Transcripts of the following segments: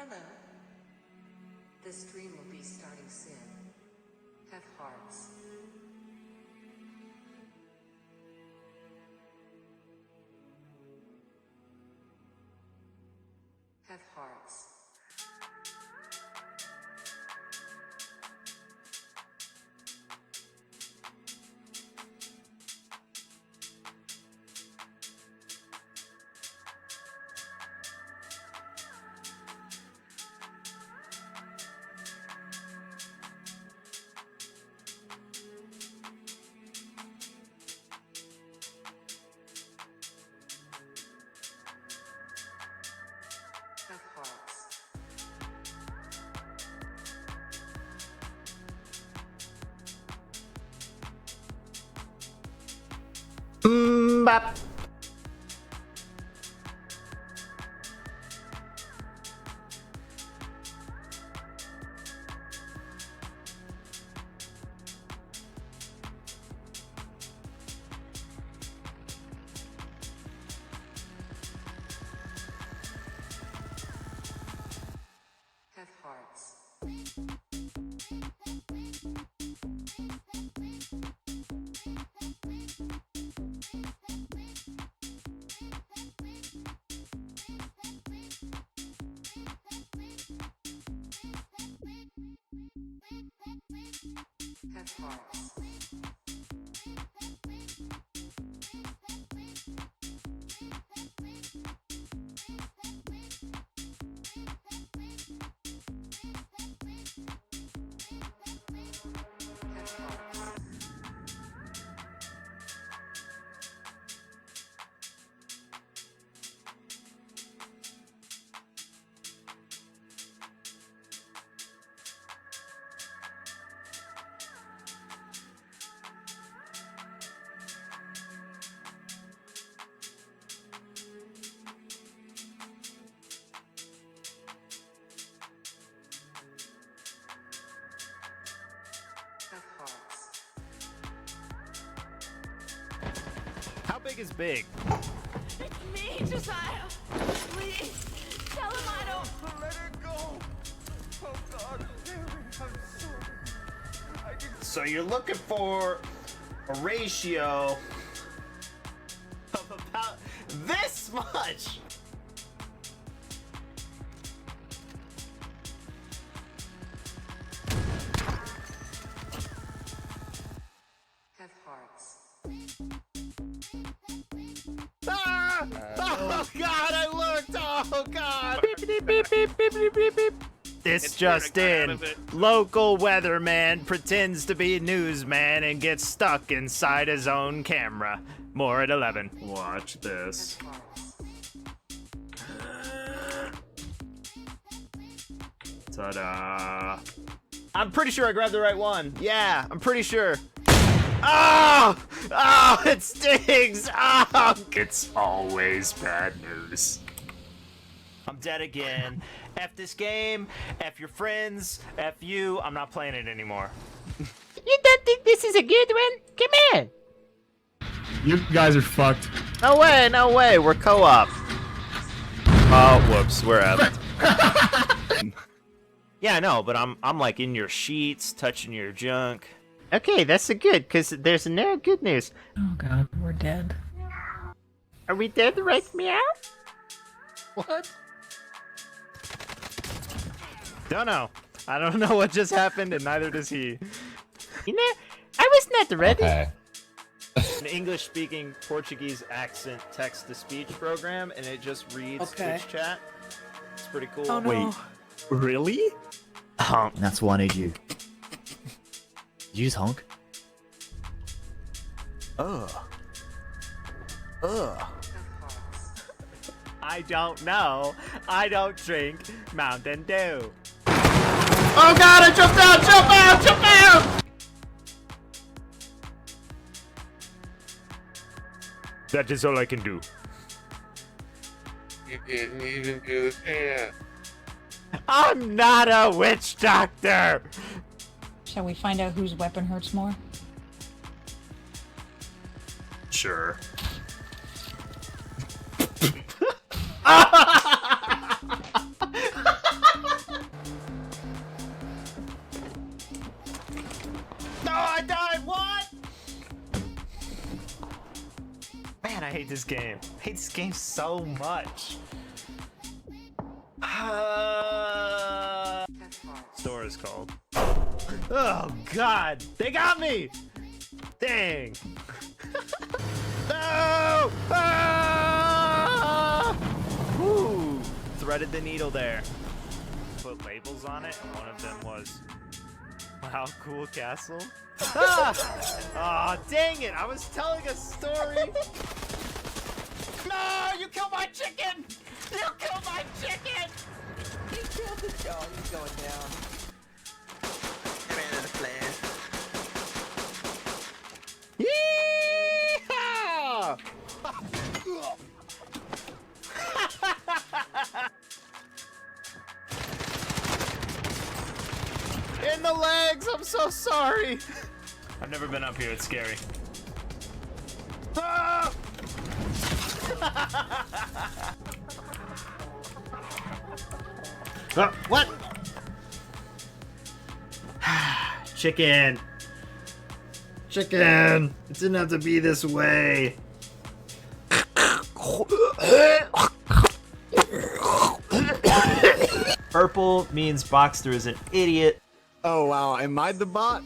Hello. The stream will be starting soon. Have hearts. Have hearts. Have hearts. Bop. Have hearts. Have hearts. Have hearts. Have hearts. How big is big? It's me, Josiah. Please, tell him I don't. Let her go. Oh God, I'm sorry. I didn't. So you're looking for a ratio of about this much. Have hearts. Ah! Oh God, I looked. Oh God. Beep, beep, beep, beep, beep, beep, beep, beep. This It's just weird, I got in. out of it. Local weatherman pretends to be a newsman and gets stuck inside his own camera. More at 11. Watch this. Have hearts. Ta-da. I'm pretty sure I grabbed the right one. Yeah, I'm pretty sure. Oh! Oh, it stings! Oh! It's always bad news. I'm dead again. F this game, F your friends, F you. I'm not playing it anymore. You don't think this is a good one? Come on. You guys are fucked. No way, no way. We're co-op. Oh, whoops. We're out. Yeah, I know, but I'm like in your sheets, touching your junk. Okay, that's a good, because there's no good news. Oh God, we're dead. Are we dead right meow? What? Don't know. I don't know what just happened, and neither does he. You know, I was not ready. Okay. An English-speaking Portuguese accent text-to-speech program, and it just reads Twitch chat. It's pretty cool. Oh no. Wait. Really? Honk. That's one of you. Use honk. Ugh. Have hearts. I don't know. I don't drink Mountain Dew. Oh God, I jumped out! Jump out! Jump out! That is all I can do. You didn't even do the dance. I'm not a witch doctor! Shall we find out whose weapon hurts more? Sure. I died. What? Man, I hate this game. I hate this game so much. Store is called. Oh God, they got me. Dang. No! Ah! Woo! Threaded the needle there. Put labels on it, and one of them was, wow, cool castle. Ah! Oh, dang it! I was telling a story. No! You killed my chicken! You killed my chicken! He killed the dog. He's going down. I ran out of flash. Yeehaw! In the legs! I'm so sorry! I've never been up here, it's scary. Ah! What? Chicken! Chicken! It didn't have to be this way. Purple means Boxster is an idiot. Oh wow, am I the bot?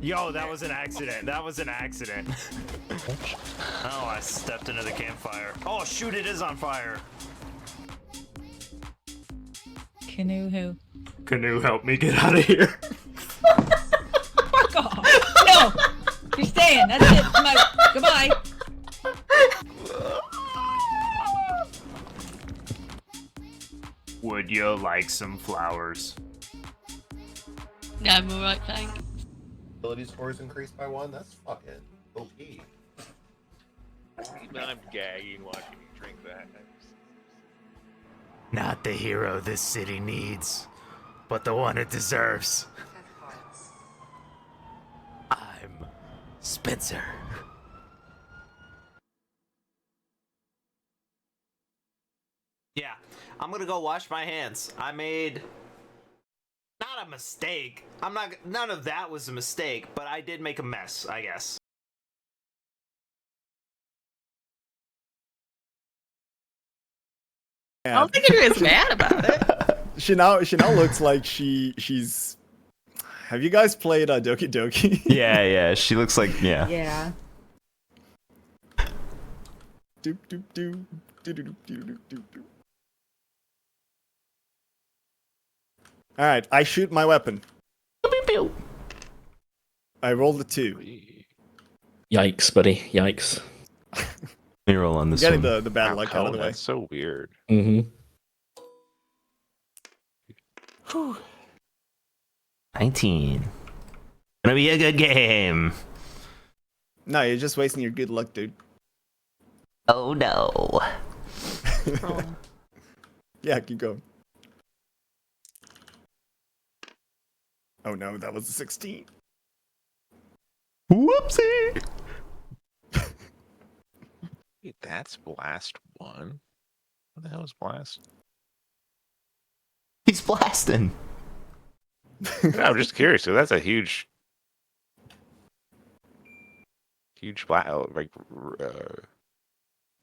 Yo, that was an accident. That was an accident. Oh, I stepped into the campfire. Oh, shoot, it is on fire. Canoe who? Canoe, help me get out of here. Fuck off! No! You're staying. That's it. I'm out. Goodbye. Would you like some flowers? No, I'm alright, thanks. Ability scores increased by 1. That's fucking OP. I'm gagging watching you drink that. Not the hero this city needs, but the one it deserves. Have hearts. I'm Spencer. Yeah, I'm gonna go wash my hands. I made not a mistake. None of that was a mistake, but I did make a mess, I guess. I don't think anyone's mad about it. She now looks like she's. Have you guys played Doki Doki? Yeah, she looks like, yeah. Yeah. Doop doop doop doop doop doop doop doop. All right, I shoot my weapon. I rolled a 2. Yikes, buddy. Yikes. Let me roll on this Getting one. the bad luck out of the way. That's so weird. Mm-hmm. 19. Gonna be a good game. No, you're just wasting your good luck, dude. Oh no. Yeah, keep going. Oh no, that was a 16. Whoopsie. Wait, that's blast 1. What the hell is blast? He's blasting. I'm just curious. So that's a huge blast,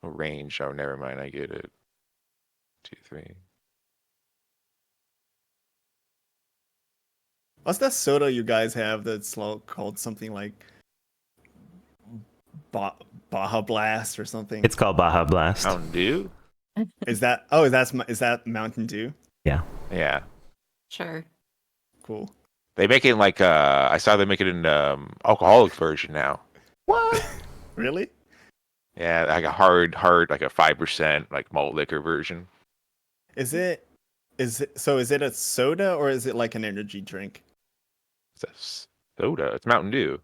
range. Oh, never mind. I get it. 2, 3. What's that soda you guys have that's called something like Baja Blast or something? It's called Baja Blast. Mountain Dew? Is that Mountain Dew? Yeah. Yeah. Sure. Cool. They make it in like I saw they make it in alcoholic version now. What? Really? Yeah, like a hard like a 5% like malt liquor version. Is it a soda or is it like an energy drink? It's a soda. It's Mountain Dew.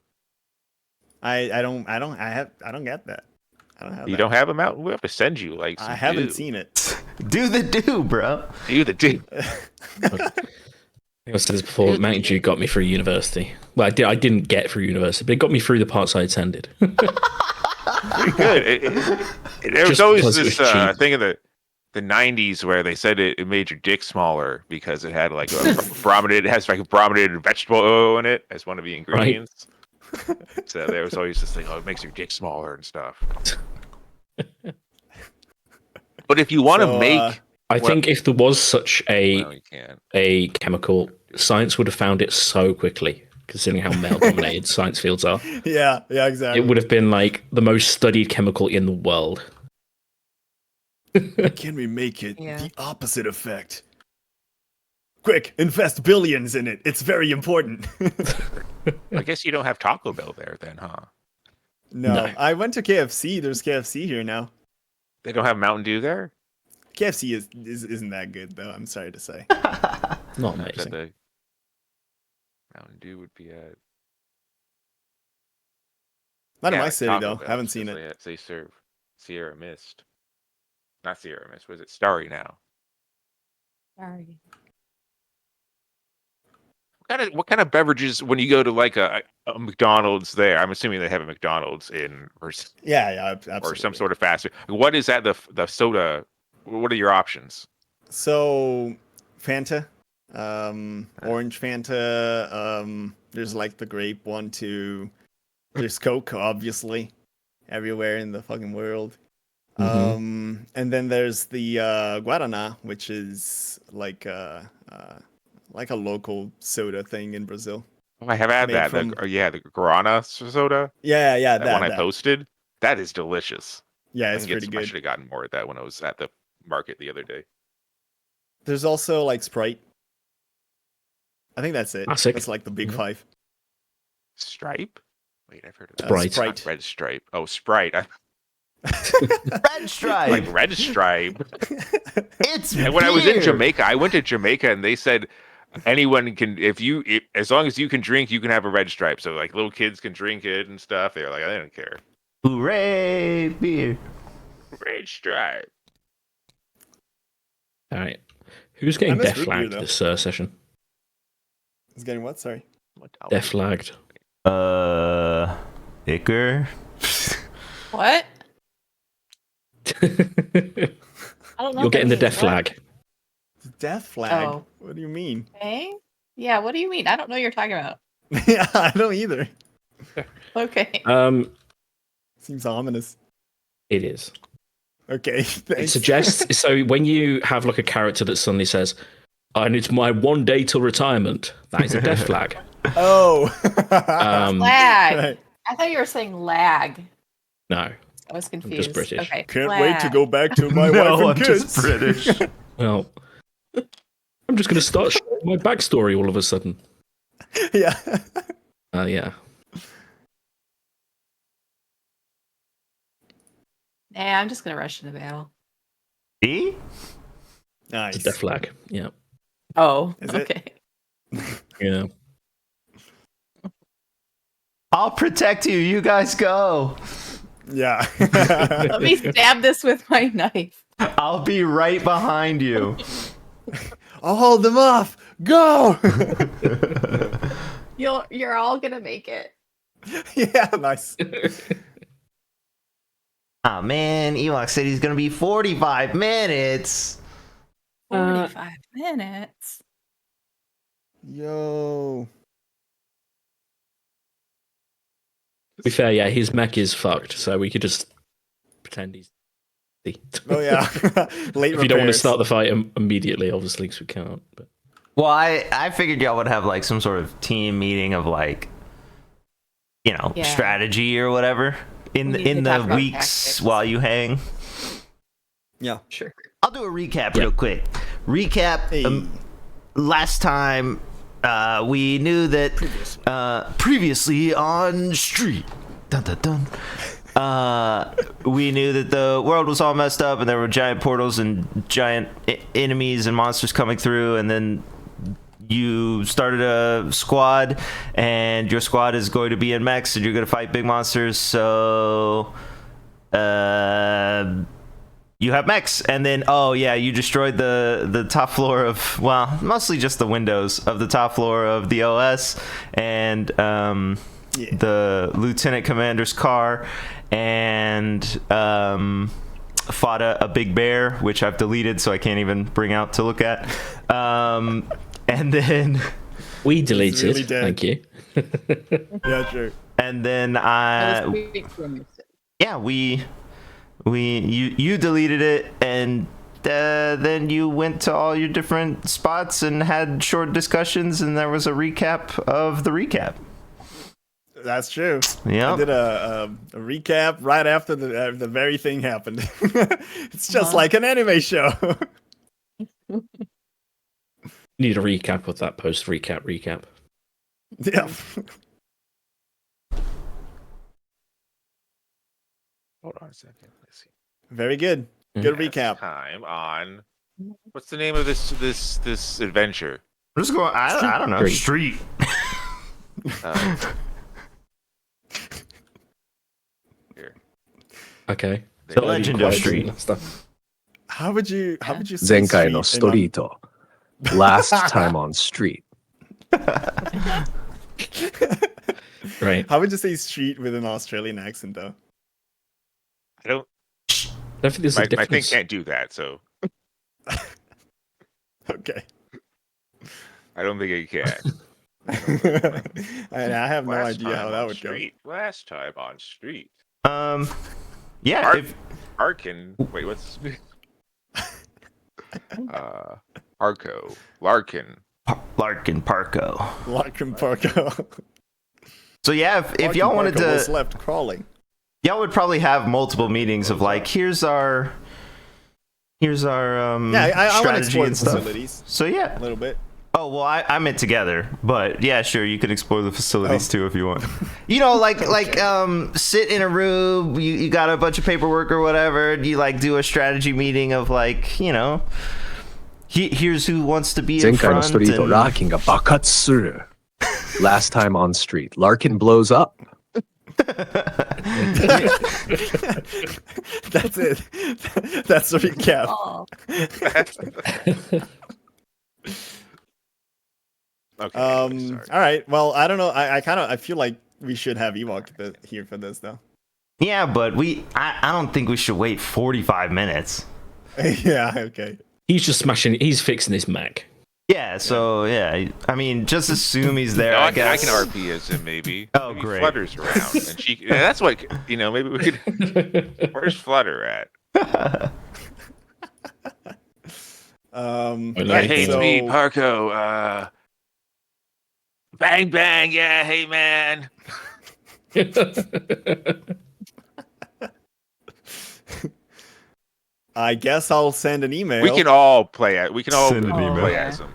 I don't get that. I don't have You that. don't have a Mountain? We have to send you like some I haven't Dew. seen it. Do the do, bro. Do the Dew. I think I said this before. Mountain Dew got me through university. Well, I didn't get through university, but it got me through the parts I attended. Pretty good. There was Just always because it this was cheap. thing in the the 90s where they said it made your dick smaller because it had like it has like a brominated vegetable oil in it as one of the ingredients. So there was always this thing, oh, it makes your dick smaller and stuff. But if you want to make, I think if there was such well, you can't. a chemical, science would have found it so quickly, considering how male-dominated science fields are. Yeah, exactly. It would have been like the most studied chemical in the world. Can we make it Yeah. the opposite effect? Quick, invest billions in it. It's very important. I guess you don't have Taco Bell there then, huh? No, I went to KFC. There's KFC here now. They don't have Mountain Dew there? KFC isn't that good though. I'm sorry to say. Not I said amazing. the Mountain Dew would be at. Not in Yeah, my like city Taco though. Bell, Haven't seen it. They serve Sierra Mist. Not Sierra Mist. Was it Starry now? Sorry. What kind of beverages when you go to like a McDonald's there? I'm assuming they have a McDonald's in Yeah, absolutely. or some sort of fast food. What is that? The soda. What are your options? So, Fanta, orange Fanta. There's like the grape one too. There's Coke, obviously, everywhere in the fucking world. And then there's the Guaraná, which is like a local soda thing in Brazil. Oh, I have had Made that. from- The Guarana soda. Yeah, That one I posted. That is delicious. Yeah, I it's can get pretty some- I good. should have gotten more of that when I was at the market the other day. There's also like Sprite. I think that's it. Classic. That's like the big Yeah. five. Stripe? Wait, I've heard of that. Sprite. Sprite. Not Red Stripe. Oh, Sprite. Red Stripe. Like Red Stripe. It's And when I was in beer. Jamaica, I went to Jamaica and they said anyone can, as long as you can drink, you can have a Red Stripe. So like little kids can drink it and stuff. They're like, I don't care. Hooray, beer. Red Stripe. All right. Who's getting miss death root beer, flagged though. this session? It's getting what? Sorry. Death flagged. Icker. What? I don't know. You're what getting the that death means. What? flag. Death flag. Oh. What do you mean? Okay. Yeah, what do you mean? I don't know what you're talking about. Yeah, I don't either. Okay. Seems ominous. It is. Okay. It Thanks. suggests so when you have like a character that suddenly says, "And it's my one day till retirement," that is a death flag. Oh. Um, Lag. Right. I thought you were saying lag. no. I was confused. British. Okay. Can't wait to lag. go back to my No, wife I'm and kids. just British. Well, I'm just going to start sharing my backstory all of a sudden. Yeah. Yeah. Nah, I'm just gonna rush into battle. See? Nice. It's a death flag. Yeah. Oh, Is it? okay. Yeah. I'll protect you. You guys go. Yeah. Let me stab this with my knife. I'll be right behind you. I'll hold them off. Go. You're all gonna make it. Yeah, nice. Oh man, Ewok said he's gonna be 45 minutes. 45 minutes. Yo. To be fair, yeah, his mech is fucked, so we could just pretend he's. Oh yeah. Late If you don't want to repairs. start the fight immediately, obviously, because we can't. But Well, I figured y'all would have like some sort of team meeting of like, you know, Yeah. strategy or whatever in We the need to talk about weeks tactics. while you hang. Yeah. Sure. I'll do a recap real quick. Recap. Hey. Last time, we knew that previously on Street. Dun dun dun. We knew that the world was all messed up and there were giant portals and giant enemies and monsters coming through, and then you started a squad, and your squad is going to be in mechs and you're going to fight big monsters, so you have mechs, and then you destroyed the top floor of, well, mostly just the windows of the top floor of the OS, and the lieutenant commander's car, and fought a big bear, which I've deleted, so I can't even bring out to look at. And then We deleted. really dead. Thank you. Yeah, sure. and then you deleted it, and then you went to all your different spots and had short discussions, and there was a recap of the recap. That's true. Yeah. I did a recap right after the very thing happened. It's just like an anime show. Need a recap of that post recap. Yeah. Hold on a second. Let's see. Very good. Good recap. Time on. What's the name of this adventure? I'm just going. I don't know. Street. Here. Okay. The Legend of Street. Stuff. How would you say 前回の street in ストリート Last time on street. Right. How would you say street with an Australian accent though? I don't. I think there's a My thing difference. can't do that, so Okay. I don't think it can. I have no Last idea how time that on would go. street. Last time on street. Yeah. Art- If, Arkin. Wait, what's Arco. Larkin. Larkin Parko. Larkin Parko. So yeah, if y'all wanted was to, left crawling. y'all would probably have multiple meetings of like, here's our Yeah, I want to strategy explore the and stuff. facilities So yeah. a little bit. Oh well, I meant together, but yeah, sure, you can explore the facilities too if you want. You know, like sit in a room, you got a bunch of paperwork or whatever, and you like do a strategy meeting of like, you know, here's who wants to be in 前回の front. ストリート and- ラーキンが爆発する Last time on street. Larkin blows up. That's it. That's the recap. Okay. All right. Well, I don't know. I feel like we should have Ewok here for this though. Yeah, but I don't think we should wait 45 minutes. Yeah. Okay. He's just he's fixing his Mac. Yeah, so yeah, I mean, just assume he's there. No, I I can guess. RP as him maybe. Oh, Maybe great. Flutter's around, and she. Yeah, that's what maybe we could. Where's Flutter at? Like, Hey, it's so- me, Parko. Bang bang, yeah. Hey man. I guess I'll send an email. We can all play it. We can all Send an email. play as him.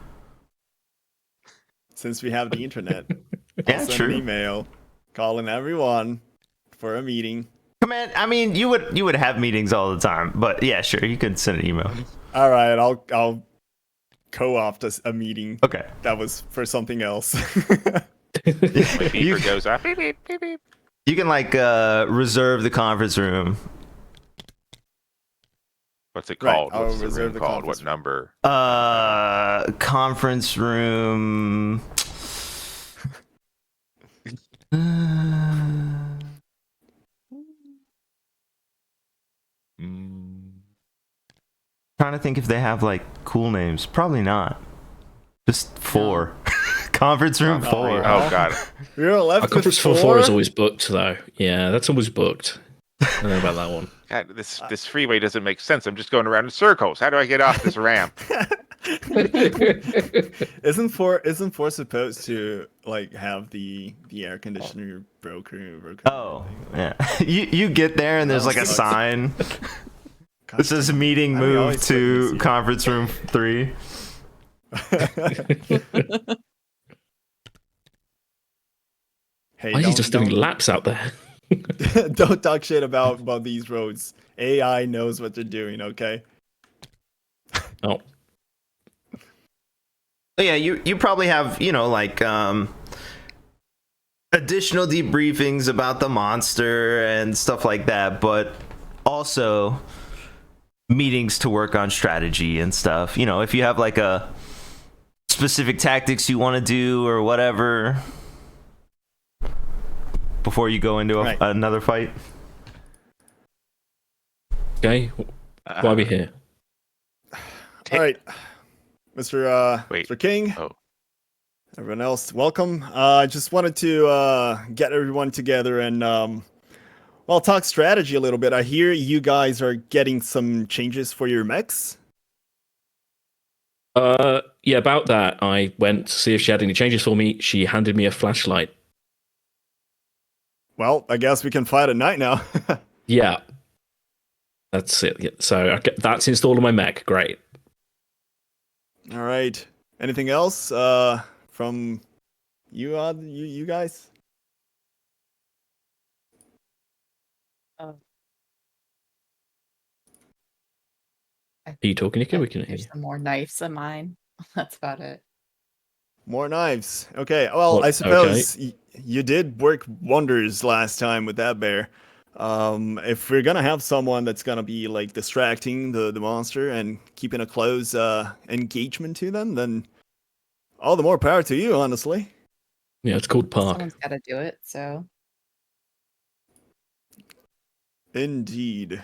Since we have the internet. Yeah, I'll send true. an email calling everyone for a meeting. Man, I mean, you would have meetings all the time, but yeah, sure, you could send an email. All right, I'll co-opt a meeting Okay. that was for something else. My beeper goes off. Beep beep beep beep. You can like reserve the conference room. What's it Right, called? I'll What's the reserve room the called? conference What number? Conference room. Trying to think if they have like cool names. Probably not. Just 4. Conference room 4. Oh god. We're left Our conference with 4 is always booked though. Yeah, that's always booked. I don't know about that one. God, this freeway doesn't make sense. I'm just going around in circles. How do I get off this ramp? Isn't four supposed to like have the air conditioner broken? Oh, yeah. You get there and there's like a sign. This is meeting I mean, move always to wait to see. conference room 3. Hey, Why is he don't- just doing don't- laps out there? Don't talk shit about these roads. AI knows what they're doing, okay? Oh, But yeah, you probably have, you know, like additional debriefings about the monster and stuff like that, but also meetings to work on strategy and stuff. You know, if you have like a specific tactics you want to do or whatever before you go into Right. another fight. okay. Why are we here? All right, Wait. Mr. King. Oh. Everyone else, welcome. I just wanted to get everyone together and well, talk strategy a little bit. I hear you guys are getting some changes for your mechs. Yeah, about that. I went to see if she had any changes for me. She handed me a flashlight. Well, I guess we can fight at night now. Yeah. That's it. Yeah, so that's installed on my mech. Great. All right. Anything else from you guys? Are you talking, Nika? We can hear There's you. some more knives of mine. That's about it. More knives. Okay. Well, Well, I suppose you did work wonders last time with that bear. If we're gonna have someone that's gonna be like distracting the monster and keeping a close engagement to them, then all the more power to you, honestly. Yeah, it's called Park. Someone's got to do it, so. Indeed.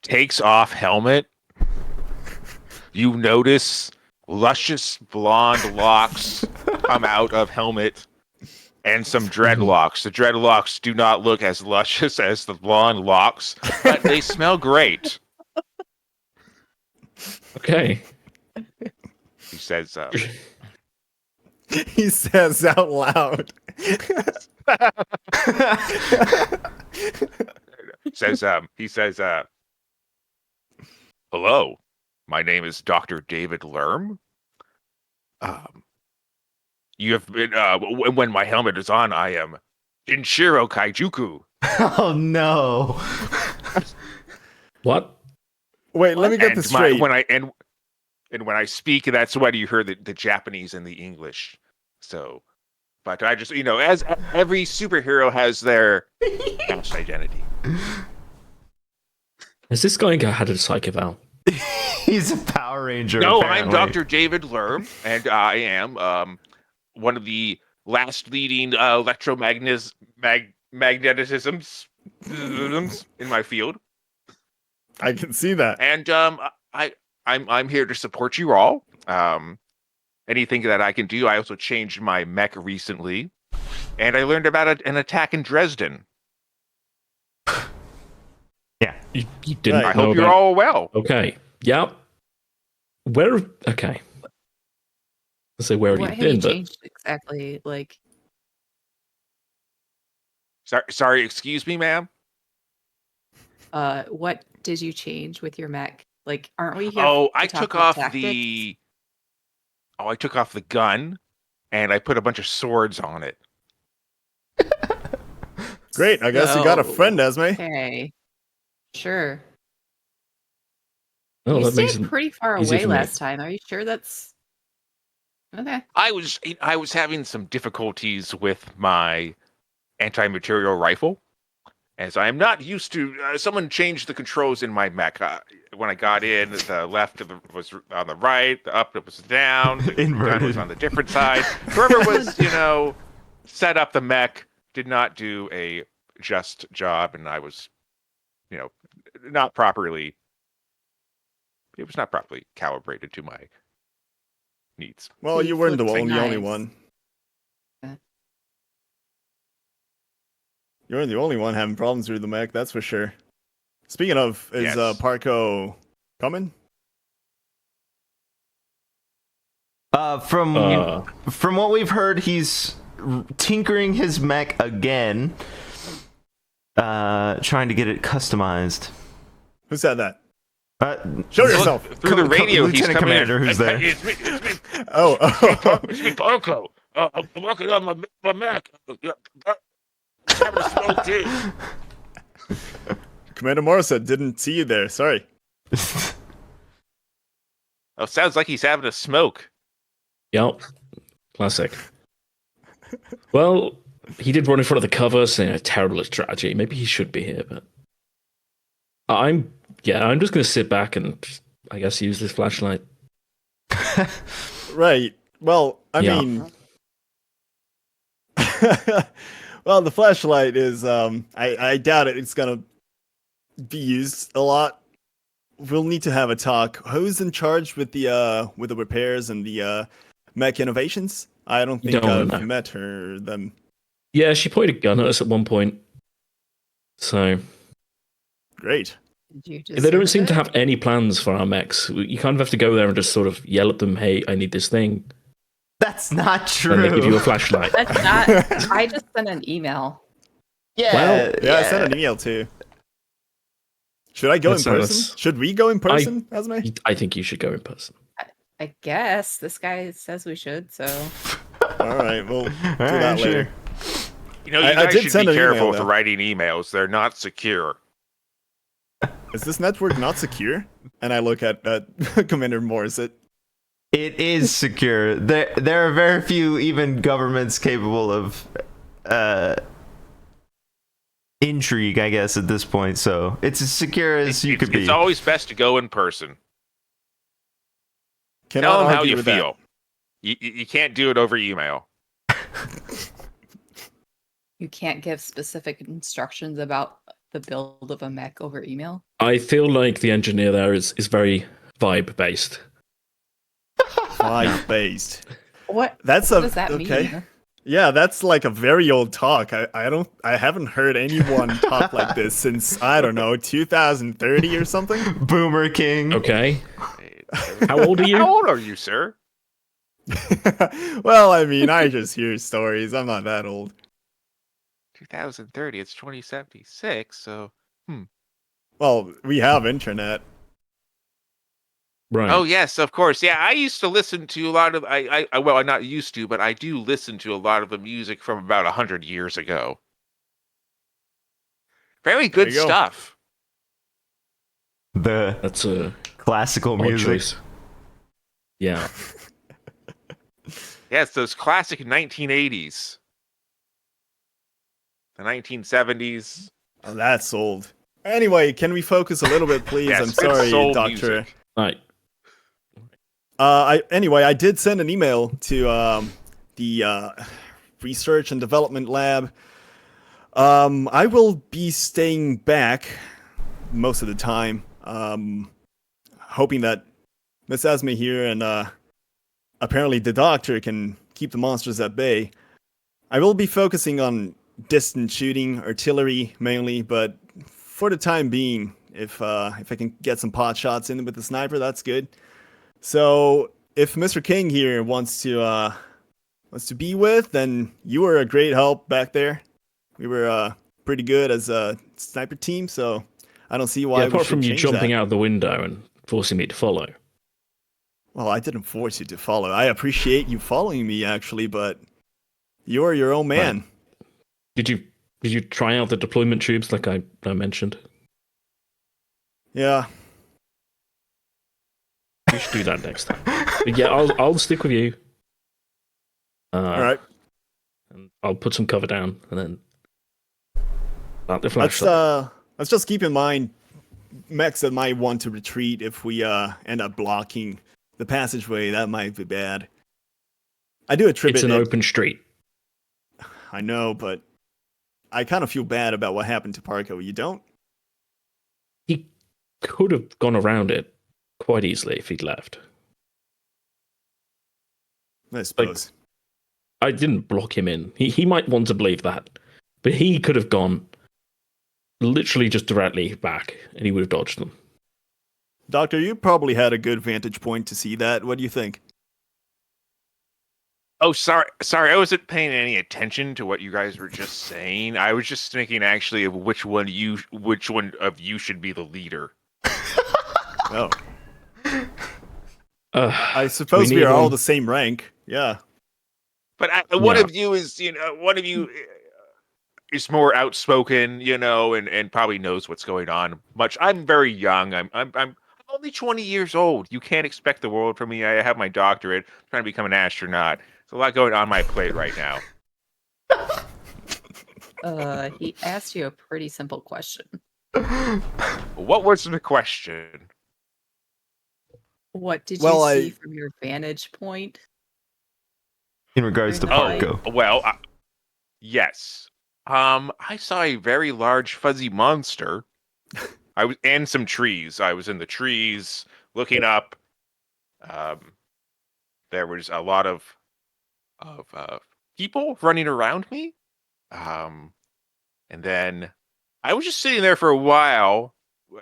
Takes off helmet. You notice luscious blonde locks come out of helmet and some dreadlocks. The dreadlocks do not look as luscious as the blonde locks, but they smell great. Okay. He says, He says out loud. he says, hello, my name is Dr. David Lerm. You have been, when my helmet is on, I am Jinshiro Kaijuku. Oh no. What? Wait, let me get this straight. When I speak, that's when you hear the Japanese and the English. So, but I just, as every superhero has their past identity. Has this guy had a psych eval? He's a Power Ranger. No, apparently. I'm Dr. David Lerm, and I am one of the last leading magnetisms in my field. I can see that. And I'm here to support you all. Anything that I can do. I also changed my mech recently, and I learned about an attack in Dresden. Yeah, you didn't. I hope you're all well. Okay. Yeah. Where? Okay. Let's say where What have have you you been? changed exactly? Like, Sorry, excuse me, ma'am. what did you change with your mech? Like, aren't we here? Oh, to I talk took about off tactics? I took off the gun, and I put a bunch of swords on it. Great. I guess you got a friend, Esme. Okay. Sure. Oh, you that makes stayed it pretty far easy away for me. last time. Are you sure that's okay? I was having some difficulties with my anti-material rifle, as I am not used to. Someone changed the controls in my mech. When I got in, the left was on the right, the up was down, the gun was on the different side. Whoever was, set up the mech did not do a just job, and I was, not properly. It was not properly calibrated to my needs. Well, you weren't the flipped only knives. one. Yeah. You weren't the only one having problems with the mech, that's for sure. Speaking of, is Yes. Parko coming? From what we've heard, he's tinkering his mech again, trying to get it customized. Who said that? Show yourself. Through the radio, he's Lieutenant coming Commander, in. who's there? It's me. Oh. It's me, Parko. I'm working on my Mac. Having a smoke too. Commander Morrison didn't see you there. Sorry. Oh, sounds like he's having a smoke. Yep. Classic. Well, he did run in front of the cover, saying a terrible strategy. Maybe he should be here, but I'm just going to sit back and, I guess, use this flashlight. Right. Well, I mean, well, the flashlight is, I doubt it's gonna be used a lot. We'll need to have a talk. Who's in charge with the repairs and the mech innovations? I don't think I've met her. Them. Yeah, she pointed a gun at us at one point. So great. They don't seem to have any plans for our mechs. You kind of have to go there and just sort of yell at them, "Hey, I need this thing." That's not true. And they give you a flashlight. That's not. I just sent an email. Yeah, well, yeah, I sent an email too. Should I go in person? Should we go in person, Esme? I think you should go in person. I guess this guy says we should. So. All right, we'll do that later. You know, you guys should be careful with writing emails. They're not secure. Is this network not secure? And I look at Commander Morris. It is secure. There are very few even governments capable of intrigue, I guess, at this point. So it's as secure as you could be. It's always best to go in person. Tell them how you feel. You can't do it over email. You can't give specific instructions about the build of a mech over email? I feel like the engineer there is very vibe-based. Vibe-based. What? What does that mean? Yeah, that's like a very old talk. I haven't heard anyone talk like this since, I don't know, 2030 or something. Boomer King. Okay. How old are you? How old are you, sir? Well, I mean, I just hear stories. I'm not that old. 2030, it's 2076, so Well, we have internet. Right. Oh yes, of course. Yeah, I used to listen to a lot of well, I'm not used to, but I do listen to a lot of the music from about 100 years ago. Very good stuff. That's a classical music. Choice. Yeah. Yes, those classic 1980s. The 1970s. Oh, that's old. Anyway, can we focus a little bit, please? Yes, I'm sorry, Doctor. Music. All right. I did send an email to the research and development lab. I will be staying back most of the time, hoping that Miss Esme here and apparently the doctor can keep the monsters at bay. I will be focusing on distant shooting, artillery mainly, but for the time being, if I can get some pot shots in with the sniper, that's good. So if Mr. King here wants to be with, then you were a great help back there. We were pretty good as a sniper team, so I don't see why. Apart from you jumping out the window and forcing me to follow. Well, I didn't force you to follow. I appreciate you following me, actually, but you're your own man. Right. Did you try out the deployment tubes like I mentioned? Yeah. We should do that next time. But yeah, I'll stick with you. All right. And I'll put some cover down and then start the flashlight. Let's just keep in mind mechs that might want to retreat if we end up blocking the passageway. That might be bad. I do attribute it's an open street. I know, but I kind of feel bad about what happened to Parko. You don't? He could have gone around it quite easily if he'd left. I suppose. I didn't block him in. He might want to believe that, but he could have gone literally just directly back, and he would have dodged them. Doctor, you probably had a good vantage point to see that. What do you think? Oh, sorry. I wasn't paying any attention to what you guys were just saying. I was just thinking actually of which one of you should be the leader. Oh. I suppose we are all the same rank. Yeah. But one of you is, is more outspoken, and probably knows what's going on. I'm very young. I'm only 20 years old. You can't expect the world from me. I have my doctorate. I'm trying to become an astronaut. There's a lot going on my plate right now. He asked you a pretty simple question. What was the question? What did you see from your vantage point? In regards to Parko. Yes. I saw a very large fuzzy monster. I was and some trees. I was in the trees looking up. There was a lot of people running around me. And then I was just sitting there for a while.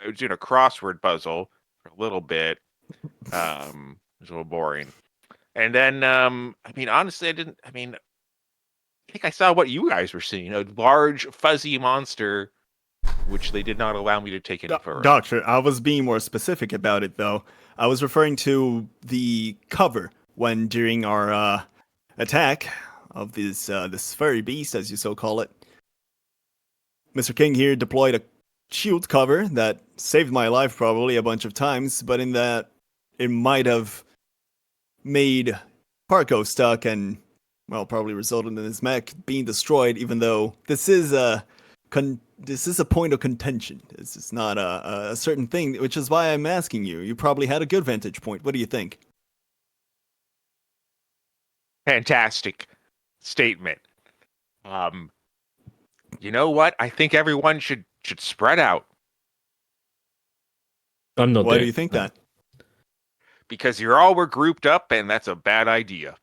I was doing a crossword puzzle for a little bit. It was a little boring. And then, honestly, I think I saw what you guys were seeing, a large, fuzzy monster, which they did not allow me to take any further. Doctor, I was being more specific about it, though. I was referring to the cover when during our attack of this furry beast, as you so call it, Mr. King here deployed a shield cover that saved my life probably a bunch of times, but in that it might have made Parko stuck and, well, probably resulted in his mech being destroyed, even though this is a point of contention. This is not a certain thing, which is why I'm asking you. You probably had a good vantage point. What do you think? Fantastic statement. You know what? I think everyone should spread out. I'm not. Why do you think that? Because you all were grouped up, and that's a bad idea.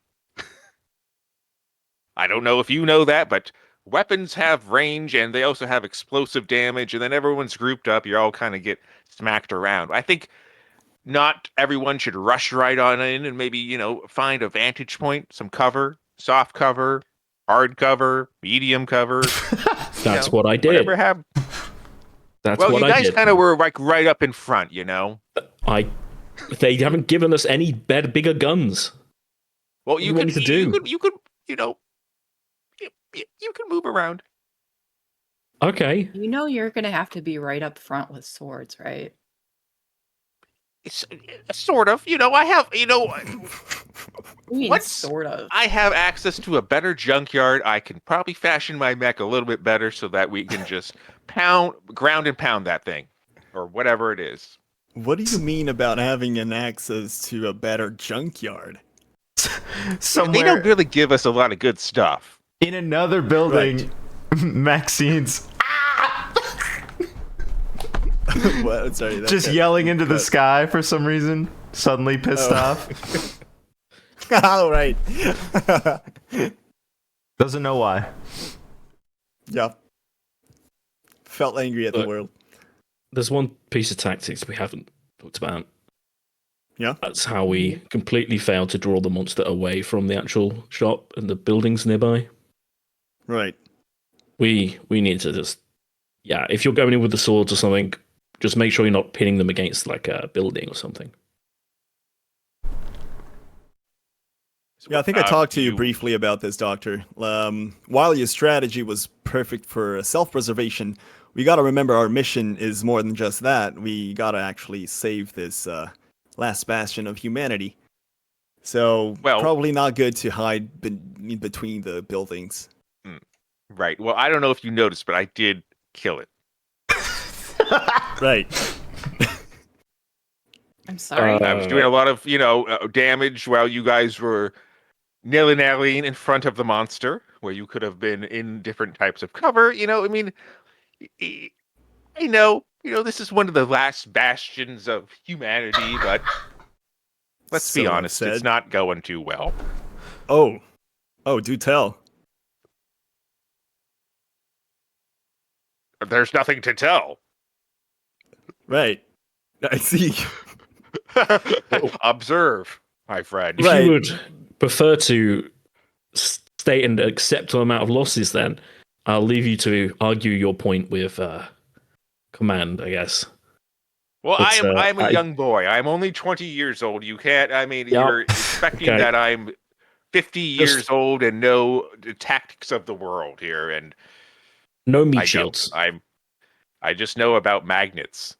I don't know if you know that, but weapons have range, and they also have explosive damage, and then everyone's grouped up. You all kind of get smacked around. I think not everyone should rush right on in and maybe, find a vantage point, some cover, soft cover, hard cover, medium cover. That's what I did. That's well, what you I guys did. kind of were like right up in front, They haven't given us any bigger guns. Well, you could move around. Okay. You're gonna have to be right up front with swords, right? It's sort of. I have. What sort of? I have access to a better junkyard. I can probably fashion my mech a little bit better so that we can just ground and pound that thing, or whatever it is. What do you mean about having an access to a better junkyard? They don't really give us a lot of good stuff. In another building, Maxine's What? Sorry, just yelling into the sky for some reason, suddenly pissed off. All right. Doesn't know why. Yeah. Felt angry at the world. There's one piece of tactics we haven't talked about. Yeah. That's how we completely failed to draw the monster away from the actual shop and the buildings nearby. Right. We need to just, if you're going in with the swords or something, just make sure you're not pinning them against like a building or something. Yeah, I think I talked to you briefly about this, Doctor. While your strategy was perfect for self-preservation, we gotta remember our mission is more than just that. We gotta actually save this last bastion of humanity. So, probably not good to hide between the buildings. Right. Well, I don't know if you noticed, but I did kill it. Right. I'm sorry. I was doing a lot of, damage while you guys were nilly-nallying in front of the monster, where you could have been in different types of cover. I know, this is one of the last bastions of humanity, but let's be honest, it's not going too well. Oh, do tell. There's nothing to tell. Right. I see. Observe, my friend. If you would prefer to state an acceptable amount of losses, then I'll leave you to argue your point with command, I guess. Well, I'm a young boy. I'm only 20 years old. You can't. You're expecting that I'm 50 years old and know the tactics of the world here, and no meat shields. I just know about magnets.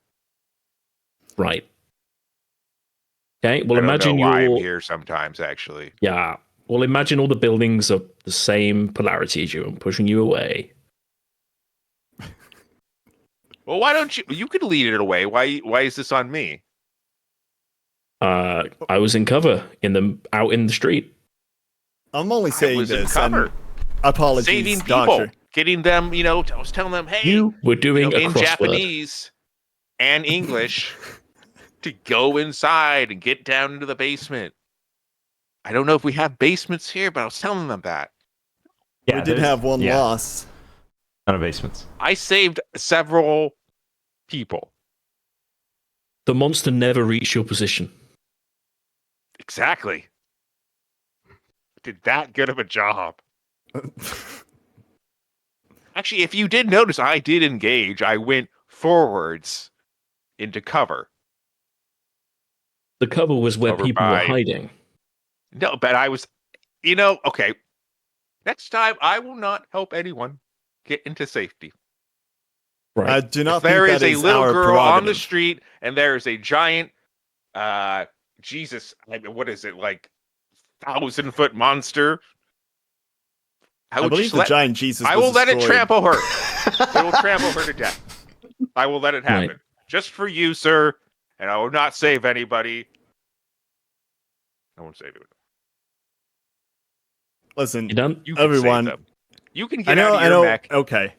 Right. Okay. Well, I don't imagine know why you're I'm here sometimes. Actually. Yeah. Well, imagine all the buildings are the same polarity as you and pushing you away. Well, why don't you? You could lead it away. Why is this on me? I was in cover out in the street. I'm only saying this. Cover. Apologies, Saving people, Doctor. getting them. I was telling them, hey, you were doing a in crossword. Japanese. and English to go inside and get down into the basement. I don't know if we have basements here, but I was telling them that. We did have one loss. Ton of basements. I saved several people. The monster never reached your position. Exactly. Did that good of a job? Actually, if you did notice, I did engage. I went forwards into cover. The cover was where Over people were by- hiding. No, but I was, okay. Next time, I will not help anyone get into safety. Right. I do not If there think is that a is little our girl on the prerogative. street and there is a giant, Jesus, what is it, like 1,000-foot monster? I would believe just the let- giant Jesus I was will let it destroyed. trample her. It will trample her to death. I will let it happen. Right. Just for you, sir, and I will not save anybody. I won't save you. Listen, You done? You can everyone. save them. You can I get know, out of I your know. mech Okay,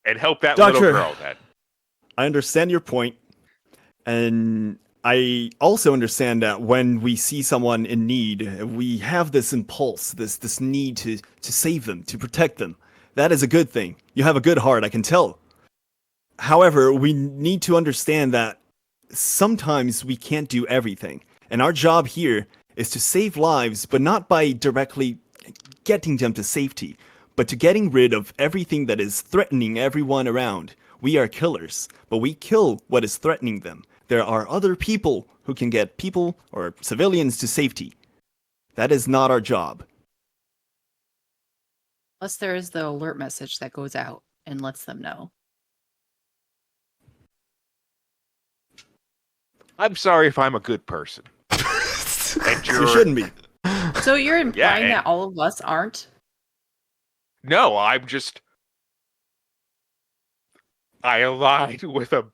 and help that Doctor. little girl then. I understand your point, and I also understand that when we see someone in need, we have this impulse, this need to save them, to protect them. That is a good thing. You have a good heart, I can tell. However, we need to understand that sometimes we can't do everything, and our job here is to save lives, but not by directly getting them to safety, but to getting rid of everything that is threatening everyone around. We are killers, but we kill what is threatening them. There are other people who can get people or civilians to safety. That is not our job. Plus, there is the alert message that goes out and lets them know. I'm sorry if I'm a good person. And You shouldn't be. So you're implying and- that all of us aren't? No, I aligned with a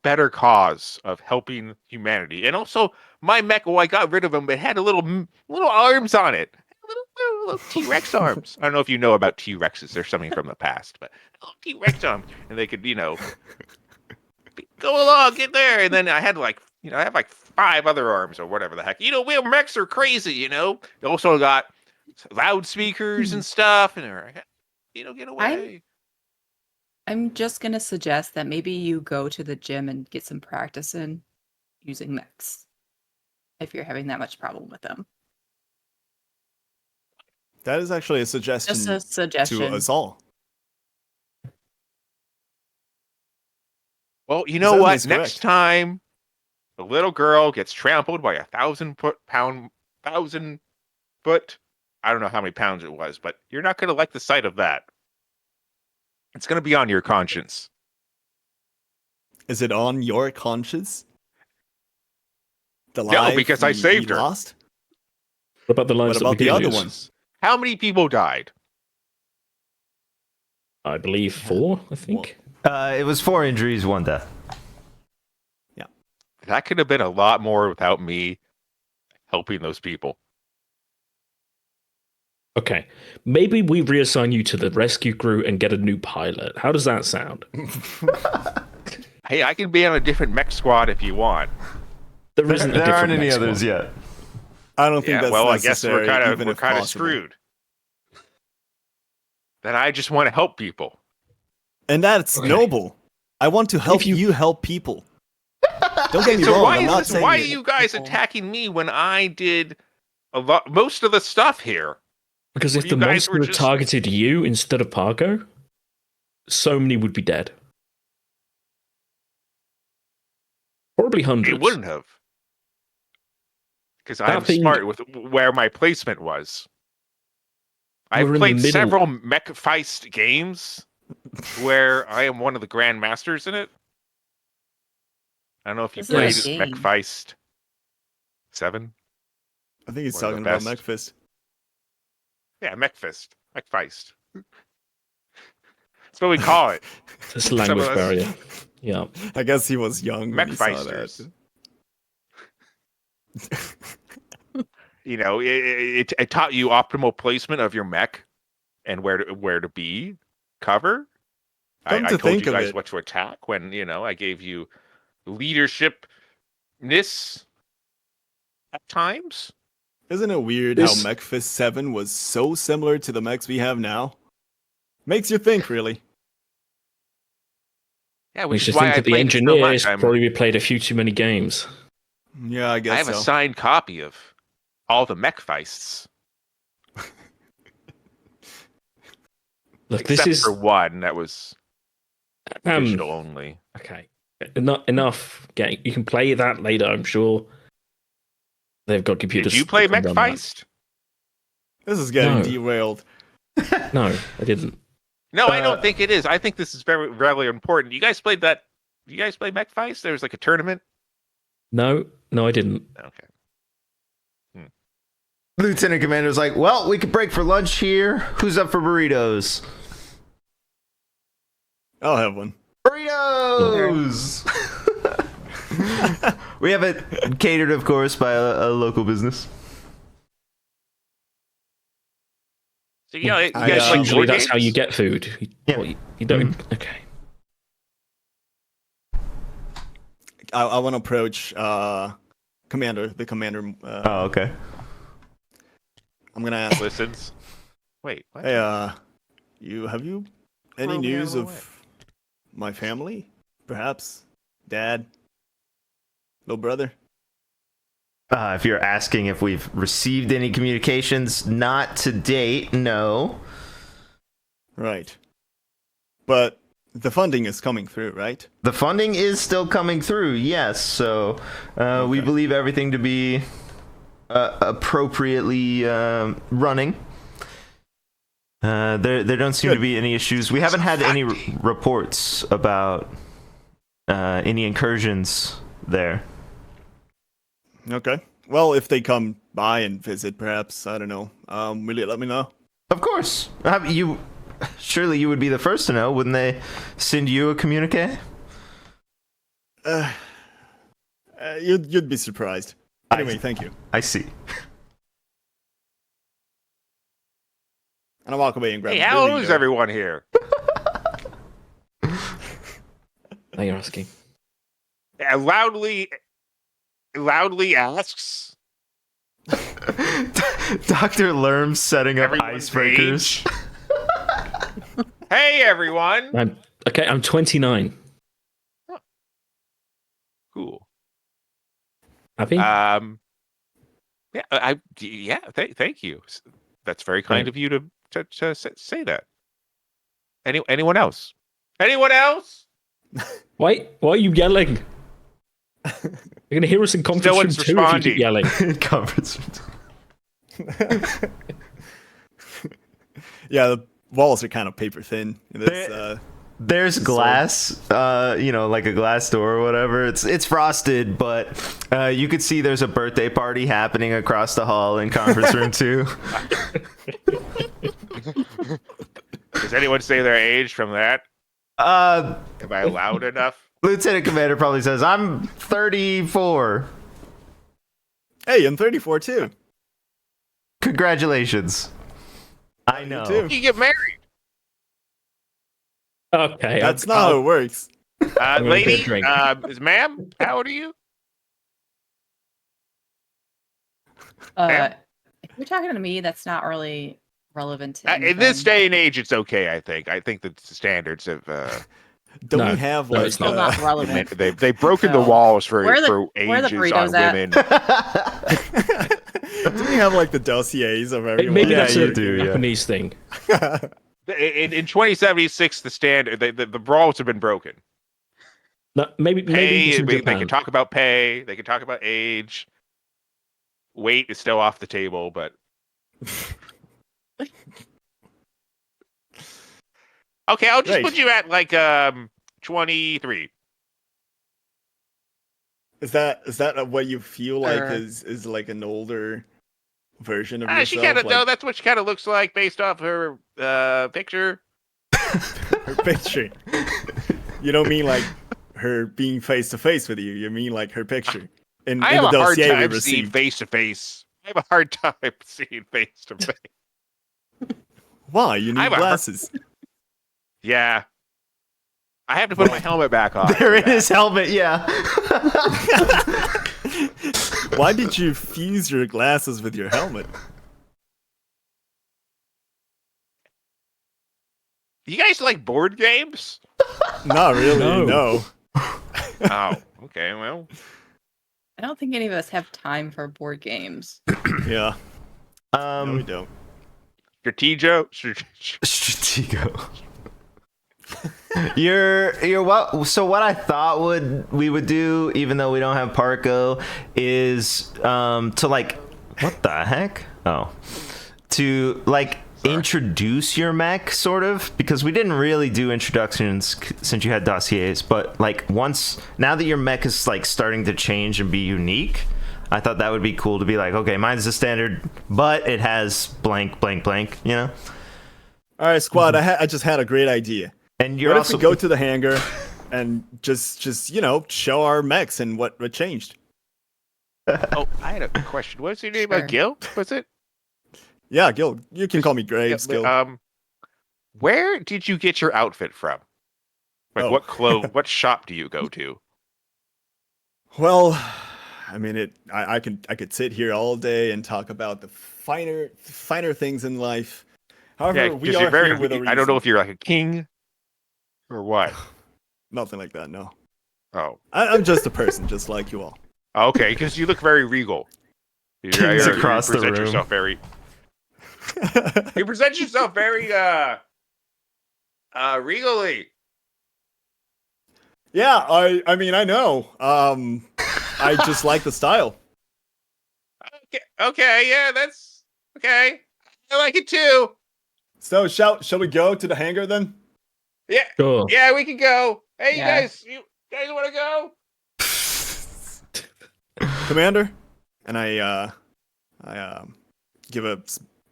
better cause of helping humanity. And also, my mech, I got rid of them, but it had little arms on it. Little T-Rex arms. I don't know if you know about T-Rexes. They're something from the past, but little T-Rex arms. And they could, go along, get there. And then I had I have like 5 other arms or whatever the heck. We mechs are crazy, They also got loudspeakers and stuff. And they're get away. I'm just going to suggest that maybe you go to the gym and get some practice in using mechs if you're having that much problem with them. That is actually a suggestion, Just a suggestion. to us all. Well, you know Zen what? is Next correct. time a little girl gets trampled by 1,000-foot, I don't know how many pounds it was, but you're not going to like the sight of that. It's going to be on your conscience. Is it on your conscience? The No, life because I we saved her. lost? What about the lives What that we about the did other lose? ones? How many people died? I believe 4, I think. It was 4 injuries, 1 death. That could have been a lot more without me helping those people. Okay. Maybe we reassign you to the rescue crew and get a new pilot. How does that sound? Hey, I can be on a different mech squad if you want. There isn't a There different aren't any mech others squad. yet. I don't think Yeah, that's well, I guess necessary. we're even if kind of possible. screwed. Then I just want to help people. And that's Okay. noble. I want to help you- you help people. Don't get me So wrong. why I'm is not this? saying Why are it. you guys attacking me when I did most of the stuff here? Because Well, if you the guys monster were had just- targeted you instead of Pargo, so many would be dead. Probably hundreds. It wouldn't have. Because That I'm thing- smart with where my placement was. I've We're in the played middle. several mech feist games where I am one of the grandmasters in it. I don't know if you This is a played Mech game. Feist 7. I think he's One of the talking about best. MechFist. Yeah, Mech Feist. That's what we call it. This Some language of us- barrier. Yeah. I guess he was young when Mech he saw Feisters. that. It taught you optimal placement of your mech and where to be, cover. I to told think you of guys it- what to attack when, I gave you leadershipness at times. Isn't it weird This- how MechFist 7 was so similar to the mechs we have now? Makes you think, really. Yeah, We which should is why think I that the played it so engineers much. probably played a few too many games. Yeah, I guess I have so. a signed copy of all the mech feists. Look, Except this is for one that was digital um, only. okay. Enough. You can play that later. I'm sure they've got computers. Did you play that can mech run that. feist? This is getting No. derailed. No, I didn't. No, I don't think it is. I think this is very, very important. You guys played that? You guys play mech feist? There was like a tournament. No, I didn't. Okay. Lieutenant Commander's like, well, we could break for lunch here. Who's up for burritos? I'll have one. Burritos! We have it catered, of course, by a local business. So, you guys I, like Usually board that's how games? you get food. Yeah. You don't. Okay. I want to approach the commander. Oh, okay. I'm gonna ask. Listens. Wait. What? Hey, have you any Throw me out news of the of way. my family? Perhaps dad, little brother. If you're asking if we've received any communications, not to date, no. Right. But the funding is coming through, right? The funding is still coming through, yes. So we believe everything to be appropriately running. There don't seem to be any issues. We haven't had any reports about any incursions there. Okay. Well, if they come by and visit, perhaps, I don't know. Will you let me know? Of course. Surely you would be the first to know. Wouldn't they send you a communique? You'd be surprised. Anyway, thank you. I see. And I walk away and grab. Hey, the how old burrito. is everyone here? Now you're asking. Loudly asks. Dr. Lerm's setting up Everyone's icebreakers. Hey, everyone. I'm 29. Cool. Happy? Yeah, thank you. That's very kind Right. of you to say that. Anyone else? Anyone else? Why are you yelling? You're gonna hear us in conference No room one's 2 if you responding. keep yelling. Conference. Yeah, the walls are kind of paper thin. In this, There's glass, like a glass door or whatever. It's frosted, but you could see there's a birthday party happening across the hall in conference room 2. Does anyone say their age from that? Uh, Am I loud enough? Lieutenant Commander probably says, I'm 34. Hey, I'm 34 too. Congratulations. I know. too. You get married. Okay. That's not how it works. gonna get a Lady, drink. ma'am, how old are you? If you're talking to me, that's not really relevant to In this anything. day and age, it's okay. I think the standards have Don't No, we have no, like it's Still not relevant. they've broken the So, walls for where the ages burritos on at? women. do we have like the dossiers of everyone? Maybe Yeah, that's you a do, yeah. Japanese thing. In 2076, the standard the brawls have been broken. No, maybe Pay, it's in they Japan. can talk about pay. They can talk about age. Weight is still off the table, but okay, I'll just Right. put you at like 23. Is that what you feel like Sure. is like an older version of She yourself? kind of like, no, that's what she kind of looks like based off her picture. her picture. You don't mean like her being face to face with you. You mean like her picture. In I the have a hard dossier we time seeing received. face to face. I have a hard time seeing face to face. Why? You I need have a hard- glasses. Yeah. I have to put my helmet back on. They're in his helmet, yeah. Why did you fuse your glasses with your helmet? You guys like board games? Not really, no. Oh, okay. Well, I don't think any of us have time for board games. Yeah. No, we don't. Stratego. Stratego. You're what? So what I thought we would do, even though we don't have Parko, is to like, what the heck? Oh, to like introduce your mech, sort of, because we didn't really do introductions since you had dossiers. But like now that your mech is like starting to change and be unique, I thought that would be cool to be like, okay, mine's the standard, but it has blank, blank, blank. You know. All right, squad. I just had a great idea. And you're what also if we go to the hangar and just show our mechs and what changed? Oh, I had a question. What's your name? Sure. Gil? Was it? Yeah, Gil. You can call me Graves, Gil. Where did you get your outfit from? Like, what shop do you go to? Well, I mean, I could sit here all day and talk about the finer things in life. However, we are here with a reason. I don't know if you're like a king or what. Nothing like that, no. Oh. I'm just a person, just like you all. Okay, because you look very regal. Kings across the room. You present yourself very regally. Yeah, I mean, I know. I just like the style. Okay, yeah, that's okay. I like it too. So shall we go to the hangar then? Yeah. Sure. Yeah, we can go. Hey, Yeah. you guys want to go? Commander, and I give a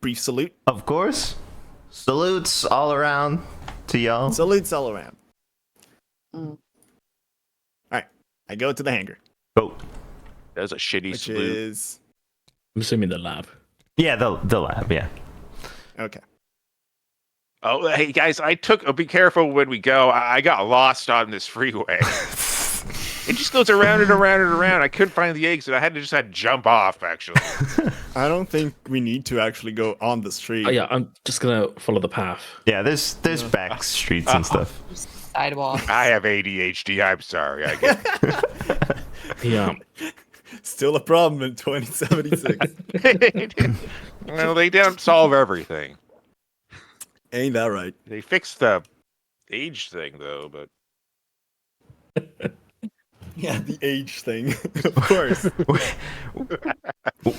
brief salute. Of course. Salutes all around to y'all. Salutes all around. Mm. All right, I go to the hangar. Oh. That was a shitty Which salute. is I'm assuming the lab. Yeah, the lab, yeah. okay. Oh, hey guys, be careful when we go. I got lost on this freeway. It just goes around and around and around. I couldn't find the exit. I had to jump off, actually. I don't think we need to actually go on the street. Oh yeah, I'm just gonna follow the path. Yeah, there's back streets and stuff. Sidewalk. I have ADHD. I'm sorry. I get Yeah. Still a problem in 2076. Well, they don't solve everything. Ain't that right? They fixed the age thing, though, but... Yeah, the age thing. Of course.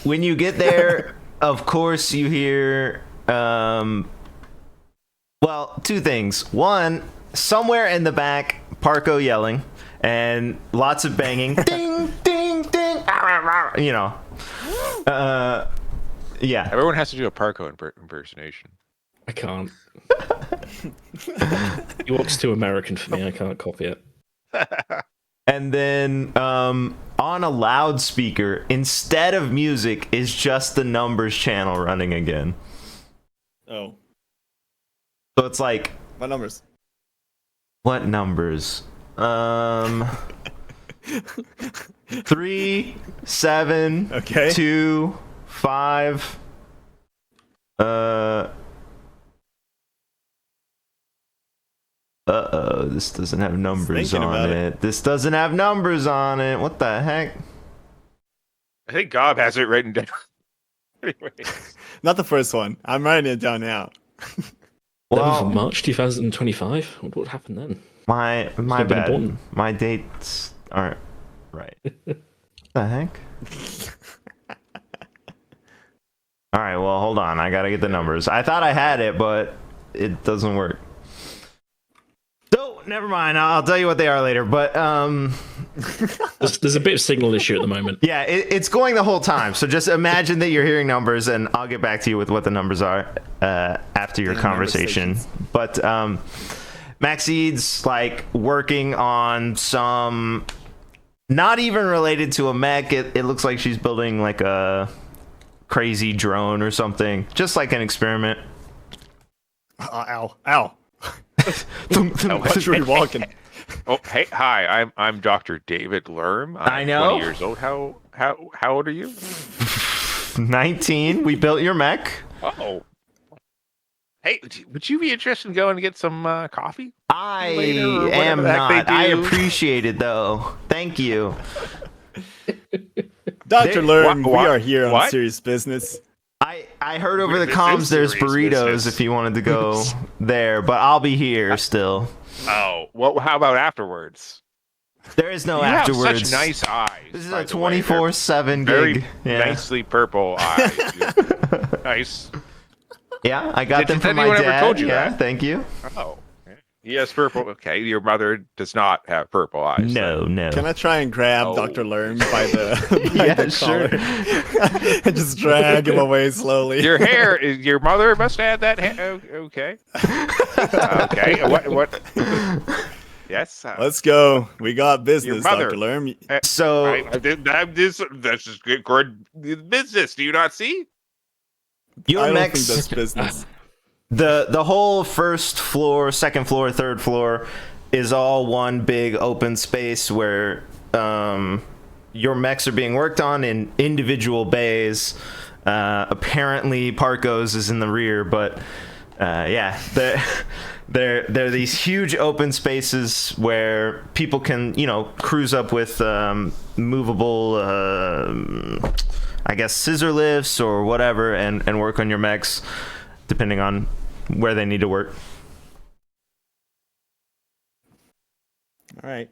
When you get there, of course you hear well, two things. One, somewhere in the back, Parko yelling and lots of banging. Ding ding ding. You know. Yeah. Everyone has to do a Parko impersonation. I can't. He walks too American for me. I can't copy it. And then on a loudspeaker, instead of music, is just the numbers channel running again. Oh. So it's like, What numbers? what numbers? 3, 7, Okay. 2, 5. Uh-oh, this doesn't have numbers Thinking on about it. This doesn't have numbers on it. What the heck? I think Gob has it written down. Anyway. Not the first one. I'm writing it down now. 7th of March 2025. What happened then? My been bad. important. My dates aren't right. What the heck? All right, well, hold on. I gotta get the numbers. I thought I had it, but it doesn't work. So, never mind. I'll tell you what they are later. But There's a bit of signal issue at the moment. yeah, it's going the whole time. So just imagine that you're hearing numbers, and I'll get back to you with what the numbers are after your conversation. But Maxide's like working on some, not even related to a mech. It looks like she's building like a crazy drone or something, just like an experiment. Ow. Ow. Watch where you're walking. Oh, hey, hi. I'm Dr. David Lerm. I'm I know. 20 years old. How old are you? 19. We built your mech. Oh. Hey, would you be interested in going to get some coffee? I Later or whatever am the heck they not. I do? appreciate it though. Thank you. Dr. Lerm, we what- are here on what? serious business. I heard over the This comms is there's serious burritos business. if you wanted to go there, but I'll be here still. Oh, well, how about afterwards? There is no You afterwards. have such nice eyes. This is by a the way. They're 24/7 very gig. Yeah. nicely purple eyes. Nice. Yeah, I got them Has from my anyone ever dad. told you Yeah, that? thank you. Oh. Yes, purple. Okay, your mother does not have purple eyes. No. Can I try and grab Oh. Dr. Lerm by the, by Yeah, the sure. collar and just drag him away slowly? Your hair is your mother must have had that hair. Okay. Okay. What? Yes. Let's go. We got business, mother. Dr. Lerm. So This is good business. Do you not see? your I don't mechs, think that's business. the whole first floor, second floor, third floor is all one big open space where your mechs are being worked on in individual bays. Apparently Parko's is in the rear, but yeah, they're these huge open spaces where people can, cruise up with movable I guess scissor lifts or whatever and work on your mechs depending on where they need to work. All right.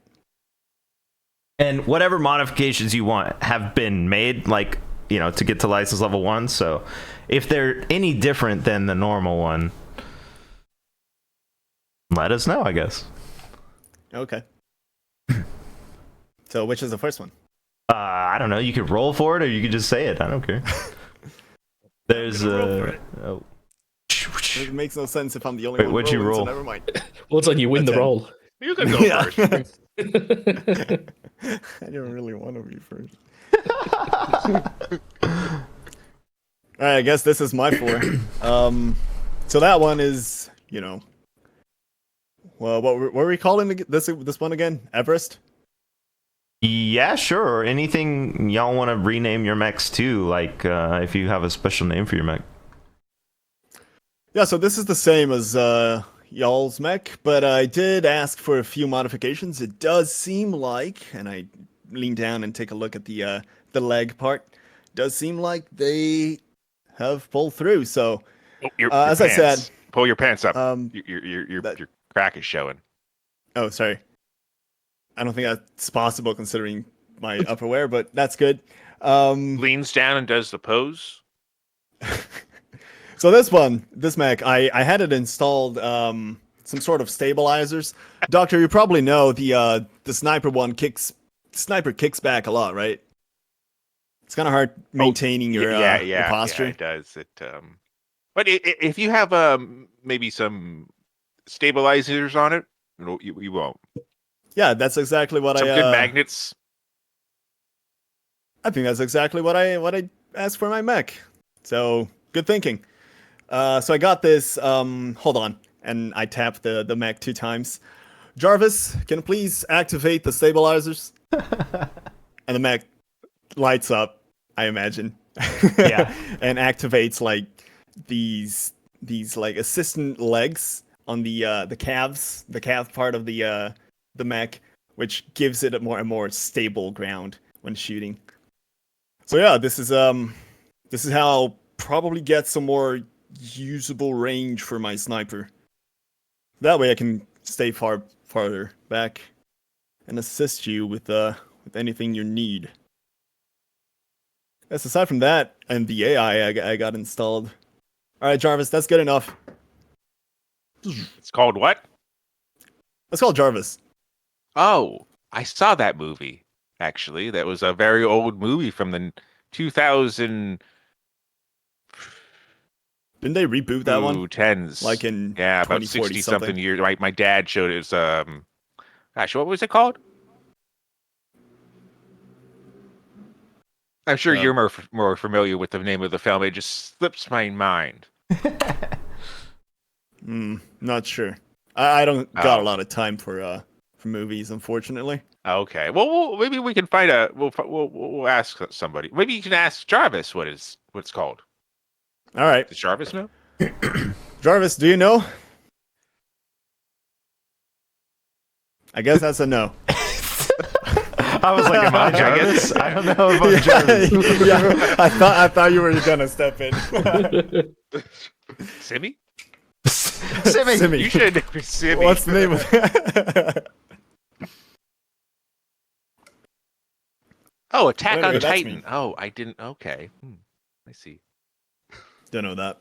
And whatever modifications you want have been made, like, to get to license level 1. So if they're any different than the normal one, let us know, I guess. Okay. So which is the first one? I don't know. You could roll for it or you could just say it. I don't care. There's oh. It makes no sense if I'm the only Wait, one what'd you rolling, roll? So never mind. Well, it's like you win the That's it. roll. You can go Yeah. first. I don't really want to be first. All right, I guess this is my 4. So that one is, well, what were we calling this one again? Everest? Yeah, sure. Or anything y'all want to rename your mechs to, like if you have a special name for your mech. Yeah, so this is the same as y'all's mech, but I did ask for a few modifications. It does seem like, and I lean down and take a look at the leg part. Does seem like they have pulled through. So, Your as I pants. said, pull your pants up. that- Your crack is showing. oh, sorry. I don't think that's possible considering my upperwear, but that's good. Leans down and does the pose. So this mech, I had it installed some sort of stabilizers. Doctor, you probably know the sniper one sniper kicks back a lot, right? It's kind of hard maintaining your posture. Yeah, it does. But if you have maybe some stabilizers on it, you won't. Yeah, that's exactly what Some good magnets. I think that's exactly what I asked for my mech. So good thinking. So I got this. Hold on, and I tapped the mech 2 times. Jarvis, can you please activate the stabilizers? And the mech lights up, I imagine. Yeah. And activates like these like assistant legs on the calves, the calf part of the mech, which gives it a more stable ground when shooting. So yeah, this is how I'll probably get some more usable range for my sniper. That way I can stay farther back and assist you with anything you need. Yes, aside from that and the AI I got installed. All right, Jarvis, that's good enough. It's called what? Let's call Jarvis. Oh, I saw that movie. Actually, that was a very old movie from the 2000. Didn't they reboot that one? 10s. Like in about 2040 60 something. something years. My dad showed it. It was gosh, what was it called? I'm sure you're more familiar with the name of the film. It just slips my mind. Not sure. I don't got a lot of time for from movies, unfortunately. Okay. Well, maybe we can find a. We'll ask somebody. Maybe you can ask Jarvis what it's called. All right, Does Jarvis know? Jarvis, do you know? I guess that's a no. I was like, am I Jarvis? I don't know if I'm Jarvis. Yeah, I thought you were gonna step in. Simmy? Simmy. You should have named Simmy. What's the name of it? Oh, Attack Anyway, on that's Titan. me. Oh, I didn't. Okay. I see. Don't know that.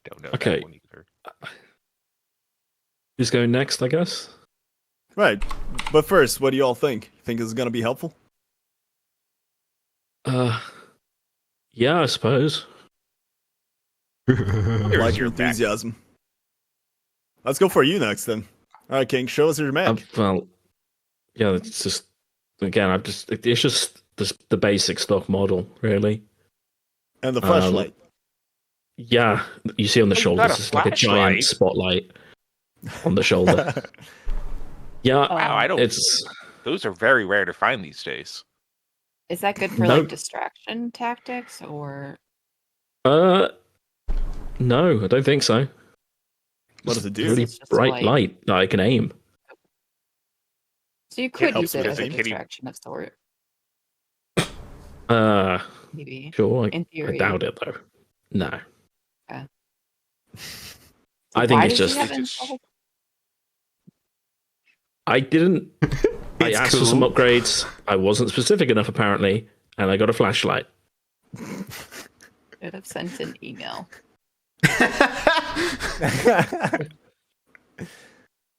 Don't know Okay. that one either. Who's going next, I guess? Right, but first, what do you all think? Think this is gonna be helpful? Yeah, I suppose. I like your enthusiasm. Let's go for you next, then. All right, King, show us your mech. Well, yeah, it's just again, it's just the basic stock model, really. And the flashlight. Yeah, you see on the Oh, you shoulder, got a it's like a giant flashlight? spotlight on the shoulder. Yeah, Wow, I don't. it's Those are very rare to find these days. Is that good for No. like distraction tactics or? no, I don't think so. What does it do? Really It's just bright like- light that I can aim. So you could helps use it with as a thinking. distraction of sort, maybe. Sure, In I theory. doubt it though. No, Okay. I think Why it's does he just have it in It's just- double- I didn't. I It's asked for some cool. upgrades. I wasn't specific enough apparently, and I got a flashlight. Should have sent an email.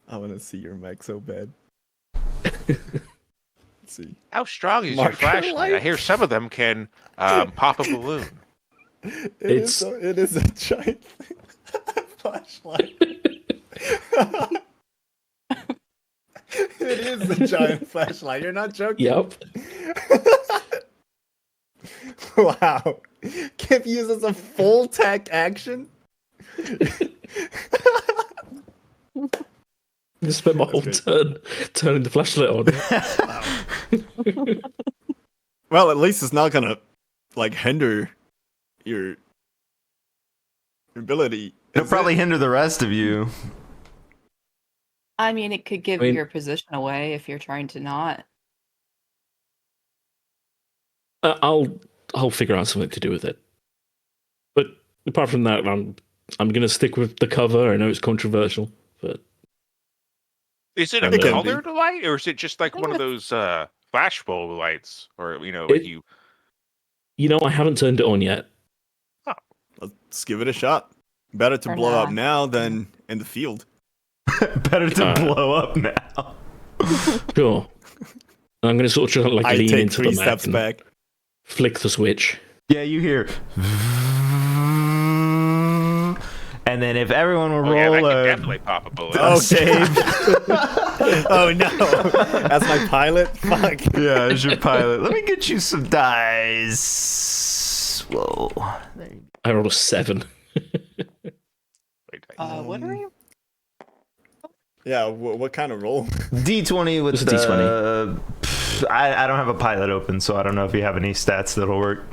I want to see your mech so bad. Let's see. How strong is Marker your flashlight? I light? hear some of them can pop a balloon. It's- It is a giant flashlight. It is a giant flashlight. You're not joking. Yep. Wow. Can't be used as a full tech action. Just spent my whole That's turn turning the flashlight on. Well, at least it's not gonna like hinder your ability. It'll is probably it? hinder the rest of you. I mean, it could give I mean- your position away if you're trying to not. I'll figure out something to do with it. But apart from that, I'm gonna stick with the cover. I know it's controversial, but Is it It a can colored light, or is it just like think one of it's- those flashbulb lights, or like It- you know I haven't turned it on yet. Let's give it a shot. Better to For blow up now. now than in the field. Better to Uh, blow up now. Sure. I'm gonna sort of like I lean take into 3 the steps and back. flick the switch. Yeah, you hear. And then if everyone will Oh yeah, that roll can a definitely pop a balloon. Oh, save. Oh no. That's my pilot? Fuck. Yeah, as your pilot. Let me get you some dice. Whoa. There you I rolled a 7. Wait, What are you? Yeah, what kind of roll? D20 with It's a the. D20. I don't have a pilot open, so I don't know if you have any stats that'll work.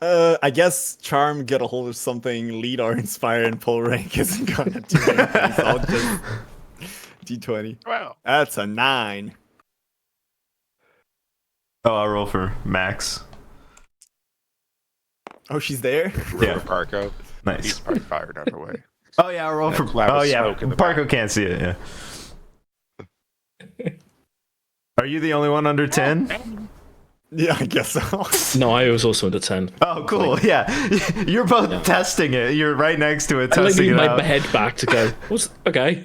I guess Charm, get a hold of something, lead or inspire, and pull rank isn't gonna do anything, so I'll just D20. Wow. That's a 9. Oh, I'll roll for Max. Oh, she's there? Yeah. Parko. He's Nice. probably fired out of the way. Oh yeah, I'll roll for. cloud of Oh yeah, smoke in the Parko back. can't see it. Yeah. Are you the only one under 10? Yeah, I guess so. No, I was also under 10. Oh, cool. Yeah, you're both testing it. You're right next to it, I like testing lean it my out. head back to go. What's okay?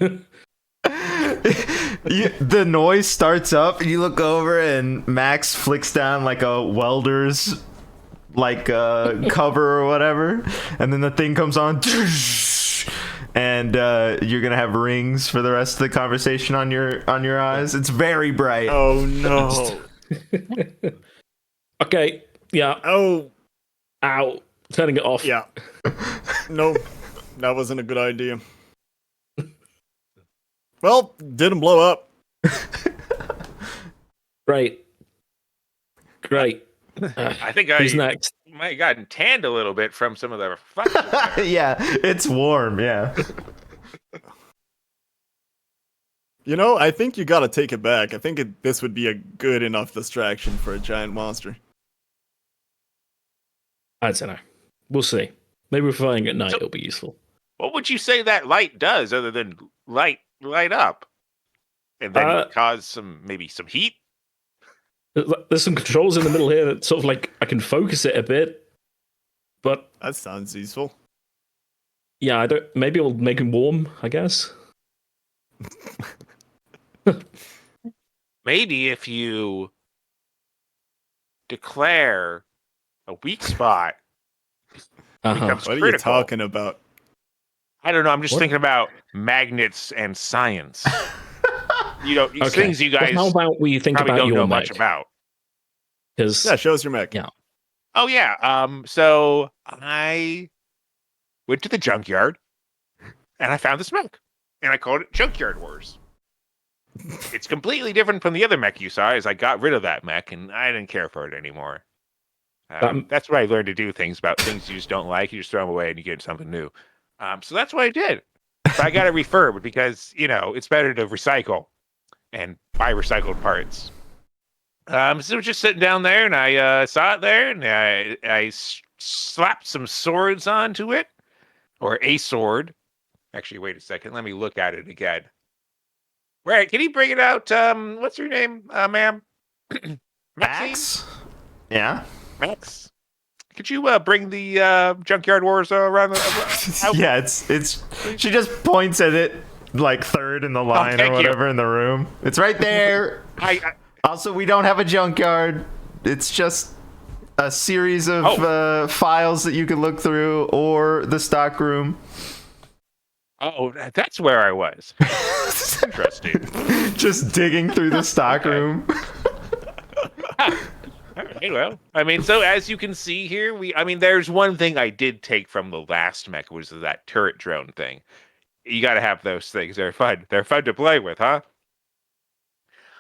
The noise starts up, and you look over, and Max flicks down like a welder's cover or whatever, and then the thing comes on, and you're gonna have rings for the rest of the conversation on your eyes. It's very bright. Oh no. Okay. Yeah. Oh, Ow. Turning it off. yeah. No, that wasn't a good idea. Well, didn't blow up. Great. I think Who's I next? might have gotten tanned a little bit from some of the reflection there. Yeah, it's warm. Yeah. You know, I think you gotta take it back. I think this would be a good enough distraction for a giant monster. I don't know. We'll see. Maybe if we're fighting at night, So- it'll be useful. What would you say that light does other than light up? And then cause maybe some heat? There's some controls in the middle here that sort of like I can focus it a bit, but That sounds useful. yeah, I don't. Maybe it'll make him warm. I guess. Maybe if you declare a weak spot becomes What are critical. you talking about? I don't know. I'm just What? thinking about magnets and science. You know, Okay. things you guys Well, how about we think probably about don't your know mech? much about. Because Yeah, show us your mech. Yeah. Oh yeah. So I went to the junkyard and I found this mech, and I called it Junkyard Wars. It's completely different from the other mech you saw, as I got rid of that mech and I didn't care for it anymore. That's where I learned to do things about things you just don't like. You just throw them away and you get something new. So that's what I did. But I got it refurbed because, you know, it's better to recycle and buy recycled parts. So I was just sitting down there and I saw it there and I slapped some swords onto it, or a sword. Actually, wait a second. Let me look at it again. Right, can you bring it out? What's your name, ma'am? Max? Yeah. Max? Could you bring the Junkyard Wars around? Out? Yeah, it's. She just points at it like third in the line thank or you. whatever in the room. It's right there. Also, we don't have a junkyard. It's just a series of files that you can look through, or the stock room. Oh, that's where I was. Interesting. Just digging through the stock room. All right, well, I mean, so as you can see here, there's one thing I did take from the last mech, was that turret drone thing. You got to have those things. They're fun. They're fun to play with, huh?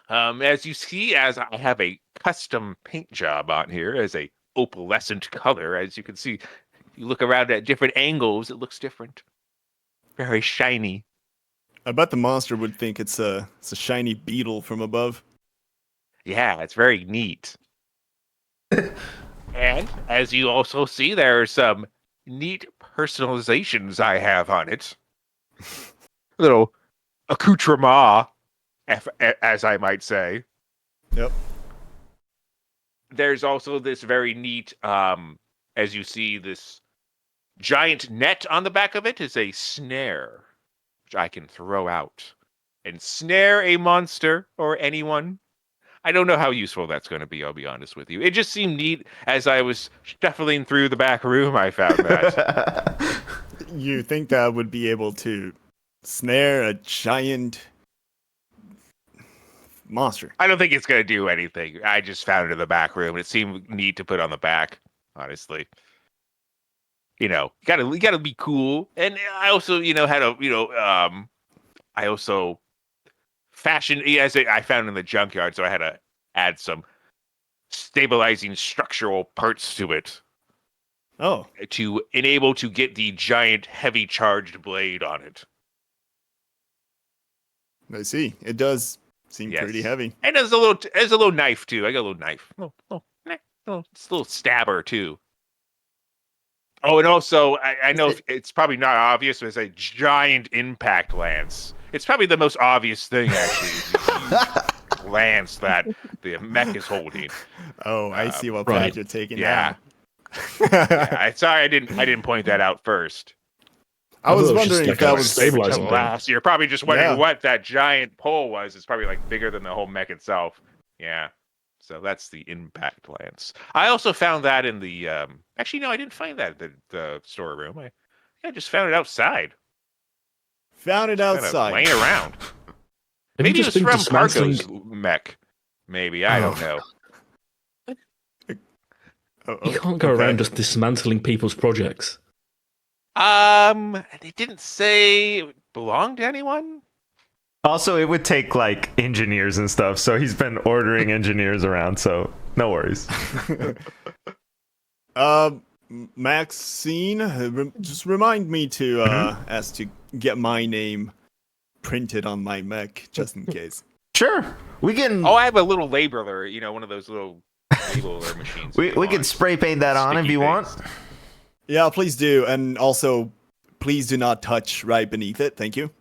As you see, as I have a custom paint job on here as a opalescent color, as you can see, if you look around at different angles, it looks different. Very shiny. I bet the monster would think it's a shiny beetle from above. Yeah, it's very neat. And as you also see, there are some neat personalizations I have on it. Little accoutrement, as I might say. Yep. There's also this very neat, as you see, this giant net on the back of it is a snare, which I can throw out and snare a monster or anyone. I don't know how useful that's going to be, I'll be honest with you. It just seemed neat as I was shuffling through the back room, I found that. You think that would be able to snare a giant monster? I don't think it's going to do anything. I just found it in the back room. It seemed neat to put on the back, honestly. You know, you gotta be cool. And I also, I also fashioned, as I found in the junkyard, so I had to add some stabilizing structural parts to it. Oh. To enable to get the giant heavy charged blade on it. I see. It does seem pretty heavy. And there's a little knife too. I got a little knife. It's a little stabber too. Oh, and also, I know it's probably not obvious, but it's a giant impact lance. It's probably the most obvious thing, actually. Lance that the mech is holding. Oh, I see what path you're taking. Yeah. Sorry, I didn't point that out first. I was wondering if that was stabilizing. You're probably just wondering what that giant pole was. It's probably like bigger than the whole mech itself. Yeah. So that's the impact lance. I also found that in the actually no, I didn't find that at the storeroom. I just found it outside. Found it outside. Laying around. Maybe it was from Parko's mech. Maybe, I don't know. You can't go around just dismantling people's projects. They didn't say it belonged to anyone. Also, it would take like engineers and stuff, so he's been ordering engineers around, so no worries. Maxine, just remind me to ask to get my name printed on my mech, just in case. Sure, we can. Oh, I have a little labeler, one of those little labeler machines. We can spray paint that on if you want. Yeah, please do, and also, please do not touch right beneath it. Thank you.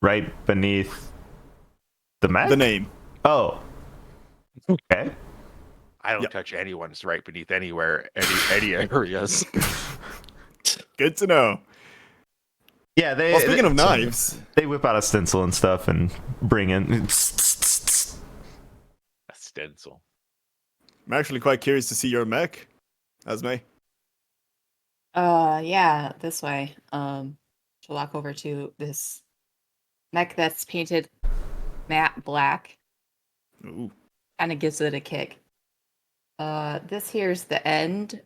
Right beneath the mech? The name. Oh. Okay. I don't touch anyone's right beneath anywhere, any areas. Good to know. Yeah, Well, speaking of knives, they whip out a stencil and stuff and bring in. A stencil. I'm actually quite curious to see your mech, Esme. Yeah, this way. She'll walk over to this mech that's painted matte black. Ooh. Kind of gives it a kick. This here's the end.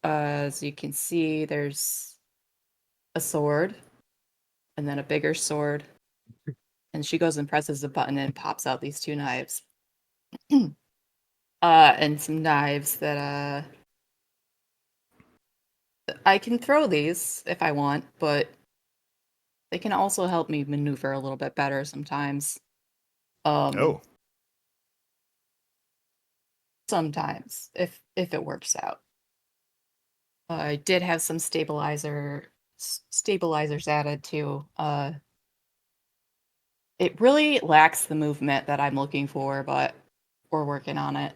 As you can see, there's a sword, and then a bigger sword. And she goes and presses a button and pops out these two knives. And some knives that I can throw these if I want, but they can also help me maneuver a little bit better sometimes. Sometimes, if it works out. I did have some stabilizers added too. It really lacks the movement that I'm looking for, but we're working on it.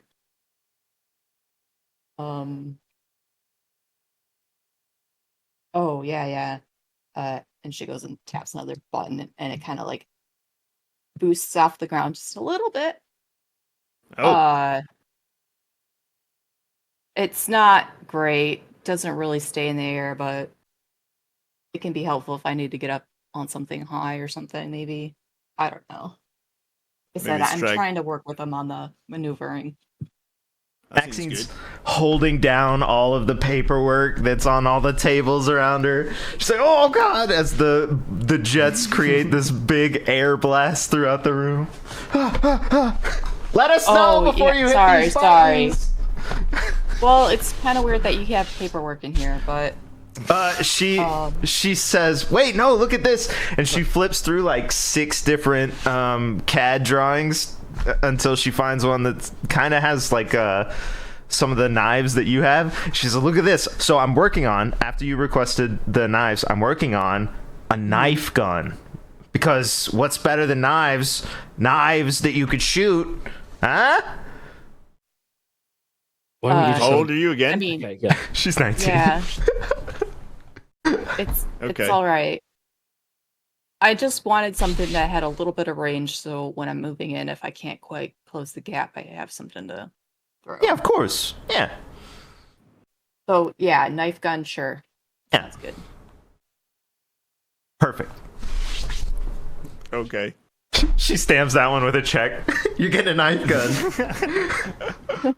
Oh yeah. And she goes and taps another button, and it kind of like boosts off the ground just a little bit. It's not great. Doesn't really stay in the air, but it can be helpful if I need to get up on something high or something, maybe. I don't know. I said I'm trying to work with them on the maneuvering. Maxine's holding down all of the paperwork that's on all the tables around her. She's like, "Oh God!" As the jets create this big air blast throughout the room. Let us know before you hit these buttons. Well, it's kind of weird that you have paperwork in here, but she says, "Wait, no, look at this," and she flips through like 6 different CAD drawings until she finds one that kind of has like some of the knives that you have. She's like, "Look at this." So I'm working on, after you requested the knives, I'm working on a knife gun, because what's better than knives? Knives that you could shoot, huh? How old are you again? I mean, yeah. She's 19. Yeah. It's all right. I just wanted something that had a little bit of range, so when I'm moving in, if I can't quite close the gap, I have something to throw. Yeah, of course. Yeah. So yeah, knife gun, sure. Yeah. That's good. Perfect. Okay. She stamps that one with a check. You get a knife gun.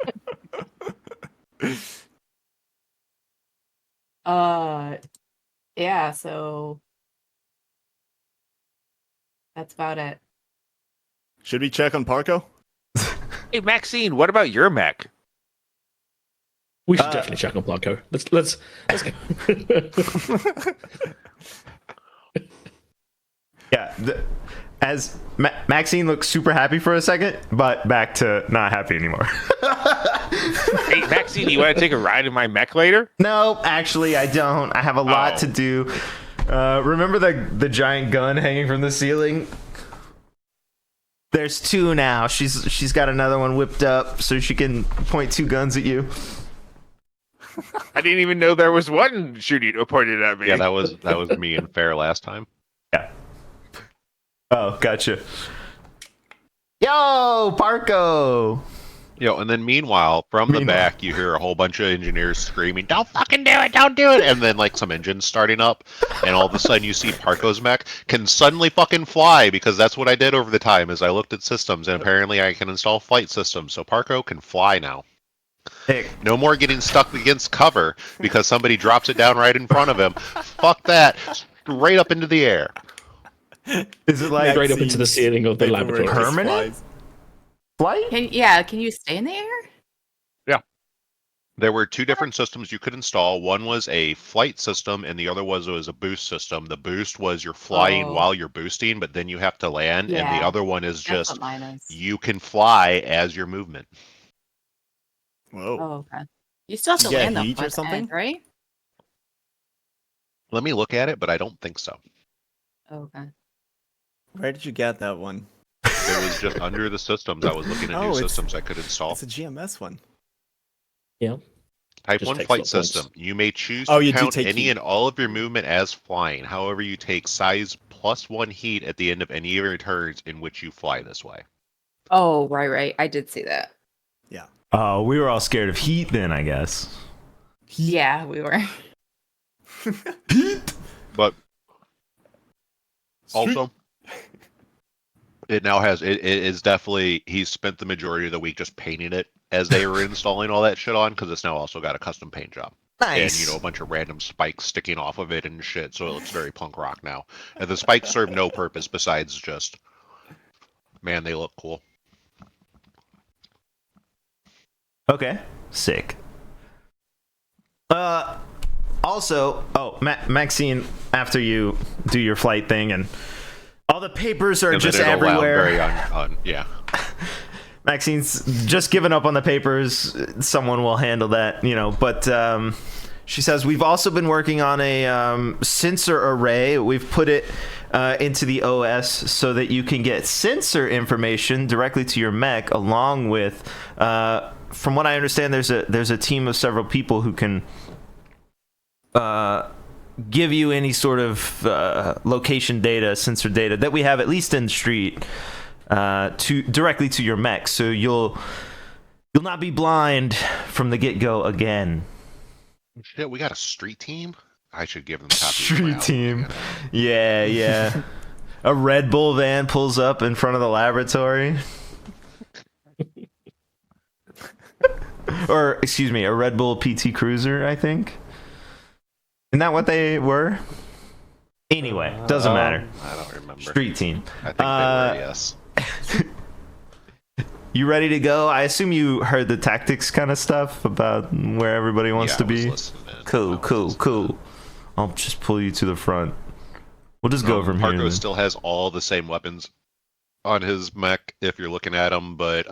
Yeah, so that's about it. Should we check on Parko? Hey, Maxine, what about your mech? We should definitely check on Blanco. Let's go. Yeah, as Maxine looks super happy for a second, but back to not happy anymore. Hey, Maxine, you want to take a ride in my mech later? No, actually, I don't. I have a lot to do. Remember the giant gun hanging from the ceiling? There's 2 now. She's got another one whipped up so she can point 2 guns at you. I didn't even know there was one shooting pointed at me. Yeah, that was me and Fair last time. Yeah. Oh, gotcha. Yo, Parko! Yo, and then meanwhile, from the back, you hear a whole bunch of engineers screaming, "Don't fucking do it! Don't do it!" And then, like, some engines starting up, and all of a sudden you see Parko's mech can suddenly fucking fly, because that's what I did over the time, is I looked at systems, and apparently I can install flight systems, so Parko can fly now. Hey. No more getting stuck against cover, because somebody drops it down right in front of him. Fuck that. Right up into the air. Is it like straight up into the ceiling of the laboratory? Permanent flight? Can you stay in the air? There were two different systems you could install. One was a flight system, and the other was a boost system. The boost was you're flying while you're boosting, but then you have to land. And the other one is That's just what mine is. you can fly as your movement. Whoa. Oh, okay. You still have to You get land though, heat or at the something? end, right? Let me look at it, but I don't think so. Okay. Where did you get that one? It was just under the systems. I was looking at new systems I could install. It's a GMS one. Yeah. Type Just 1 takes flight up points. system. You may choose Oh, to you do count take any heat. and all of your movement as flying. However, you take size +1 heat at the end of any of your turns in which you fly this way. Oh, right. I did see that. Yeah. Oh, we were all scared of heat then, I guess. Yeah, we were. Heat. But also, it now has it is definitely he's spent the majority of the week just painting it as they were installing all that shit on because it's now also got a custom paint job. Nice. And a bunch of random spikes sticking off of it and shit, so it looks very punk rock now. And the spikes serve no purpose besides just, man, they look cool. Okay. Sick. Also, Maxine, after you do your flight thing and all the papers are And just then it'll allow everywhere. yeah. Maxine's just given up on the papers. Someone will handle that, But she says, we've also been working on a sensor array. We've put it into the OS so that you can get sensor information directly to your mech, along with, from what I understand, there's a team of several people who can give you any sort of location data, sensor data that we have at least in street. Directly to your mech, so you'll not be blind from the get-go again. Shit, we got a street team? I should give them copies. Street team. Yeah. A Red Bull van pulls up in front of the laboratory. Or, excuse me, a Red Bull PT Cruiser, I think. Isn't that what they were? Anyway, doesn't matter. I don't remember. Street team. I think they were, yes. You ready to go? I assume you heard the tactics kind of stuff about where everybody wants to be. Cool. I'll just pull you to the front. We'll just go from here. Parko still has all the same weapons on his mech if you're looking at them, but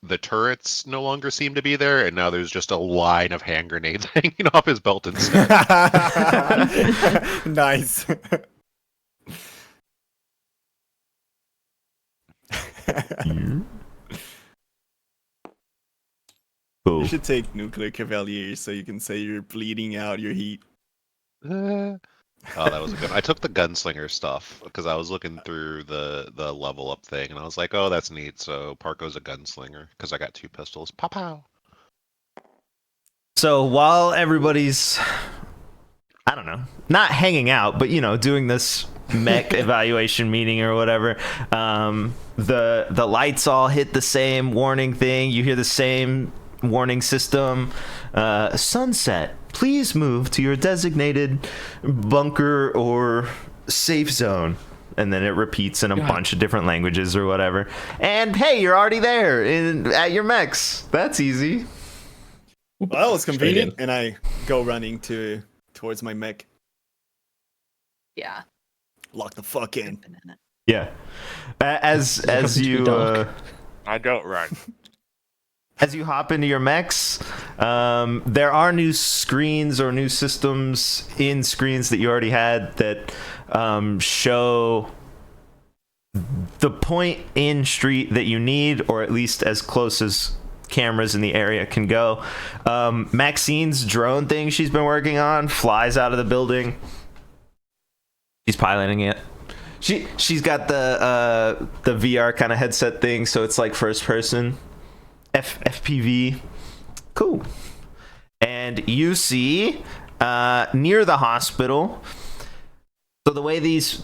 the turrets no longer seem to be there, and now there's just a line of hand grenades hanging off his belt instead. Nice. Cool. You should take Nuclear Cavalier so you can say you're bleeding out your heat. Oh, that was a good. I took the gunslinger stuff because I was looking through the level up thing, and I was like, "Oh, that's neat." So Parko's a gunslinger because I got 2 pistols. Pow pow. So while everybody's, I don't know, not hanging out, but doing this mech evaluation meeting or whatever, the lights all hit the same warning thing. You hear the same warning system. Sunset. Please move to your designated bunker or safe zone. And then it repeats in a bunch of different languages or whatever. And hey, you're already there at your mechs. That's easy. Well, it's convenient. And I go running towards my mech. Yeah. Lock the fuck in. Yeah. As you I don't run. As you hop into your mechs, there are new screens or new systems in screens that you already had that show the point in street that you need, or at least as close as cameras in the area can go. Maxine's drone thing she's been working on flies out of the building. She's piloting it. She's got the VR kind of headset thing, so it's like first person. FPV. Cool. And you see near the hospital. So the way these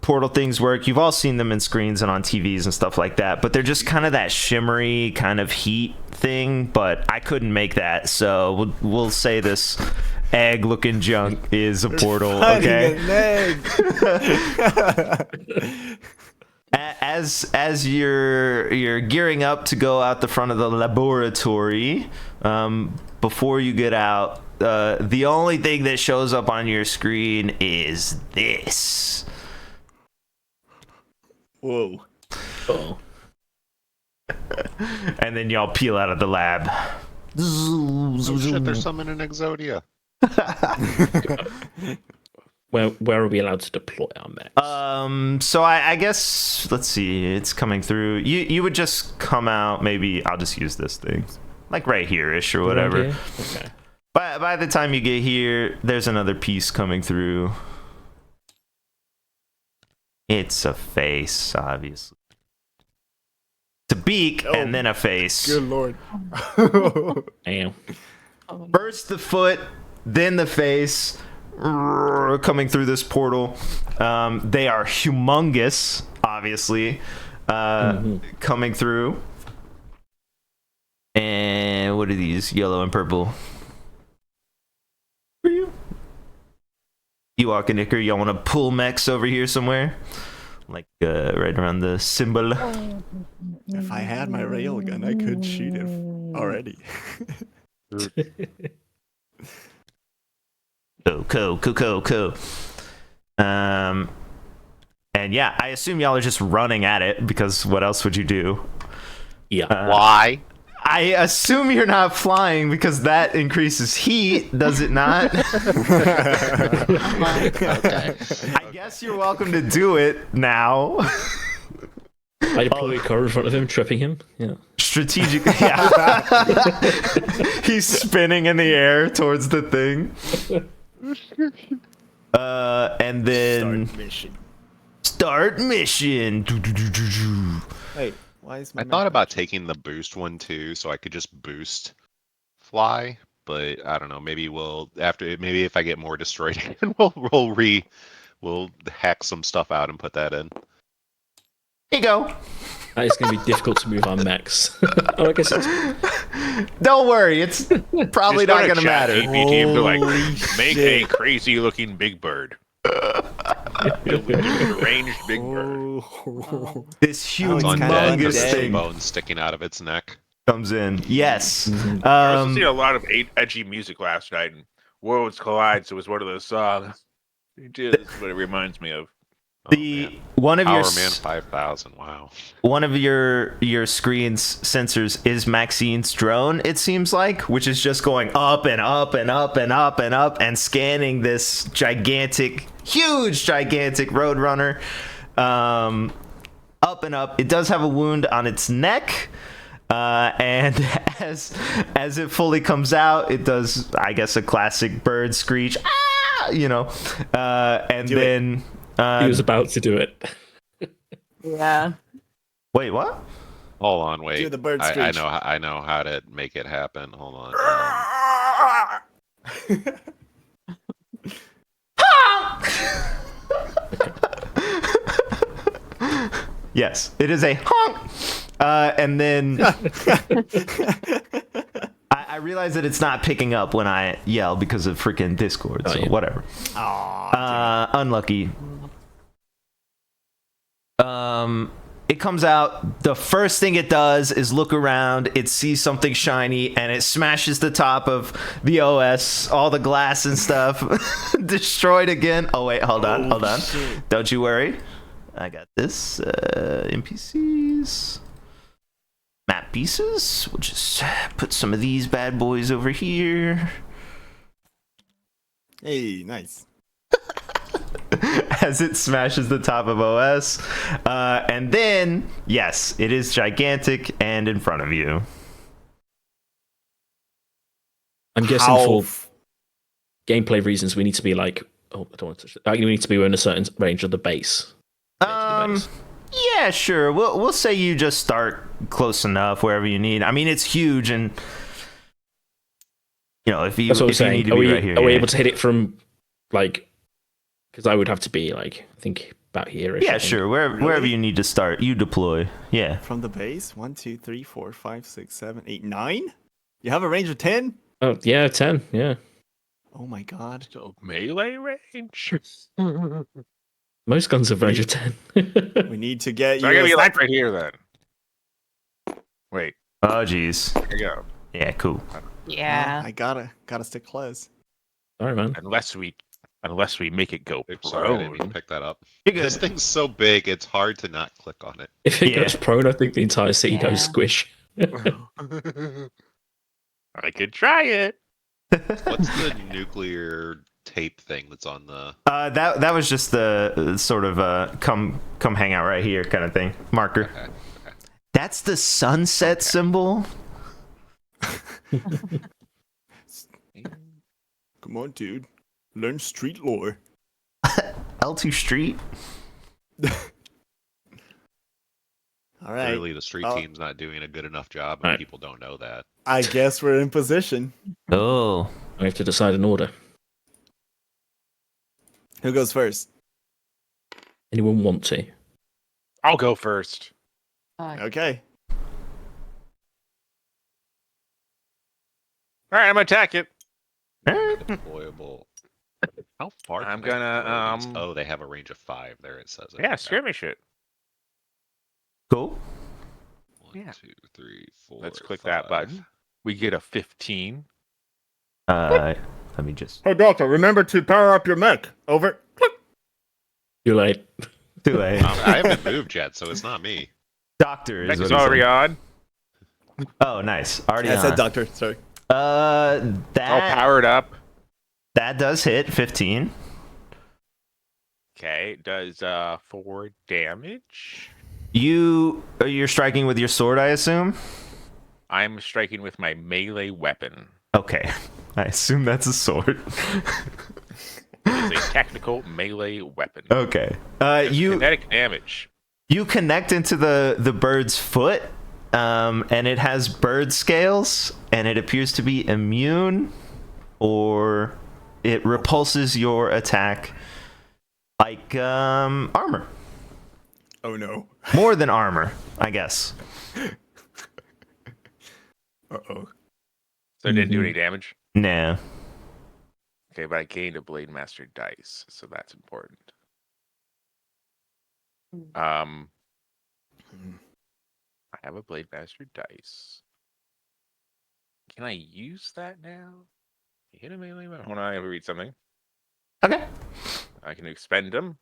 portal things work, you've all seen them in screens and on TVs and stuff like that, but they're just kind of that shimmery kind of heat thing, but I couldn't make that, so we'll say this egg-looking junk is a portal. Finding Okay. an egg. As you're gearing up to go out the front of the laboratory, before you get out, the only thing that shows up on your screen is this. Whoa. Oh. And then y'all peel out of the lab. Oh shit, there's some in an Exodia. Where are we allowed to deploy our mechs? So I guess, let's see, it's coming through. You would just come out, maybe, I'll just use this thing. Like right here-ish or whatever. Okay. By the time you get here, there's another piece coming through. It's a face, obviously. It's a beak and then a face. Good lord. Damn. First the foot, then the face, coming through this portal. They are humongous, obviously, coming through. And what are these? Yellow and purple. For you? You walk a knicker, y'all want to pull mechs over here somewhere? Like right around the symbol. If I had my railgun, I could shoot it already. Cool. And yeah, I assume y'all are just running at it, because what else would you do? Yeah. Why? I assume you're not flying because that increases heat, does it not? Okay. I guess you're welcome to do it now. I deploy a car in front of him, tripping him. Yeah. Strategically, yeah. He's spinning in the air towards the thing. And then Start mission. Hey, why is my I thought about taking the boost one too, so I could just boost fly. But I don't know. Maybe maybe if I get more destroyed, we'll hack some stuff out and put that in. Here you go. It's going to be difficult to move our mechs. Oh, I guess it's... Don't worry, it's probably not going to matter. Team to like make a crazy looking big bird. Deranged big bird. This humongous thing bones sticking out of its neck comes in. Yes. I was listening to a lot of edgy music last night, and Worlds Collide, so it was one of those songs. That's what it reminds me of. One of your Power Man 5000. Wow. One of your screen's sensors is Maxine's drone, it seems like, which is just going up and up and up and up and up and scanning this huge gigantic Roadrunner. Up and up. It does have a wound on its neck. And as it fully comes out, it does, I guess, a classic bird screech. Ah! And then he was about to do it. Yeah. Wait, what? Hold on, wait. Do the bird I screech. know how to make it happen. Hold on. Yes, it is a honk. And then I realize that it's not picking up when I yell because of freaking Discord. So whatever. Unlucky. It comes out. The first thing it does is look around. It sees something shiny and it smashes the top of the OS, all the glass and stuff. Destroyed again. Oh wait, hold on. Shit. Don't you worry. I got this. NPCs. Map pieces. We'll just put some of these bad boys over here. Hey, nice. As it smashes the top of OS. And then, yes, it is gigantic and in front of you. I'm guessing for gameplay reasons, we need to be like, oh, I don't want to touch it. We need to be within a certain range of the base. Yeah, sure. We'll say you just start close enough wherever you need. I mean, it's huge, and if you need to be right here, are we able to hit it from like? Because I would have to be like, I think about here. Yeah, sure. Wherever you need to start, you deploy. Yeah. From the base, 1, 2, 3, 4, 5, 6, 7, 8, 9. You have a range of 10. Oh yeah, 10. Yeah. Oh my god. So melee range. Most guns have range of 10. We need to get So I you gotta a be like sniper. right here then. Wait, Oh, jeez. here you go. Yeah, cool. Yeah. I gotta stick close. Sorry, man. Unless we make it go Oops, sorry, I didn't mean to prone. pick that up. You're This good. thing's so big, it's hard to not click on it. If it Yeah. goes prone, I think the entire city Yeah. goes squish. I could try it. What's the nuclear tape thing that's on the... That was just the sort of come hang out right here kind of thing. Marker. Okay. That's the sunset symbol. Come on, dude. Learn street lore. L2 Street. All right. Clearly, the street team's not doing a good enough job, and Right. people don't know that. I guess we're in position. Oh. I have to decide an order. Who goes first? Anyone want to? I'll go first. Okay. All right, I'm gonna attack it. Deployable. How far? I'm can they gonna, deploy these? Oh, they have a range of 5. There it says it. Yeah, Okay. skirmish it. Cool. 1, Yeah. 2, 3, 4. Let's click that 5. button. We get a 15. Let me just. Hey, Doctor, remember to power up your mech. Over. Too late. Too late. I haven't moved yet, so it's not me. Doctor is Mech what is he already said. on. Oh, nice. Already I on. said doctor. Sorry. All That powered up. that does hit 15. Okay, does 4 damage. You're striking with your sword, I assume. I'm striking with my melee weapon. Okay, I assume that's a sword. It is a technical melee weapon. Okay. You Kinetic damage. you connect into the bird's foot, and it has bird scales, and it appears to be immune, or it repulses your attack like armor. Oh no. More than armor, I guess. Uh-oh. So it didn't do any damage. Nah. Okay, but I gained a Blade Master dice, so that's important. I have a Blade Master dice. Can I use that now? Hit a melee weapon. Hold on, I have to read something. Okay. I can expend them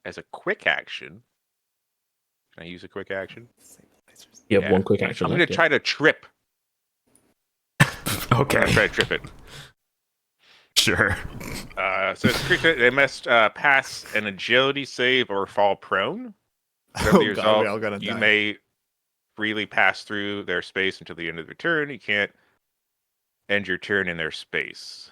as a quick action. Can I use a quick action? You have Yeah. one quick action I'm going left. to try to trip. I'm Okay. going to try to trip it. Sure. So it's creature, they must pass an agility save or fall prone. Whatever Oh the god, result, we all gonna you die. may freely pass through their space until the end of their turn. You can't end your turn in their space.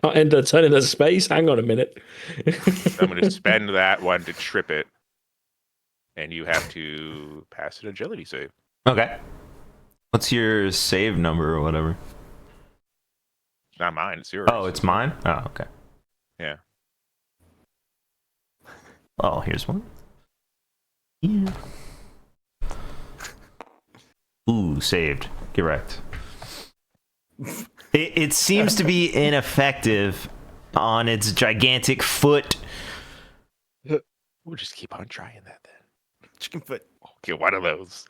Can't end a turn in the space. Hang on a minute. So I'm going to spend that one to trip it, and you have to pass an agility save. Okay. What's your save number or whatever? It's not mine. It's yours. Oh, it's mine? Oh, okay. Yeah. Oh, here's one. Yeah. Ooh, saved. Correct. It seems to be ineffective on its gigantic foot. We'll just keep on trying that then. Chicken foot. Okay, one of those.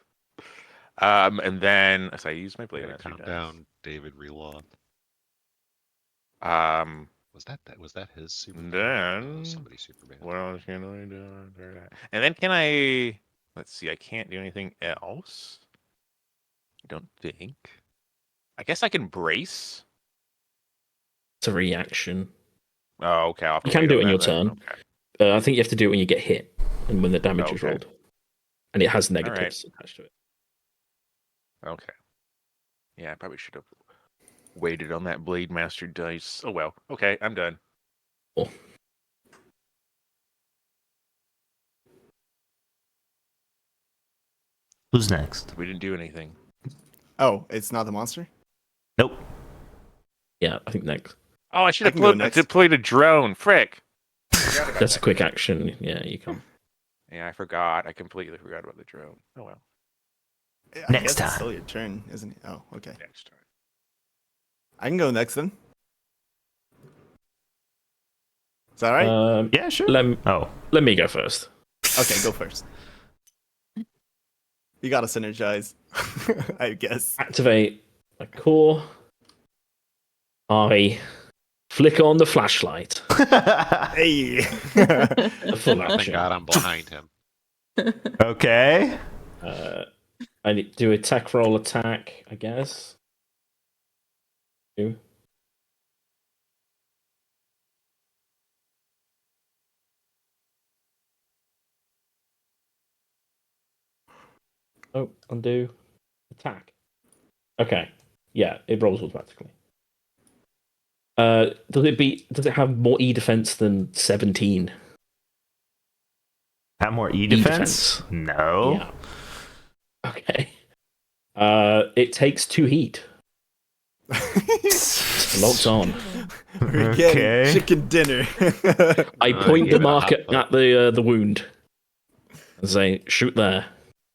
And then as I use my blade, Count down, David Reload. Was that his super band? That Then was somebody's super band. what else can I do? And then can I? Let's see. I can't do anything else. I don't think. I guess I can brace. It's a reaction. Oh, okay. I'll have to You can wait do on it in your that then. turn. Okay. I think you have to do it when you get hit and when the damage is Okay. rolled. And it has negatives attached to it. Okay. Yeah, I probably should have waited on that Blade Master dice. Oh well. Okay, I'm done. Cool. Who's next? We didn't do anything. Oh, it's not the monster? Nope. Yeah, I think next. Oh, I should have can go next. deployed a drone. Frick. That's a quick action. Yeah, you can. Yeah, I forgot. I completely forgot about the drone. Oh well. I Next guess it's time. still your turn, isn't it? Oh, okay. Next turn. I can go next then. that right? Yeah, sure. Let me go first. Okay, go first. You gotta synergize, I guess. Activate my core. I flicker on the flashlight. Hey. A full Oh, thank action. God I'm behind him. Okay. I need to do attack roll attack, I guess. Two. Oh, undo. Attack. Okay. Yeah, it rolls automatically. Does it have more E defense than 17? Have more E defense? No. Yeah. Okay. It takes 2 heat. Locked on. We're getting Okay. chicken dinner. I point the give it a marker hot at the wound and say, shoot there.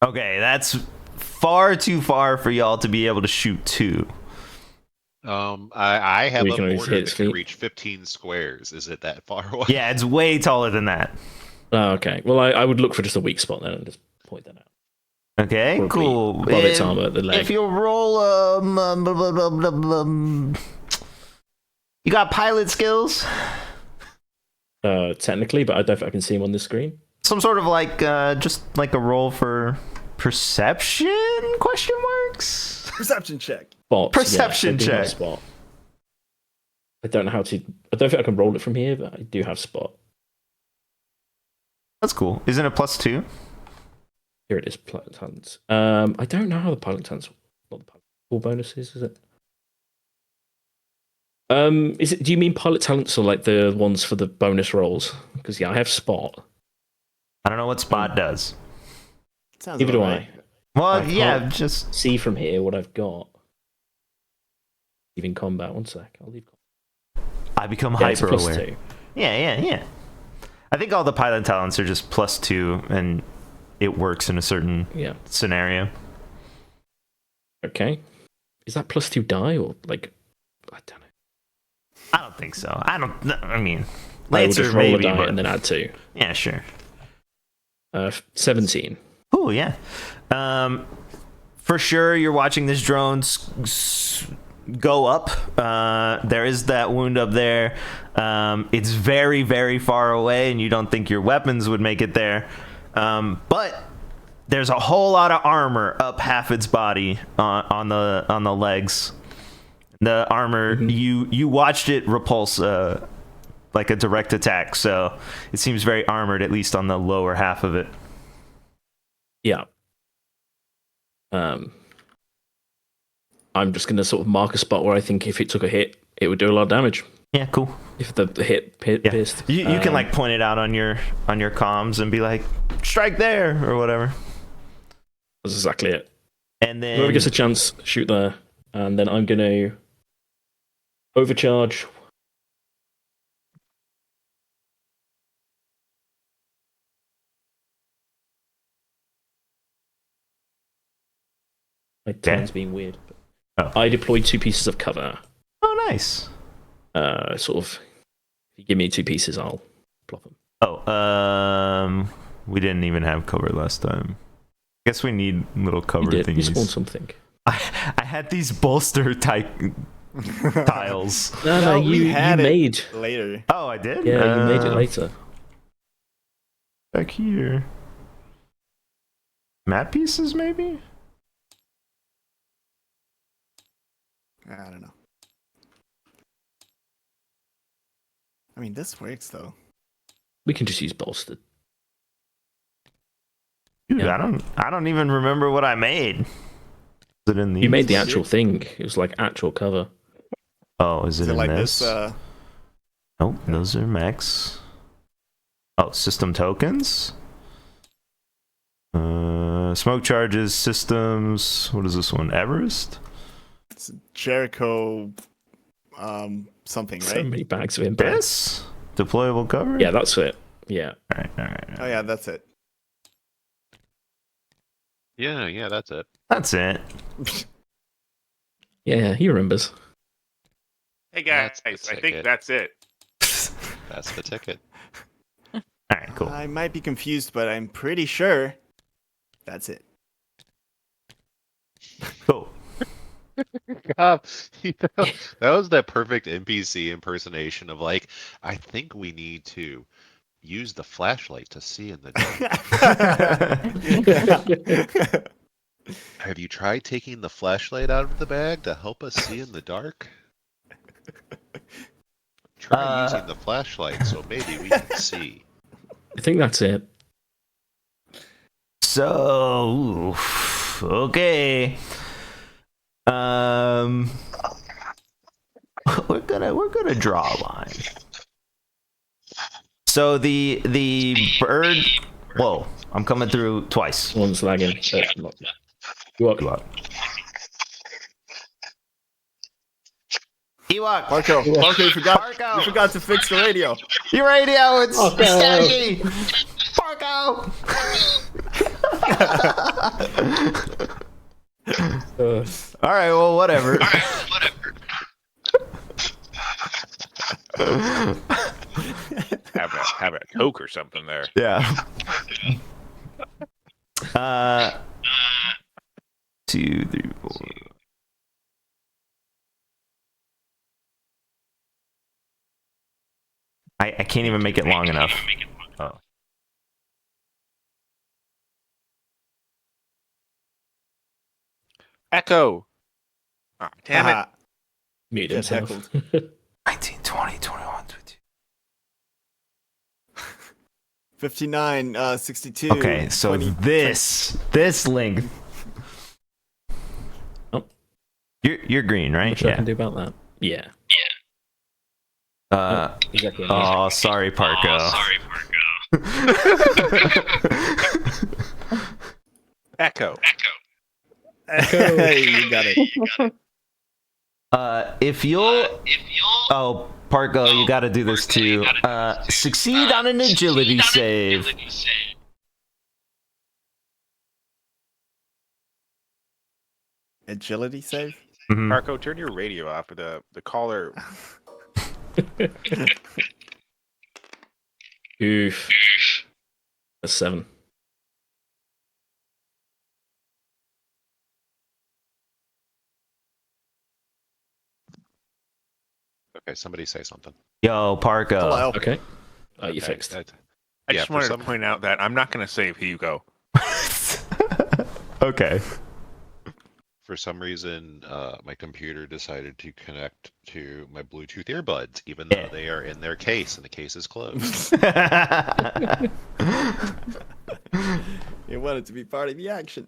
Okay, that's far too far for y'all to be able to shoot 2. I have We a can always border hit that its can feet. reach 15 squares. Is it that far away? Yeah, it's way taller than that. Oh, okay. Well, I would look for just a weak spot then and just point that out. Okay, Probably cool. above its armor at the leg. If you roll, you got pilot skills? Technically, but I don't think I can see him on the screen. Some sort of like, just like a roll for perception? Question marks. Perception check. Spot. Perception I do have check. spot. I don't know how to. I don't think I can roll it from here, but I do have spot. That's cool. Isn't it +2? Here it is. Pilot talents. I don't know how the pilot talents. Not the pilot full bonuses, is it? Is it? Do you mean pilot talents or like the ones for the bonus rolls? Because yeah, I have spot. I don't know what spot does. Sounds Neither do alright. Well, I yeah, can't just see from here what I've got. Leaving combat. 1 sec. I'll leave. I become Yeah, it's a hyper +2. aware. Yeah. I think all the pilot talents are just +2, and it works in a certain scenario. Okay. Is that +2 die or like? I don't know. I don't think so. I mean, I will Lancer just roll maybe, a die but and then add 2. yeah, sure. 17. Oh yeah. For sure, you're watching this drone go up. There is that wound up there. It's very, very far away, and you don't think your weapons would make it there. But there's a whole lot of armor up half its body on the legs. The armor, you watched it repulse like a direct attack, so it seems very armored, at least on the lower half of it. Yeah. I'm just gonna sort of mark a spot where I think if it took a hit, it would do a lot of damage. Yeah, cool. If the hit pierced. You can like point it out on your comms and be like, strike there or whatever. That's exactly it. And then Whoever gets a chance, shoot there, and then I'm gonna overcharge. My turn's being weird. But I deployed 2 pieces of cover. Oh, nice. Sort of. If you give me 2 pieces, I'll plop them. Oh, we didn't even have cover last time. Guess we need little cover You thingies. spawned something. I had these bolster type tiles. No, we you had made. it later. Oh, I did? Yeah, you made it later. Back here. Map pieces, maybe? I don't know. I mean, this works though. We can just use bolstered. Dude, Yeah. I don't even remember what I made. Is it in these? You made the actual thing. It was like actual cover. Oh, is it in like this? Nope, those are mechs. Oh, system tokens. Smoke charges, systems. What is this one? Everest? It's Jericho something, right? So many bags of impact. This? Deployable cover? Yeah, that's it. Yeah. All right. Oh yeah, that's it. Yeah, that's it. That's it. Yeah, he remembers. Hey guys, That's the I think ticket. that's it. That's the ticket. All right, cool. I might be confused, but I'm pretty sure that's it. Cool. God, that was that perfect NPC impersonation of like, I think we need to use the flashlight to see in the dark. Have you tried taking the flashlight out of the bag to help us see in the dark? Try using the flashlight so maybe we can see. I think that's it. So, okay. We're gonna draw a line. So the bird. Whoa! I'm coming through twice. One's lagging. You up? Ewok. Parko, you forgot to fix the radio. Your radio, it's staggy. Parko. All right, well, whatever. Have a Coke or something there. Yeah. 2, 3, 4. I can't even make it long enough. Oh. Echo. Oh, damn it. Mute Get himself. 19, 20, 21, 22. 59, 62. Okay, so 20. this length. Oh. You're green, right? What I can do about that? Yeah. Exactly. Oh, sorry, Parko. Echo. Hey, you got it. If you'll oh, Parko, you got to do this too. Succeed on an agility save. Agility save? Mhm. Marco, turn your radio off. The caller. Oof. A 7. Okay, somebody say something. Yo, Parko. Hello. Okay. You Okay, fixed. I yeah, just for wanted some- to point out that I'm not going to save Hugo. Okay. For some reason, my computer decided to connect to my Bluetooth earbuds, even though they are in their case and the case is closed. You wanted to be part of the action.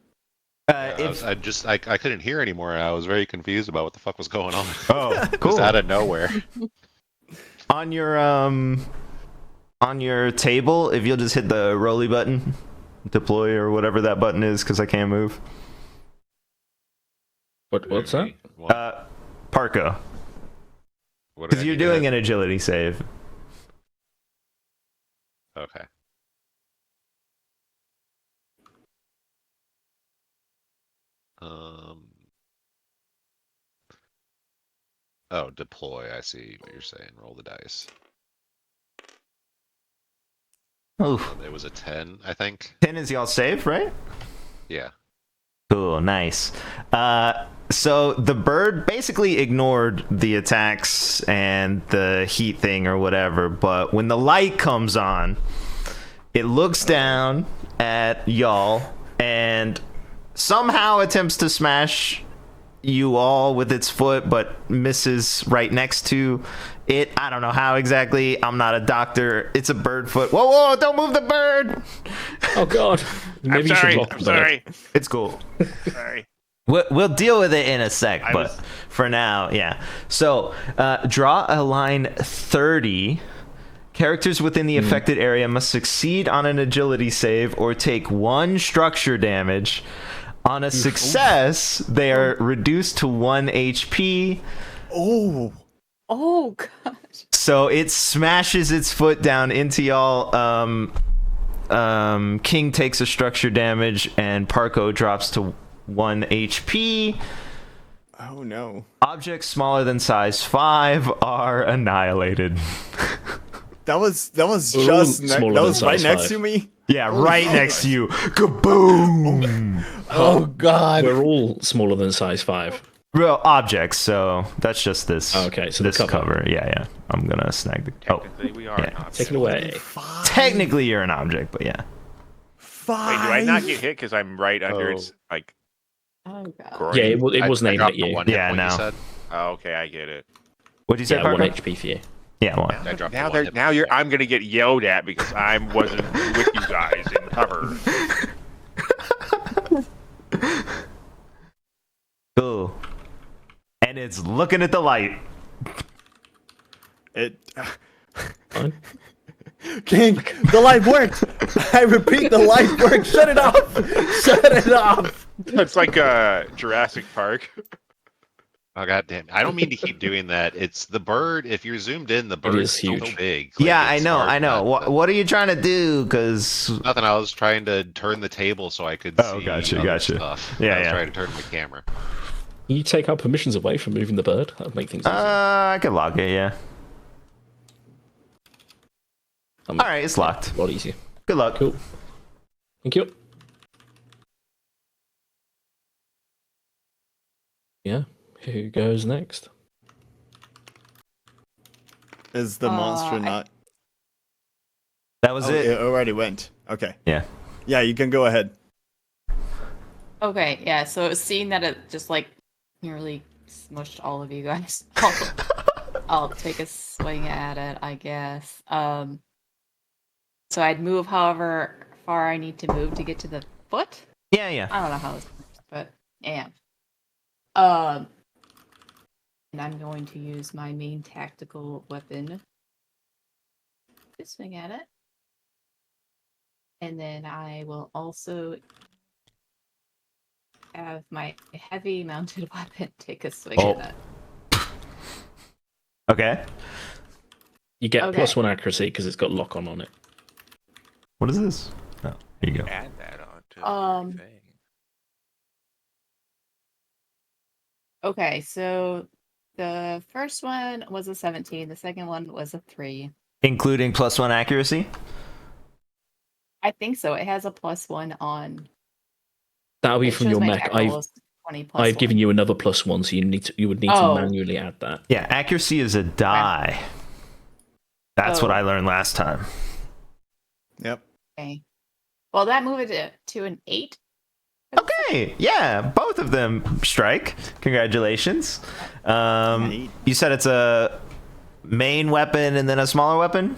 I couldn't hear anymore. I was very confused about what the fuck was going on. Oh, cool. Just out of nowhere. On your table, if you'll just hit the rolly button, deploy or whatever that button is, because I can't move. What's that? Parko. What did Because I you're do doing that? an agility save. Okay. Oh, deploy. I see what you're saying. Roll the dice. Oh, It was a 10, I think. 10 is y'all save, right? Yeah. Cool, nice. So the bird basically ignored the attacks and the heat thing or whatever, but when the light comes on, it looks down at y'all and somehow attempts to smash you all with its foot, but misses right next to it. I don't know how exactly. I'm not a doctor. It's a bird foot. Whoa, whoa, don't move the bird! Oh god. Maybe I'm you should sorry. lock I'm the sorry. It's cool. Sorry. We'll deal with it in a sec, but for now, yeah. So, draw a line 30. Characters within the affected area must succeed on an agility save or take 1 structure damage. On a success, they are reduced to 1 HP. Oh. Oh gosh. So it smashes its foot down into y'all. King takes a structure damage, and Parko drops to 1 HP. Oh no. Objects smaller than size 5 are annihilated. That was We're all just smaller that than was right size next 5. to me. Yeah, right next to you. Kaboom! Oh god. We're all smaller than size 5. Real objects, so that's just this. Okay, so the this cover. cover. Yeah. I'm gonna snag the. Oh, Technically, we are yeah. not. Take it away. technically you're an object, but yeah. Wait, do I not get hit because I'm right under its like? Oh god. groin? Yeah, it wasn't I aimed dropped at the you. one hit Yeah, point no. you said. Oh, okay, I get it. What'd you say, Yeah, 1 Parker? HP for you. Yeah, one. I dropped Now the one they're hit point. I'm gonna get yelled at because I wasn't with you guys in cover. Cool. And it's looking at the light. It. Fine. King, the light worked. I repeat, the light worked. Shut it off. Shut it off. It's like Jurassic Park. Oh god damn! I don't mean to keep doing that. It's the bird. If you're zoomed in, the bird is is so huge. big. Like, Yeah, I it's know. hard not What to- What are you trying to do? Because Nothing. I was trying to turn the table so I could Oh, see gotcha, other gotcha. stuff. Yeah, I was yeah. trying to turn the camera. You take our permissions away from moving the bird. That'd make things easier. I could lock it. Yeah. All right, it's locked. A lot easier. Good luck. Cool. Thank you. Yeah. Who goes next? Is the monster not? That was Oh, it. it already went. Okay. Yeah. Yeah, you can go ahead. Okay, yeah, so seeing that it just like nearly smushed all of you guys, I'll take a swing at it, I guess. So I'd move however far I need to move to get to the foot. Yeah. I don't know how this works, but yeah. And I'm going to use my main tactical weapon to swing at it. And then I will also have my heavy mounted weapon take a swing at it. Okay. You get Okay. +1 accuracy because it's got lock on it. What is this? Oh, here you go. Add that on to Um, your thing. Okay, so the first one was a 17, the second one was a 3. Including +1 accuracy. I think so. It has a +1 on. That'll be It from shows your my mech. attack roll is 20 plus I've 1. given you another +1, so you would need Oh. to manually add that. Yeah, accuracy is a die. That's what Oh. I learned last time. Yep. Okay. Well, that moved it to an 8. Okay, yeah, both of them strike. Congratulations. You said it's a main weapon and then a smaller weapon?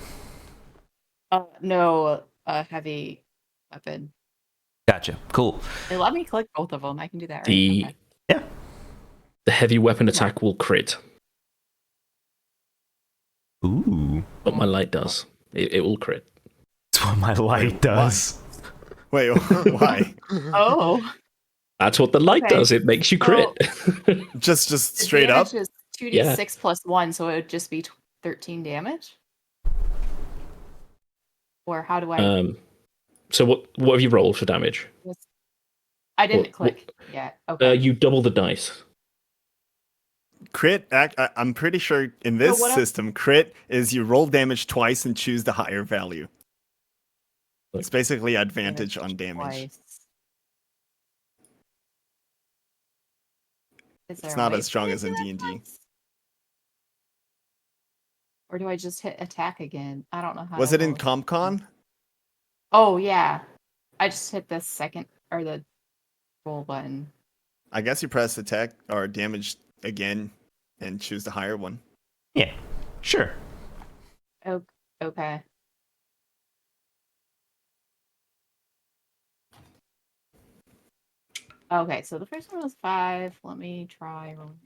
No, a heavy weapon. Gotcha. Cool. They let me click both of them. I can do that right. The Okay. the heavy weapon attack will crit, Ooh. but my light does. It will crit. That's what my light does. Wait, why? Oh. That's what the light Okay. does. It makes you crit. Just The straight up? damage is 2d6 Yeah. plus 1, so it would just be 13 damage? Or how do I... So what have you rolled for damage? I didn't what- click yet. Okay. You double the dice. Crit, I'm pretty sure in this what system, crit is you roll damage twice and choose the higher value. It's basically advantage on damage. Twice. Is there It's a not way as for strong me as to in do that D&D. twice? Or do I just hit attack again? I don't know how. Was to it in roll. CompCon? Oh yeah, I just hit the second or the roll button. I guess you press attack or damage again and choose the higher one. Yeah, sure. Oh, okay. Okay, so the first one was 5. Let me try rolling.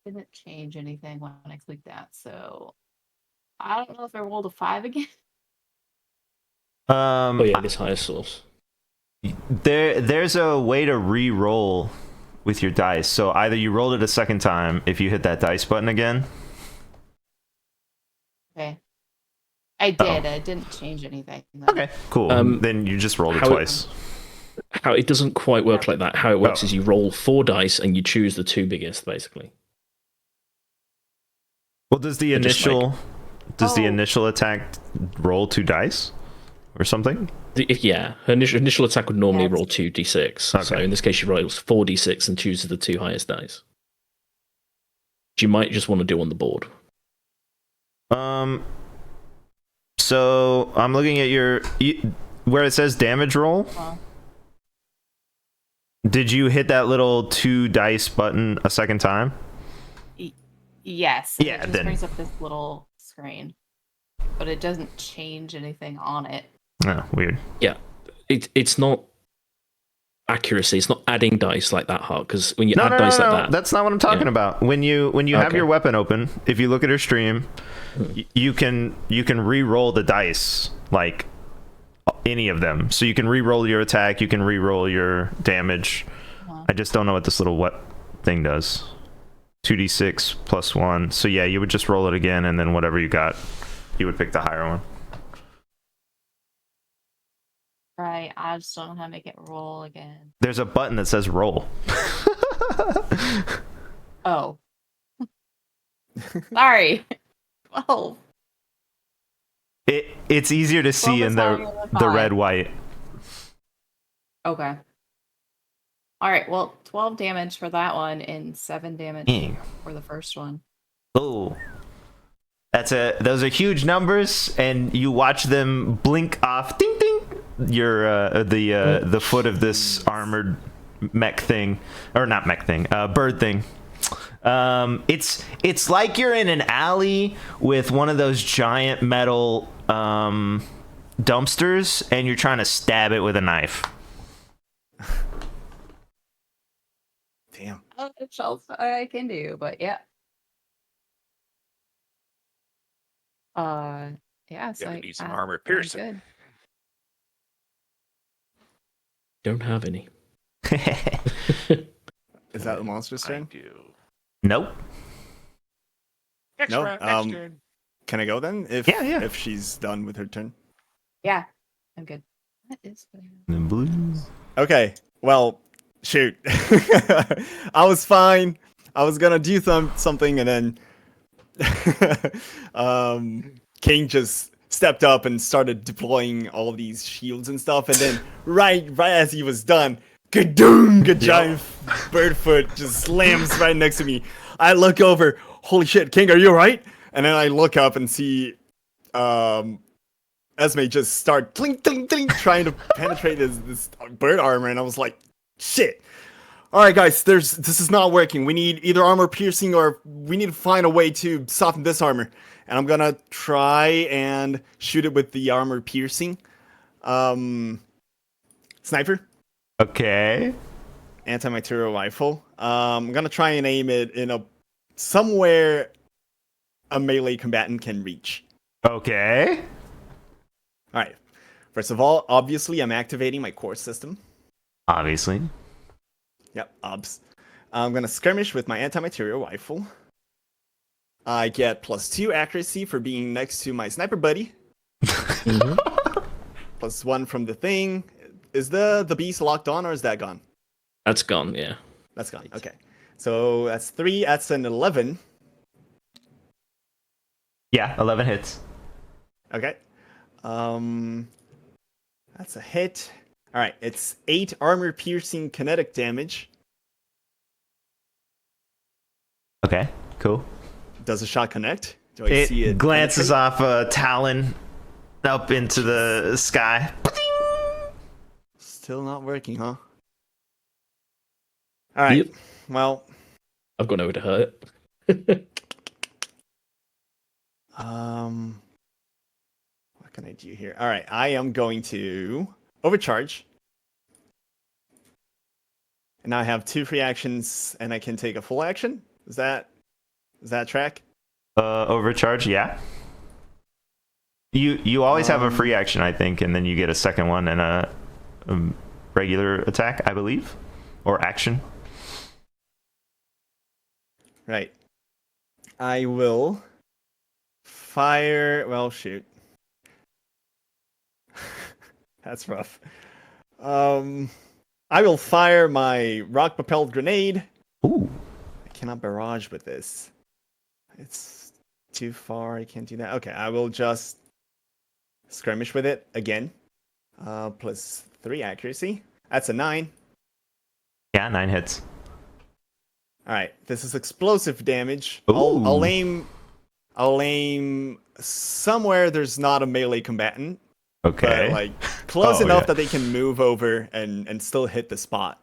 Didn't change anything when I clicked that, so I don't know if I rolled a 5 again. Um, Oh yeah, this higher source. there's a way to re-roll with your dice. So either you rolled it a second time if you hit that dice button again. Okay. I did. I didn't change anything. though. Okay, cool. Then you just rolled it how twice. How it doesn't quite work like that. How it works Oh. is you roll 4 dice and you choose the 2 biggest, basically. Well, does the They're just initial attack roll 2 dice or something? Yeah, her initial attack would normally Yeah, roll 2d6. So Okay. in this case, she rolls 4d6 and chooses the 2 highest dice. She might just want to do on the board. So I'm looking at where it says damage roll. Did you hit that little 2 dice button a second time? Yes. Yeah, It just then- brings up this little screen, but it doesn't change anything on it. Oh, weird. Yeah, it's not accuracy. It's not adding dice like that hard, because when you add dice like that, that's not what I'm talking about. When you have Okay. your weapon open, if you look at her stream, you can re-roll the dice, like any of them. So you can re-roll your attack, you can re-roll your damage. I just don't know what this little thing does. 2d6 plus 1. So yeah, you would just roll it again, and then whatever you got, you would pick the higher one. Right. I just don't know how to make it roll again. There's a button that says roll. Oh. Sorry. 12. It's easier to see 12 in is higher than the 5. red white. Okay. All right. Well, 12 damage for that one and 7 damage Dang. for the first one. Oh, those are huge numbers, and you watch them blink off. Ding ding. Your the foot of this armored mech thing, or not mech thing, bird thing. It's like you're in an alley with one of those giant metal dumpsters, and you're trying to stab it with a knife. Damn. It's all I can do, but yeah. Yeah, so Yeah, need some I- armor I'm piercing. good. don't have any. Is that the monster's I turn? do. Nope. No. Next turn. Can I go then? Yeah. If she's done with her turn. Yeah, I'm good. What is there? The blue. Okay. Well, shoot. I was fine. I was gonna do something, and then King just stepped up and started deploying all these shields and stuff, and then right as he was done, kadoom! A giant bird foot just slams right next to me. I look over. Holy shit, King, are you alright? And then I look up and see Esme just start clink, clink, clink, trying to penetrate this bird armor, and I was like, shit. Alright guys, this is not working. We need either armor piercing, or we need to find a way to soften this armor. And I'm gonna try and shoot it with the armor piercing. Sniper. Okay. Anti-material rifle. I'm gonna try and aim it in somewhere a melee combatant can reach. Okay. Alright. First of all, obviously I'm activating my core system. Obviously. Yep, obs. I'm gonna skirmish with my anti-material rifle. I get +2 accuracy for being next to my sniper buddy. +1 from the thing. Is the beast locked on, or is that gone? That's gone, yeah. That's gone. Okay. So that's 3. That's an 11. Yeah, 11 hits. Okay. That's a hit. All right. It's 8 armor piercing kinetic damage. Okay, cool. Does a shot connect? Do I see It it? glances penetrate? off a talon up into the sky. Still not working, huh? All right. Yep. Well, I've got nowhere to hurt. what can I do here? All right. I am going to overcharge. And now I have 2 free actions, and I can take a full action. Is that track? Overcharge, yeah. You always have a free action, I think, and then you get a second one and a regular attack, I believe, or action. Right. I will fire. Well, shoot. That's rough. I will fire my rock-propelled grenade. Ooh. I cannot barrage with this. It's too far. I can't do that. Okay, I will just skirmish with it again. Plus 3 accuracy. That's a 9. Yeah, 9 hits. All right, this is explosive damage. Ooh. I'll aim somewhere there's not a melee combatant, Okay. but like close Oh, enough yeah. that they can move over and still hit the spot.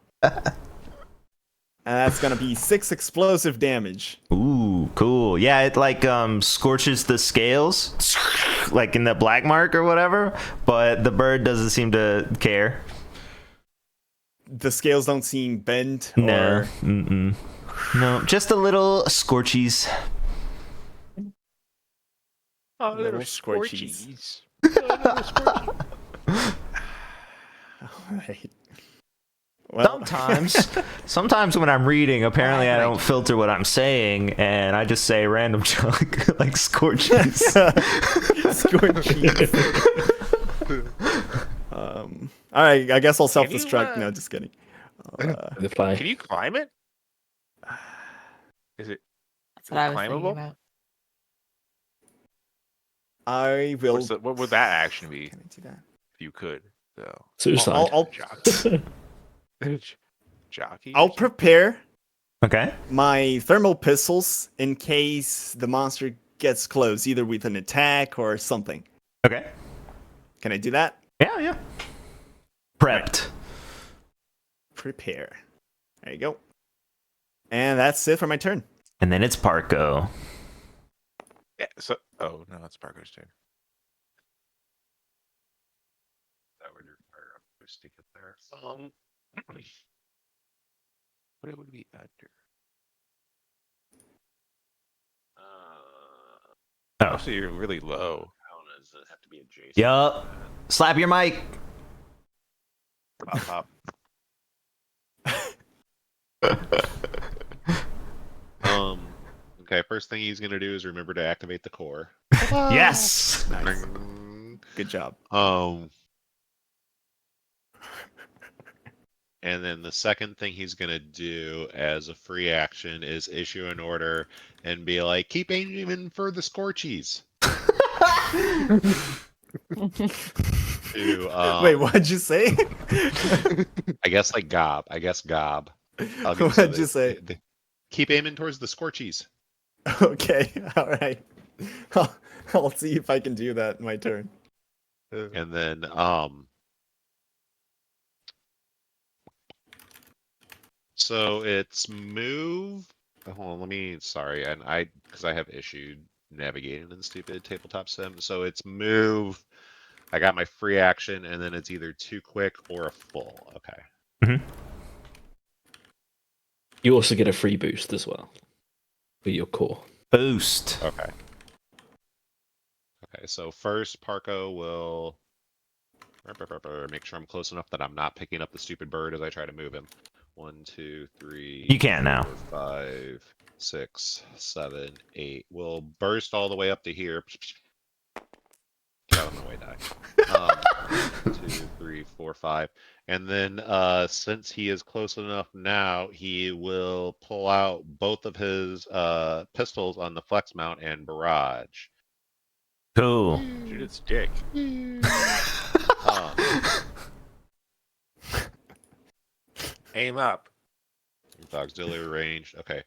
And that's gonna be 6 explosive damage. Ooh, cool. Yeah, it like scorches the scales, like in the black mark or whatever. But the bird doesn't seem to care. The scales don't seem bent. No, Or... no, just a little scorchies. Oh, Little little scorchies. scorchies. Alright. Well, Sometimes when I'm reading, apparently I don't filter what I'm saying, and I just say random junk like scorchies. All right, I guess I'll self-destruct. No, just kidding. The fly. Can you climb it? Is it That's what I was climbable? thinking about. I will. What would that action be? Can I do that? If you could, though. Suicide. Jockey. I'll prepare Okay. my thermal pistols in case the monster gets close, either with an attack or something. Okay. Can I do that? Yeah. Prepped. Prepare. There you go. And that's it for my turn. And then it's Parko. Yeah. So. Oh no, it's Parker's turn. That would require a stick it there. What it would be under? Oh. So you're really low. How does it have to be adjacent? Yup. Slap your mic. Pop. Okay, first thing he's gonna do is remember to activate the core. Yes. Nice. Good job. And then the second thing he's gonna do as a free action is issue an order and be like, keep aiming for the scorchies. Wait, what'd you say? I guess like gob. What'd you say? Keep aiming towards the scorchies. Okay, all right. I'll see if I can do that in my turn. And then so it's move. Hold on, sorry, and because I have issued navigating in stupid tabletop sim. So it's move. I got my free action, and then it's either too quick or a full. Okay. Mm-hmm. You also get a free boost as well with your core. Boost. Okay. Okay, so first Parko will make sure I'm close enough that I'm not picking up the stupid bird as I try to move him. 1, 2, 3. You can now. 4, 5, 6, 7, 8. We'll burst all the way up to here. Get out of my way, die. 2, 3, 4, 5. And then since he is close enough now, he will pull out both of his pistols on the flex mount and barrage. Cool. Shoot its dick. Aim up. Auxiliary range. Okay.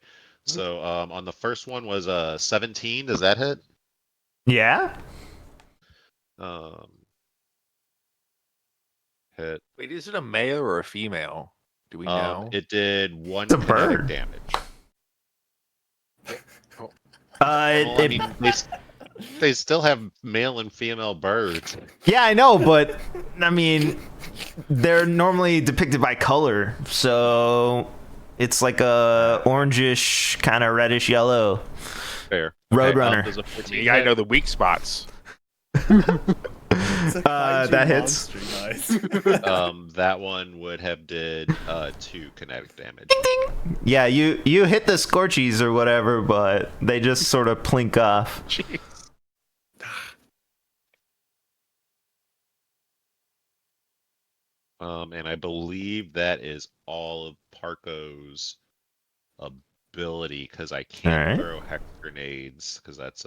So on the first one was 17. Does that hit? Yeah. Hit. Wait, is it a male or a female? Do we know? It did 1 It's a kinetic bird. damage. Well, I mean, they still have male and female birds. yeah, I know, but I mean, they're normally depicted by color, so it's like a orangish, kind of reddish yellow. Fair. Roadrunner. Does a 14 You gotta hit? know the weak spots. That hits. That one would have did 2 kinetic damage. Yeah, you hit the scorchies or whatever, but they just sort of plink off. Jeez. And I believe that is all of Parko's ability because I can't Alright. throw hex grenades because that's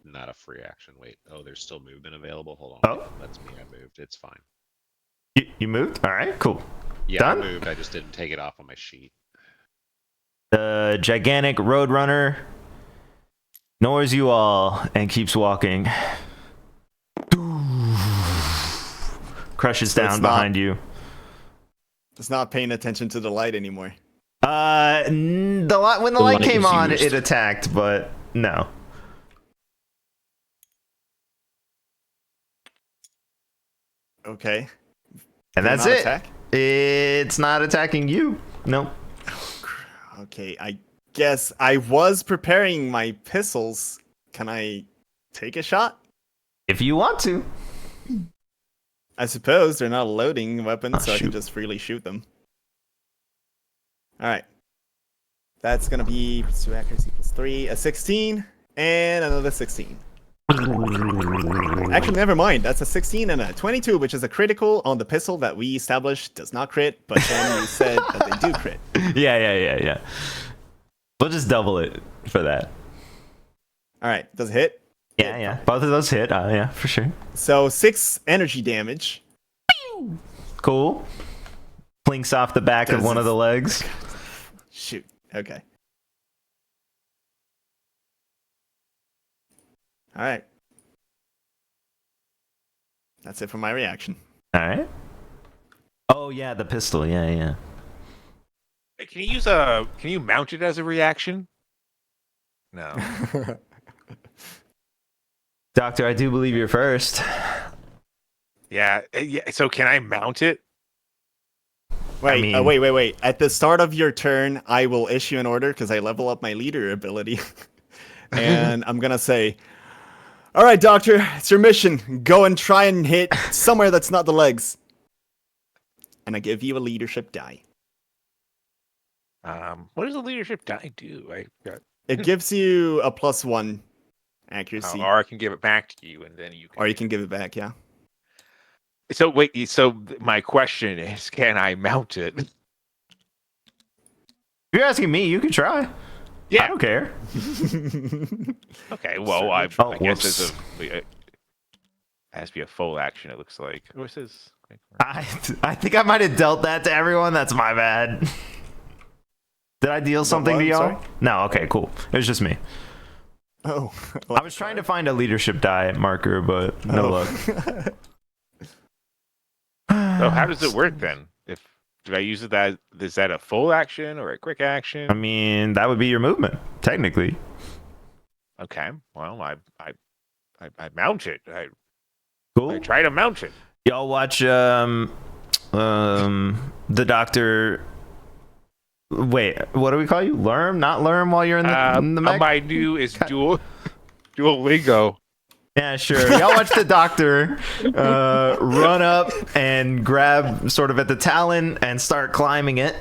not a free action. Wait, oh, there's still movement available. Hold on. Oh. Wait, that's me. I moved. It's fine. You moved? All right, cool. Yeah, Done? I moved. I just didn't take it off on my sheet. The gigantic roadrunner ignores you all and keeps walking. Crushes So down behind you. It's not paying attention to the light anymore. When the light came was on, used. it attacked, but no. Okay. And Did that's not it. attack? It's not attacking you. Nope. Okay, I guess I was preparing my pistols. Can I take a shot? If you want to. I suppose they're not loading weapons, Oh, so I can shoot. just freely shoot them. Alright. That's gonna be +2 accuracy +3, a 16, and another 16. Actually, never mind. That's a 16 and a 22, which is a critical on the pistol that we established does not crit, but then you said that they do crit. Yeah. We'll just double it for that. Alright, does it hit? Yeah. Both of those hit. Yeah, for sure. So 6 energy damage. Cool. Plinks off the back of Does one it- of the legs. Shoot. Okay. Alright. That's it for my reaction. All right. Oh yeah, the pistol. Yeah. Hey, can you mount it as a reaction? No. Doctor, I do believe you're first. Yeah. So can I mount it? Wait, mean- wait. At the start of your turn, I will issue an order because I level up my leader ability. And I'm going to say, all right, Doctor, it's your mission. Go and try and hit somewhere that's not the legs. And I give you a leadership die. What does a leadership die do? I got, It gives you a +1 accuracy. or I can give it back to you, and then you can. Or you can give it back, yeah. So wait. So my question is, can I mount it? If you're asking me, you can try. I Yeah. don't care. Okay. Well, I Oh, guess whoops. it has to be a full action. It looks like. What's this? I think I might have dealt that to everyone. That's my bad. Did I deal something what? to y'all? Sorry? No, okay, cool. It was just me. Oh. I was trying to find a leadership die marker, but no luck. So how does it work then? If do I use it that is that a full action or a quick action? I mean, that would be your movement, technically. Okay. Well, I mount it. I Cool. try to mount it. Y'all watch the doctor. Wait, what do we call you? Lerm? Not Lerm while you're in the mech? My new is Duolingo. Yeah, sure. Y'all watch the doctor run up and grab sort of at the talon and start climbing it.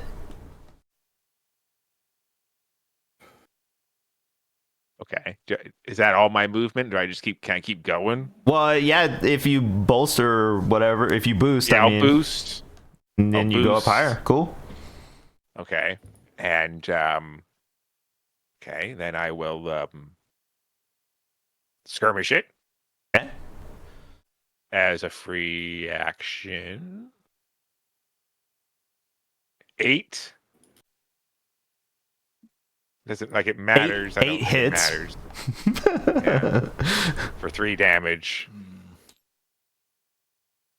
Okay. Is that all my movement? Do I just can I keep going? Well, yeah, if you bolster or whatever, if you boost, Yeah, I mean, I'll boost. and then I'll you go up boost. higher. Cool. Okay. And okay, then I will skirmish it. Okay. As a free action. 8. Doesn't like it matters. I don't eight think it hits. matters. Yeah. For 3 damage.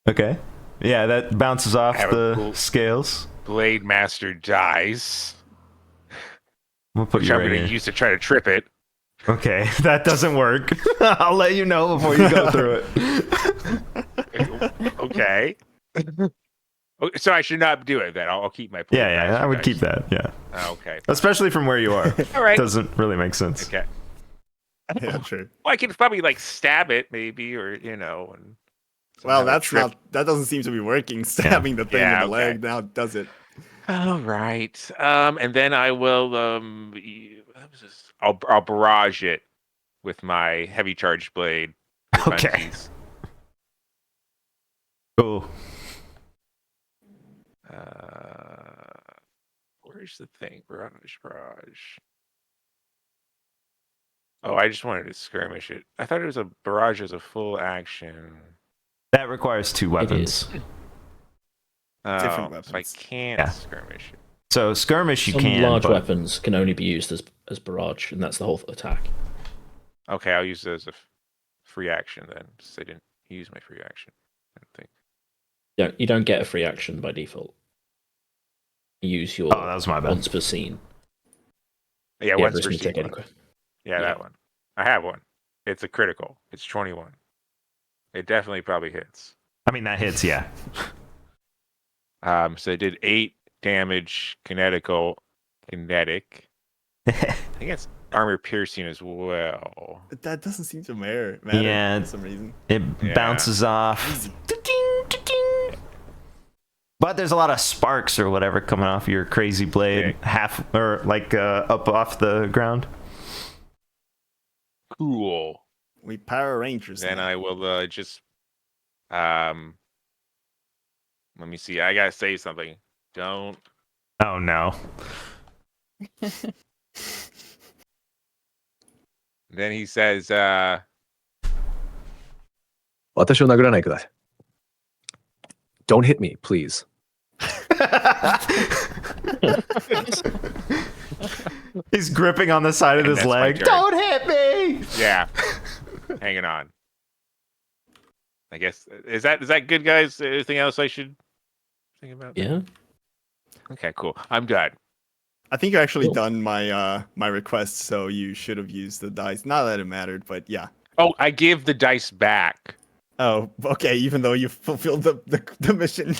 Okay. Yeah, that bounces off Have a the cool- scales. Blade Master dies. We'll put Which you I'm right going to here. use to try to trip it. Okay, that doesn't work. I'll let you know before you go through it. Okay. Okay, so I should not do it then. I'll keep my. Blade Yeah, Master I would dice. keep that. Yeah, Okay. especially from where you are. All right. Doesn't really make sense. Okay. Yeah, true. Well, I could probably like stab it, maybe, or and. Well, somehow that's trip. not. That doesn't seem to be working. Stabbing the thing Yeah, in the okay. leg now does it. All right. And then I will. What was this? I'll barrage it with my heavy charged blade. with Okay. bungees. Cool. Where's the thing? Barrage. Oh, I just wanted to skirmish it. I thought it was a barrage as a full action. That requires 2 weapons. Oh, weapons. so I can't skirmish it. So skirmish you Some can. large but... weapons can only be used as barrage, and that's the whole attack. Okay, I'll use it as a free action then, since I didn't use my free action. I don't think. Yeah, you don't get a free action by default. You use your that was my bad. once per scene. Yeah, once per Bruce, scene. Yeah, that one. I have one. It's a critical. It's 21. It definitely probably hits. I mean, that hits, yeah. So it did 8 damage, kinetic. I think it's armor piercing as well. That doesn't seem to matter Yeah, for some reason. It bounces off. But there's a lot of sparks or whatever coming off your crazy blade, up off the ground. Cool. We Power Rangers. Then I will just let me see. I gotta say something. Don't. Oh no. Then he says, 私を殴らないください. Don't hit me, please. He's gripping on the side of his leg. Don't hit me! Yeah. Hanging on. I guess is that good, guys? Anything else I should think about? Yeah. Okay, cool. I'm done. I think you actually done my my request, so you should have used the dice. Not that it mattered, but yeah. Oh, I give the dice back. Oh, okay. Even though you fulfilled the mission.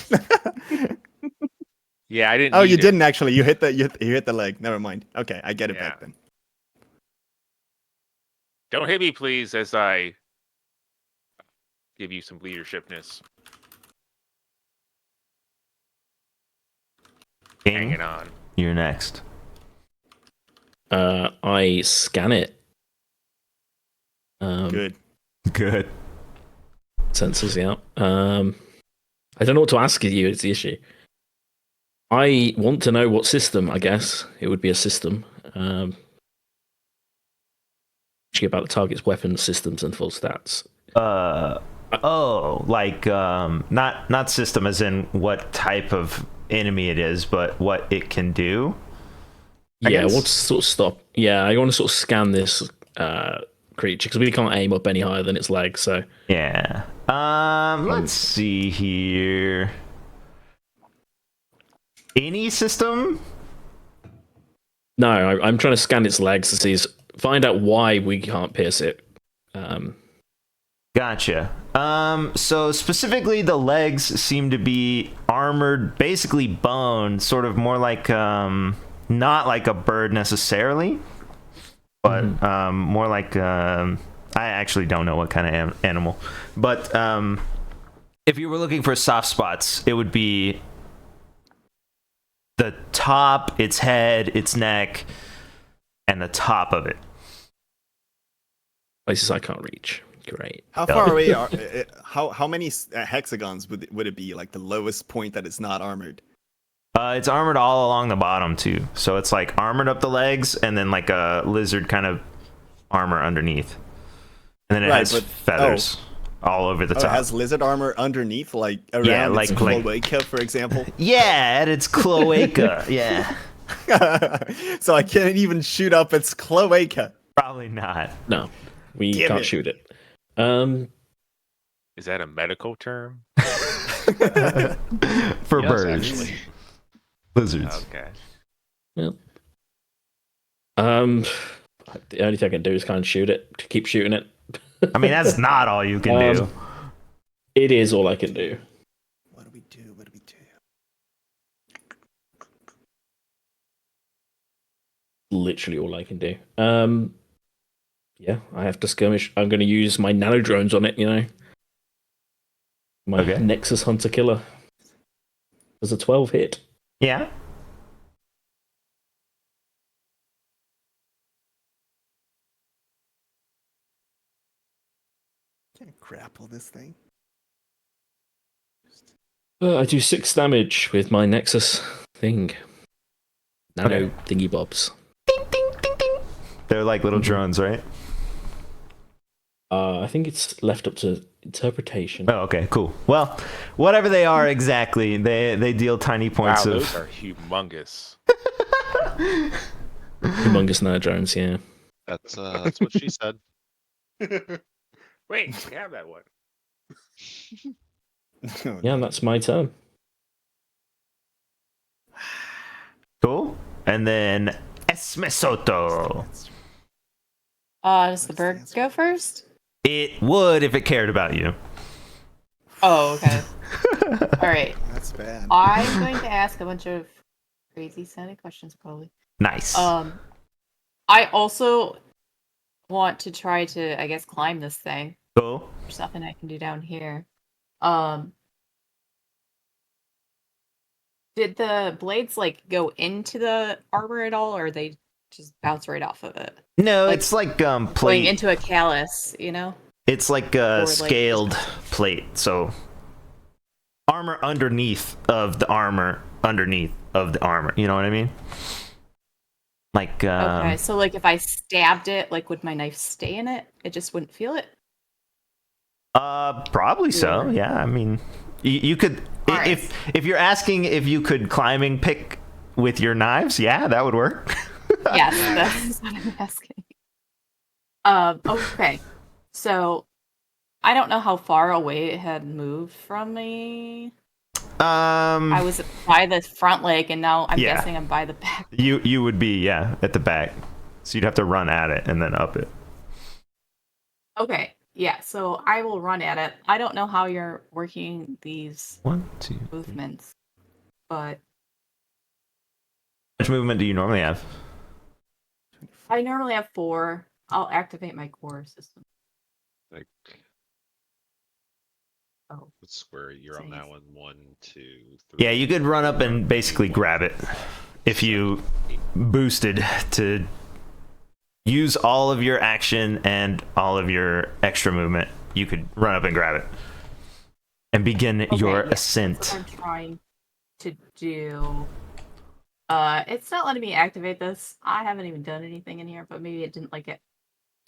Yeah, I didn't. Oh, you didn't actually. You hit the leg. Never mind. Okay, I get it back then. Don't hit me, please, as I give you some leadershipness. Hanging on. You're next. I scan it. Good. Sensors, yeah. I don't know what to ask you. It's the issue. I want to know what system. I guess it would be a system. Actually, about the target's weapons, systems, and full stats. Not system as in what type of enemy it is, but what it can do. I want to sort of stop. Yeah, I want to sort of scan this creature because we can't aim up any higher than its legs. So yeah. Let's see here. Any system? No, I'm trying to scan its legs to find out why we can't pierce it. Gotcha. So specifically, the legs seem to be armored, basically bone, sort of more like not like a bird necessarily, but more like I actually don't know what kind of animal. But if you were looking for soft spots, it would be the top, its head, its neck, and the top of it. Places I can't reach. Great. How far away are how many hexagons would it be? Like the lowest point that it's not armored? It's armored all along the bottom too. So it's like armored up the legs and then like a lizard kind of armor underneath. And then it has feathers all over the top. It has lizard armor underneath, like around its cloaca, for example. Yeah, at its cloaca. Yeah. So I can't even shoot up its cloaca. Probably not. No, we can't shoot it. Is that a medical term? For birds. Actually. Lizards. Okay. Yep. The only thing I can do is kind of shoot it. To keep shooting it. I mean, that's not all you can do. It is all I can do. What do we do? Literally all I can do. Yeah, I have to skirmish. I'm going to use my nano drones on it, My Nexus Hunter Killer. Does a 12 hit? Yeah. Can't grapple this thing. I do 6 damage with my Nexus thing. Nano thingy bobs. They're like little drones, right? I think it's left up to interpretation. Oh, okay, cool. Well, whatever they are exactly, they deal tiny points Wow, of. those are humongous. Humongous nano drones, yeah. That's what she said. Wait, we have that one. Yeah, that's my turn. Cool. And then Esmesoto. Does the bird go first? It would if it cared about you. Oh, okay. All right. That's bad. I'm going to ask a bunch of crazy sounding questions, probably. Nice. I also want to try to, I guess, climb this thing. Cool. There's nothing I can do down here. Did the blades like go into the armor at all, or they just bounce right off of it? No, Like, it's like Going plate. into a callus, you know? It's like a Or, like, scaled plate. So armor underneath of the armor underneath of the armor. You know what I mean? Like Okay, so like if I stabbed it, like would my knife stay in it? It just wouldn't feel it? probably so. Yeah, I mean, you could if you're asking if you could climbing pick with your knives, yeah, that would work. Yes, that's what I'm asking. Okay. So I don't know how far away it had moved from me. I was by the front leg, and now I'm Yeah. guessing I'm by the back. You would be, yeah, at the back. So you'd have to run at it and then up it. Okay, yeah, so I will run at it. I don't know how you're working these 1, 2. movements, but How much movement do you normally have? I normally have 4. I'll activate my core system. Like, Oh, what square? You're on that one. 1, 2, 3. Yeah, you could run up and basically grab it if you boosted to use all of your action and all of your extra movement. You could run up and grab it and begin your ascent. That's what I'm trying to do. It's not letting me activate this. I haven't even done anything in here, but maybe it didn't like it.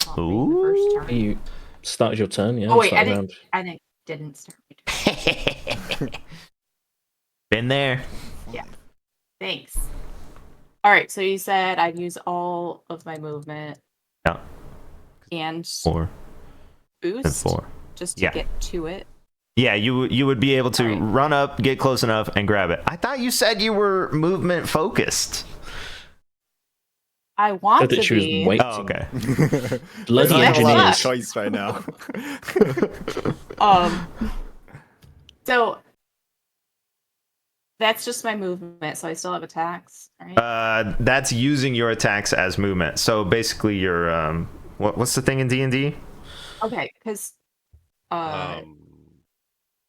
The first turn. You started your turn, yeah? Oh wait, Start I round. didn't start my turn. Been there. Yeah. Thanks. All right, so you said I'd use all of my movement. Yeah. And 4 boost and 4. just to Yeah. get to it. Yeah, you would be able to run up, get close enough, and grab it. I thought you said you were movement focused. I want Said that to she was be. waiting. Oh, okay. Bloody There's not a lot of engineers. choice right now. So that's just my movement, so I still have attacks, right? That's using your attacks as movement. So basically, your what's the thing in D&D? Okay, because I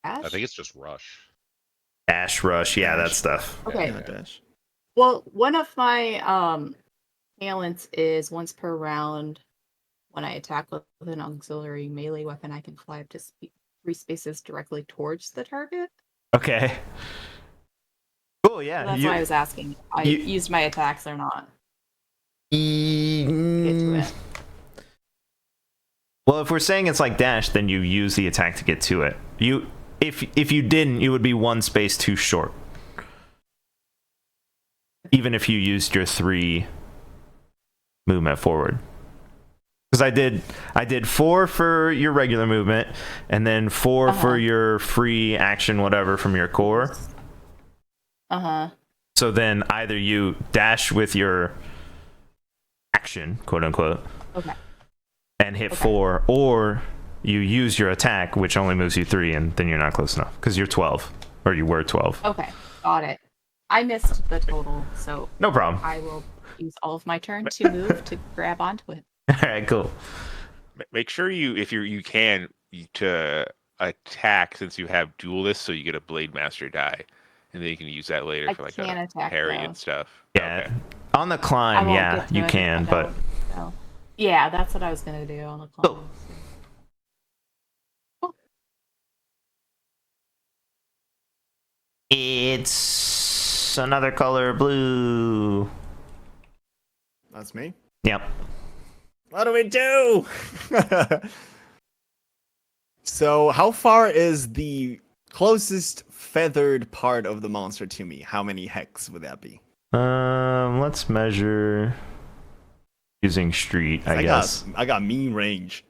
Dash? think it's just rush. Dash, rush, yeah, that stuff. Okay. Yeah, dash. Well, one of my talents is once per round, when I attack with an auxiliary melee weapon, I can fly up to 3 spaces directly towards the target. Okay. Cool, yeah. So that's why I was asking if I used my attacks or not. Get to it. Well, if we're saying it's like dash, then you use the attack to get to it. If you didn't, you would be 1 space too short. Even if you used your 3 movement forward. Because I did 4 for your regular movement, and then 4 for your free action, whatever, from your core. So then either you dash with your action, quote unquote, and hit 4, or you use your attack, which only moves you 3, and then you're not close enough because you're 12, or you were 12. Okay, got it. I missed the total, so no problem. I will use all of my turn to move to grab onto it. All right, cool. Make sure if you can to attack, since you have duelist, so you get a blade master die, and then you can use that later I for like can a attack, parry though. and stuff. Yeah, on the I climb, won't yeah, get to you it if can, I but don't, so. Yeah, that's what I was gonna do on the climb. it's another color, blue. That's me. Yep. What do we do? So, how far is the closest feathered part of the monster to me? How many hex would that be? Let's measure using street, I guess. I got mean range.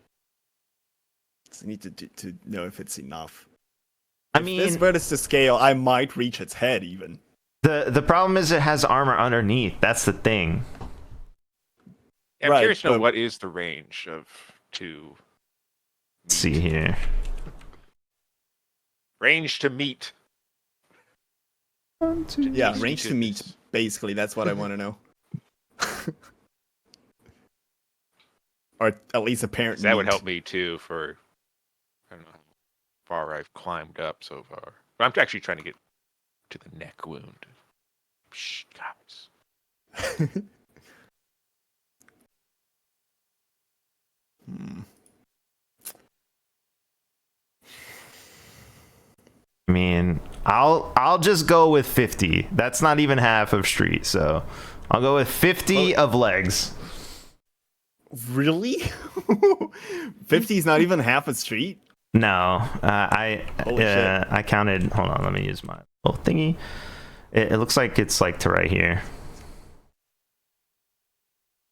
So I need to know if it's enough. I If mean, this bird is to scale, I might reach its head even. the problem is it has armor underneath. That's the thing. I'm Right, curious to know but- what is the range of two. Let's see here. Range to meet. Yeah, Easy range to meet. Basically, that's what I want to know. Or at least apparent. That would meat. help me too for I don't know how far I've climbed up so far. But I'm actually trying to get to the neck wound. Shh, guys. I mean, I'll just go with 50. That's not even half of street, so I'll go with 50 of legs. Really? 50 is not even half a street? No, Holy shit. I counted. Hold on, let me use my little thingy. It looks like it's like to right here.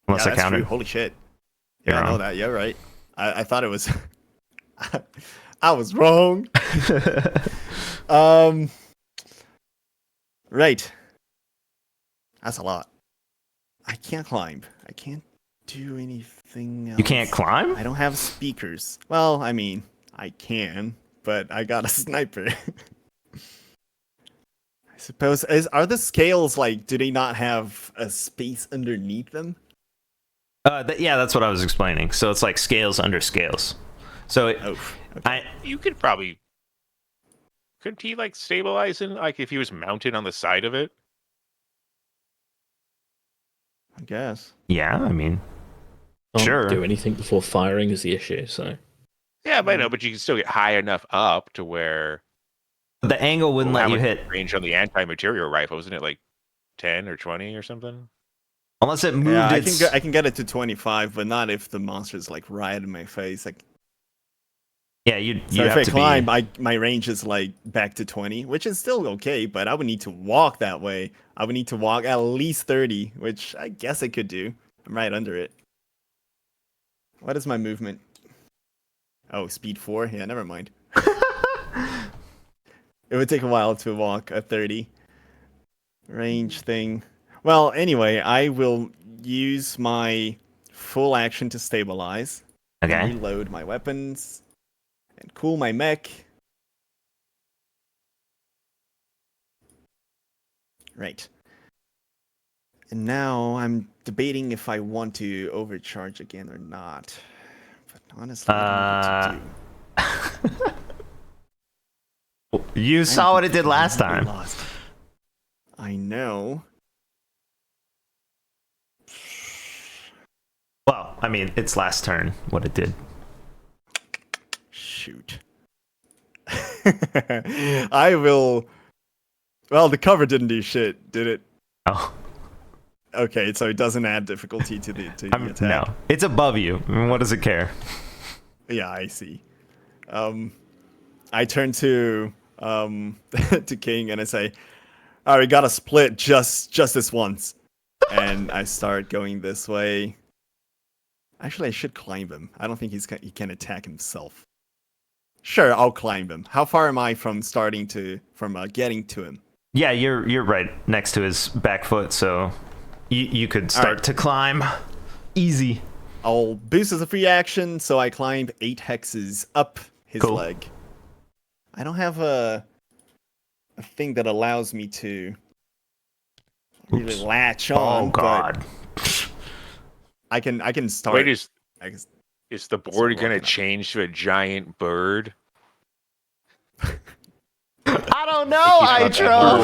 Unless Yeah, I that's counted. true. Holy shit. You're Yeah, I know wrong. that. You're right. I thought it was. I was wrong. Right. That's a lot. I can't climb. I can't do anything else. You can't climb? I don't have speakers. Well, I mean, I can, but I got a sniper. I suppose are the scales like? Do they not have a space underneath them? Yeah, that's what I was explaining. So it's like scales under scales. So You could probably. Couldn't he like stabilize in like if he was mounted on the side of it? I guess. Yeah, I mean, Can't sure. do anything before firing is the issue. So Yeah, but I know, but you can still get high enough up to where The angle wouldn't let you hit range on the anti-material rifle, isn't it like 10 or 20 or something? unless it moved. Yeah, its... I can get it to 25, but not if the monster's like right in my face. Like, Yeah, you so if have I to climb, be. my range is like back to 20, which is still okay. But I would need to walk that way. I would need to walk at least 30, which I guess I could do. I'm right under it. What is my movement? Oh, speed 4. Yeah, never mind. It would take a while to walk a 30 range thing. Well, anyway, I will use my full action to stabilize. Okay. And reload my weapons. And cool my mech. Right. And now I'm debating if I want to overcharge again or not. But honestly, I don't know what to do. You saw what it did last time. Lost. I know. Well, I mean, it's last turn what it did. Shoot. I will. Well, the cover didn't do shit, did it? Oh. Okay, so it doesn't add difficulty to the attack. No, it's above you. I mean, what does it care? Yeah, I see. I turn to to King and I say, "All right, we gotta split just this once." And I start going this way. Actually, I should climb him. I don't think he can attack himself. Sure, I'll climb him. How far am I from getting to him? Yeah, you're right next to his back foot, so you could start to climb. Easy. I'll boost as a free action, so I climb 8 hexes up his leg. I don't have a thing that allows me to really latch on. Oh God. I can start. Wait, is the board gonna change to a giant bird? I don't know, Itro.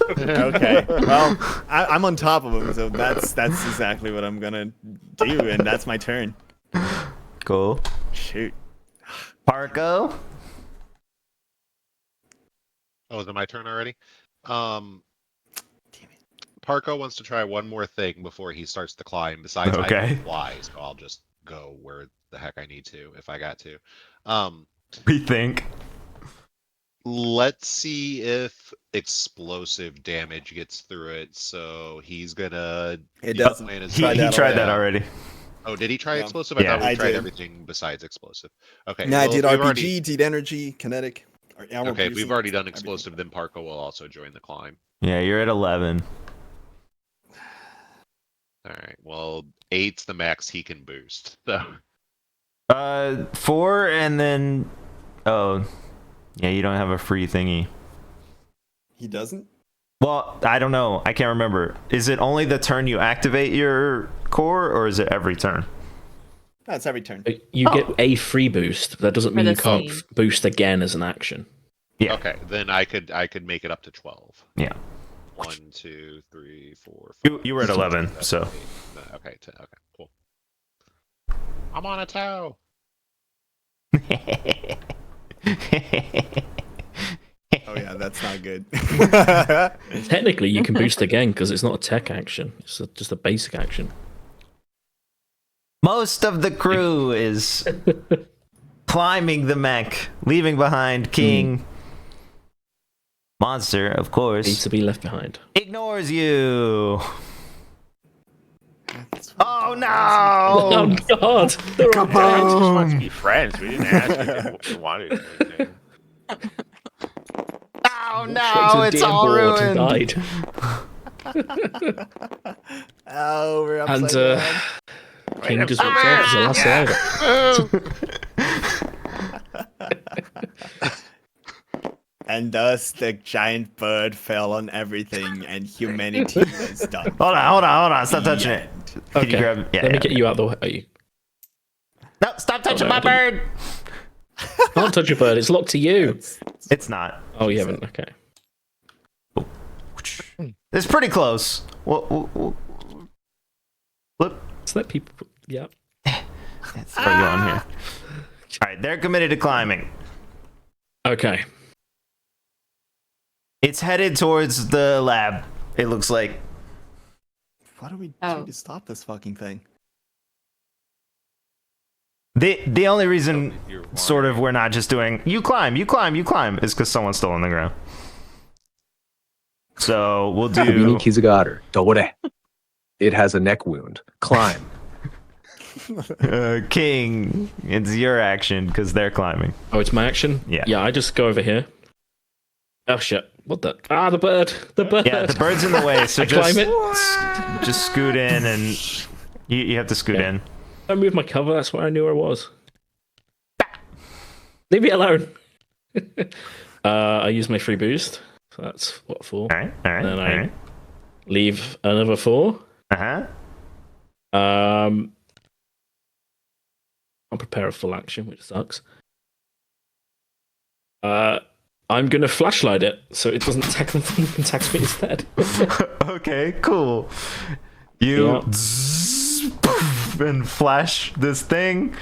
Okay, well, I'm on top of him, so that's exactly what I'm gonna do, and that's my turn. Cool. Shoot. Parko. Oh, is it my turn already? Damn it. Parko wants to try one more thing before he starts to climb. Besides, I Okay. can fly, so I'll just go where the heck I need to if I got to. Rethink. Let's see if explosive damage gets through it. So he's gonna. It doesn't. He tried that already. Oh, did he try Yeah. explosive? I Yeah. thought we I tried did. everything besides explosive. Okay. No, I well, did if RPG, we've already- did energy, kinetic. Or armor Okay, if we've piercing, already done everything. explosive, then Parko will also join the climb. Yeah, you're at 11. All right. Well, 8's the max he can boost. So 4 and then oh, yeah, you don't have a free thingy. He doesn't? Well, I don't know. I can't remember. Is it only the turn you activate your core, or is it every turn? That's every turn. You get a free boost, but that doesn't mean the you can't scene. boost again as an action. Yeah. okay, then I could make it up to 12. Yeah. 1, 2, 3, 4, 5. You were at 11, so. Okay, okay, cool. I'm on a toe. Oh yeah, that's not good. Technically, you can boost again because it's not a tech action; it's just a basic action. Most of the crew is climbing the mech, leaving behind King. Monster, of Needs course, to be left behind. ignores you. Oh no! Oh God! They're all I just want to be friends. We didn't ask if we wanted anything. Oh Straight to no! the It's DM all board and ruined. died. Oh, we're And upside down. King just walked off as the last rider. And thus the giant bird fell on everything, and humanity is done. Hold on! Stop touching it. Can Okay, you grab? Yeah, let me yeah. get you out the way. No, stop touching no, my I didn't. bird. Can't touch a bird. It's locked to you. It's not. Oh, you haven't. Okay. It's pretty close. Look, Let's let people. Yeah. let's throw you on here. All right, they're committed to climbing. Okay. It's headed towards the lab. It looks like. What do we Oh. do to stop this fucking thing? The only reason, You're sort of, we're not just doing you climb, is because someone's still on the ground. So we'll do. Meaning Kizugaru. Dore. It has a neck wound. Climb. King, it's your action because they're climbing. Oh, it's my action. Yeah. Yeah. I just go over here. Oh shit! What the? Ah, the bird. The bird. Yeah, the bird's in the way, so I climb it. just scoot in, and you have to scoot Yeah. in. I moved my cover. That's where I knew I was. Leave me alone. I use my free boost. So that's what 4. All right, all right, Then all I right. leave another 4. Uh-huh. I'll prepare a full action, which sucks. I'm gonna flashlight it so it doesn't attack them. Attacks me instead. Okay, cool. You zzz, poof, and flash this thing,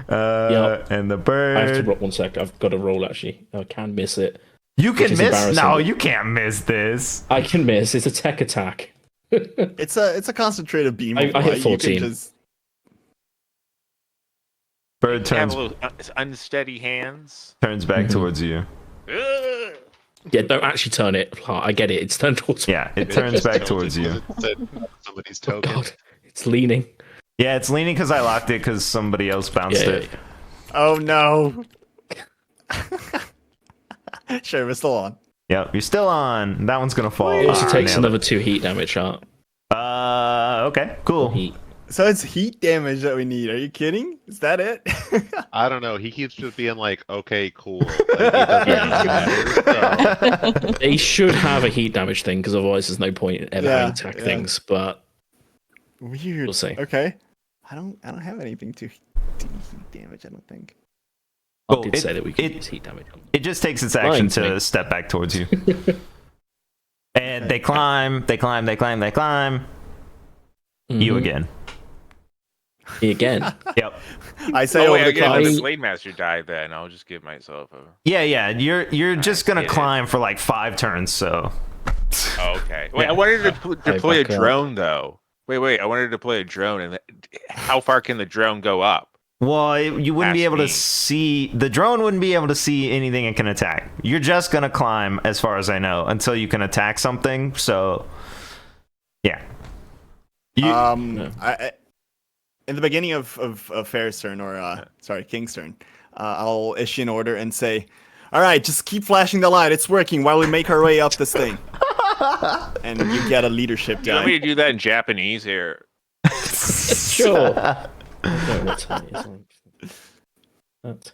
and the I have to bird. roll 1 sec. I've got to roll actually. I can miss it. You which can is miss. embarrassing. No, you can't miss this. I can miss. It's a tech attack. It's a concentrated beam. I of hit light. You can 14. just- Bird Have turns a little unsteady hands. back towards you. Ugh. Yeah, don't actually turn it. Oh, I get it. It's turned towards me. Yeah, it turns back towards you. Somebody's Oh token. god, it's leaning. Yeah, it's leaning because I locked it because somebody else bounced Yeah, it. Oh no. Sure, we're still on. Yep, you're still on. That one's gonna fall. It also Ah, takes nailed another 2 heat damage. Sharp. Okay, cool. Heat. So it's heat damage that we need. Are you kidding? Is that it? I don't know. He keeps just being like, okay, cool. Like, he doesn't matter, so. They should have a heat damage thing because otherwise there's no point in ever having attack things. But Weird. we'll see. Okay. I don't have anything to do heat damage, I don't think. I did say that we could use heat damage. It just takes its action Lying to to me. step back towards you. And they climb. You again. Me again. Yep. I say Oh, wait, over I the get counter. the Blade Master died then. I'll just give myself a. Yeah. You're just gonna get it. climb for like 5 turns. So Oh, okay. Wait, I wanted to deploy a back up. drone though. Wait. I wanted to deploy a drone, and how far can the drone go up? Well, you wouldn't be Past able to me. see the drone. Wouldn't be able to see anything it can attack. You're just gonna climb, as far as I know, until you can attack something. So, yeah. In the beginning of Fair's turn, or sorry, King's turn, I'll issue an order and say, "All right, just keep flashing the light. It's working while we make our way up this thing." And you get a leadership You want die. me to do that in Japanese here? Sure. I don't know what time it is. That.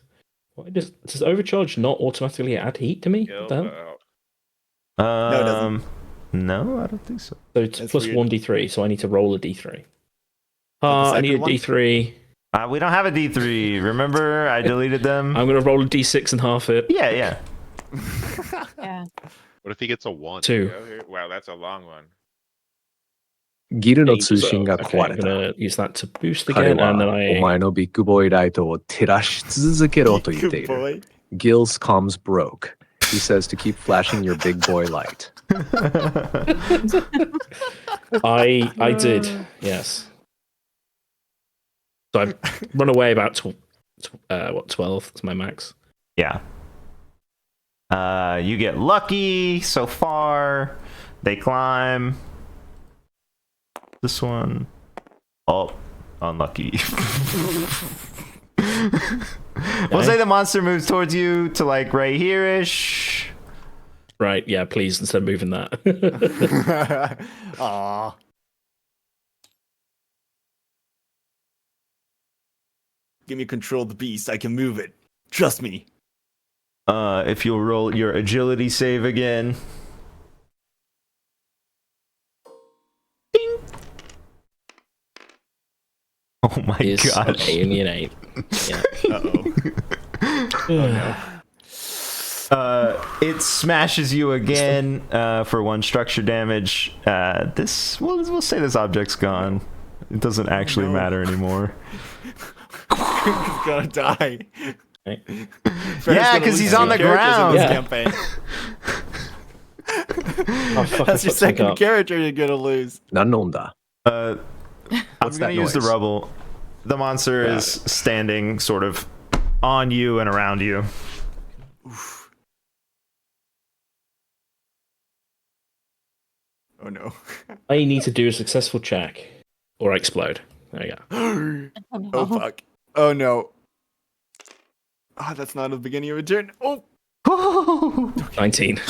What, does overcharge not automatically add heat to me? What the hell? No, it doesn't. No, I don't think so. So it's That's plus weird. 1d3, so I need to roll a d3. the I need a second one? d3. We don't have a D3. Remember, I deleted them. I'm going to roll a d6 and half it. Yeah, yeah. Yeah. What if he gets a 1? 2. Wow, that's a long one. ギルの So, 通信が okay, 壊 I'm れた。 going to use that to boost 彼 again, は and then お I... 前のビッグボーイライトを照らし続けろと言ってい Good る。 boy. Gil's comms broke. He says to keep flashing your big boy light. I did, yes. So I've run away about 12? That's my max. Yeah. You get lucky so far. They climb. This one. Oh, unlucky. We'll say the monster moves towards you to like right here-ish. Right, yeah, please, instead of moving that. Aww. Give me control of the beast. I can move it. Trust me. If you'll roll your agility save again. Bing. Oh my Is god. an alienate. Yeah. It smashes you again for 1 structure damage. We'll say this object's gone. It doesn't actually matter anymore. He's gonna die. Right. Yeah, because he's on the ground. This Yeah. campaign. Oh, fuck, That's I your fucked something second up. character you're gonna lose. 何の音だ I'm What's gonna that use the noise? rubble. The monster is standing sort of on you and around you. Oh no. I need to do a successful check, or I explode. There you go. Oh fuck. Oh no. Ah, that's not the beginning of a turn. Oh. 19.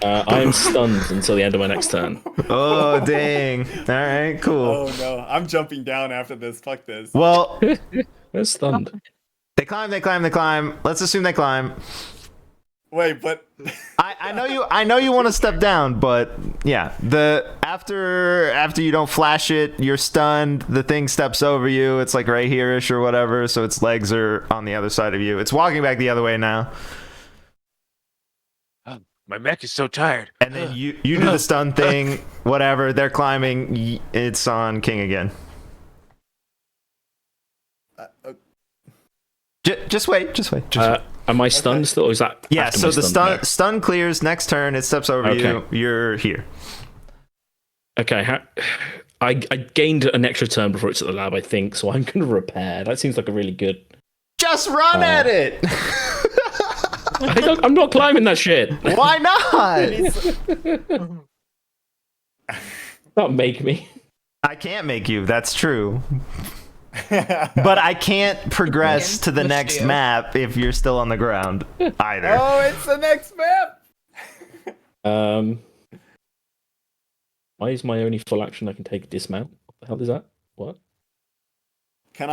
I am stunned until the end of my next turn. Oh dang! All right, cool. Oh no. I'm jumping down after this. Fuck this. Well, I'm stunned. they climb. Let's assume they climb. Wait, but I know you want to step down, but yeah, after you don't flash it, you're stunned. The thing steps over you. It's like right here-ish or whatever. So its legs are on the other side of you. It's walking back the other way now. My mech is so tired. And then you do the stun thing. Whatever. They're climbing. It's on King again. Just wait. Am I stunned still? Or is that Yeah, after so my the stun? No. stun clears next turn. It steps over you. Okay. You're here. Okay, I gained an extra turn before it's at the lab, I think, so I'm going to repair. That seems like a really good... Just run at it! I'm not climbing that shit. Why not? Don't make me. I can't make you. That's true. But I can't progress to the next map if you're still on the ground either. oh, it's the next map. Why is my only full action I can take dismount? What the hell is that? What? Can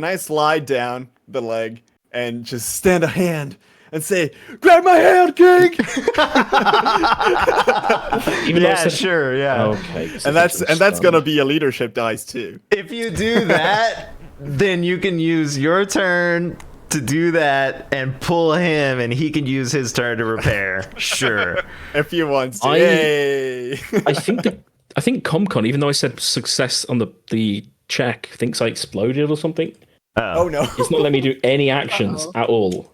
I slide down the leg and just stand a hand and say, "Grab my hand, King"? Yeah, sure, yeah. Okay. And that's gonna be a leadership dice too. If you do that, then you can use your turn to do that and pull him, and he can use his turn to repair. Sure. If he wants to. I Yay. think ComCon, even though I said success on the check, thinks I exploded or something. Oh no. It's not letting me do any actions at all.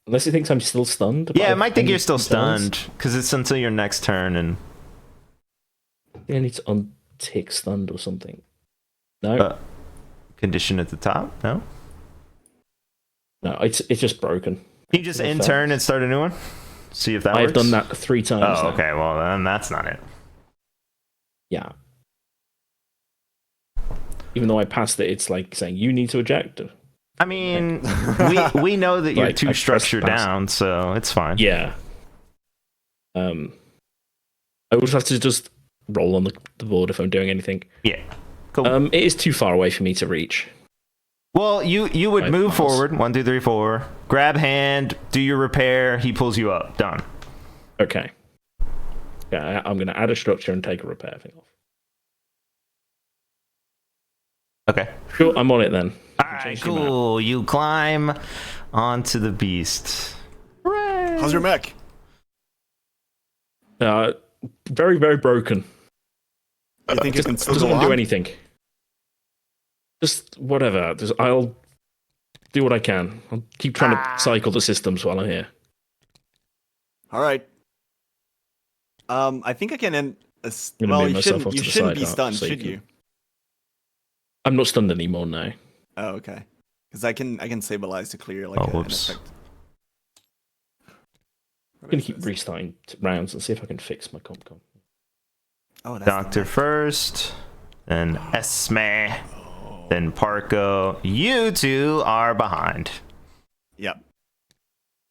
Unless he thinks I'm still stunned. Yeah, by it might think any you're still turns. stunned because it's until your next turn, and I need to untick stunned or something. No, condition at the top. No, no, it's just broken. can you just end turn and start a new one? See if that I've works. done that 3 times. Oh, now. okay. Well, then that's not it. Yeah. Even though I passed it, it's like saying you need to eject. I mean, we know that you're Like, too I pressed structured pass. down, so it's fine. Yeah. I would have to just roll on the board if I'm doing anything. Yeah. Cool. It is too far away for me to reach. Well, you would 5 move miles. forward. 1, 2, 3, 4. Grab hand. Do your repair. He pulls you up. Done. Okay. Yeah, I'm going to add a structure and take a repair thing off. Okay. Sure, I'm on it then. All right. Cool. You climb onto the beast. Hooray! How's your mech? Very, very broken. You think it can still doesn't go want to do on? anything. Just whatever. I'll do what I can. I'll keep trying to cycle the systems while I'm here. All right. I think I can end. gonna Well, move you myself shouldn't. off You to the shouldn't side be now, stunned, so you should can- you? I'm not stunned anymore now. Oh, okay. Because I can stabilize to clear like Oh, an whoops. effect. I'm gonna keep restarting rounds and see if I can fix my comp. Oh, that's Doctor first, then Esme, then Parko. You two are behind. Yep.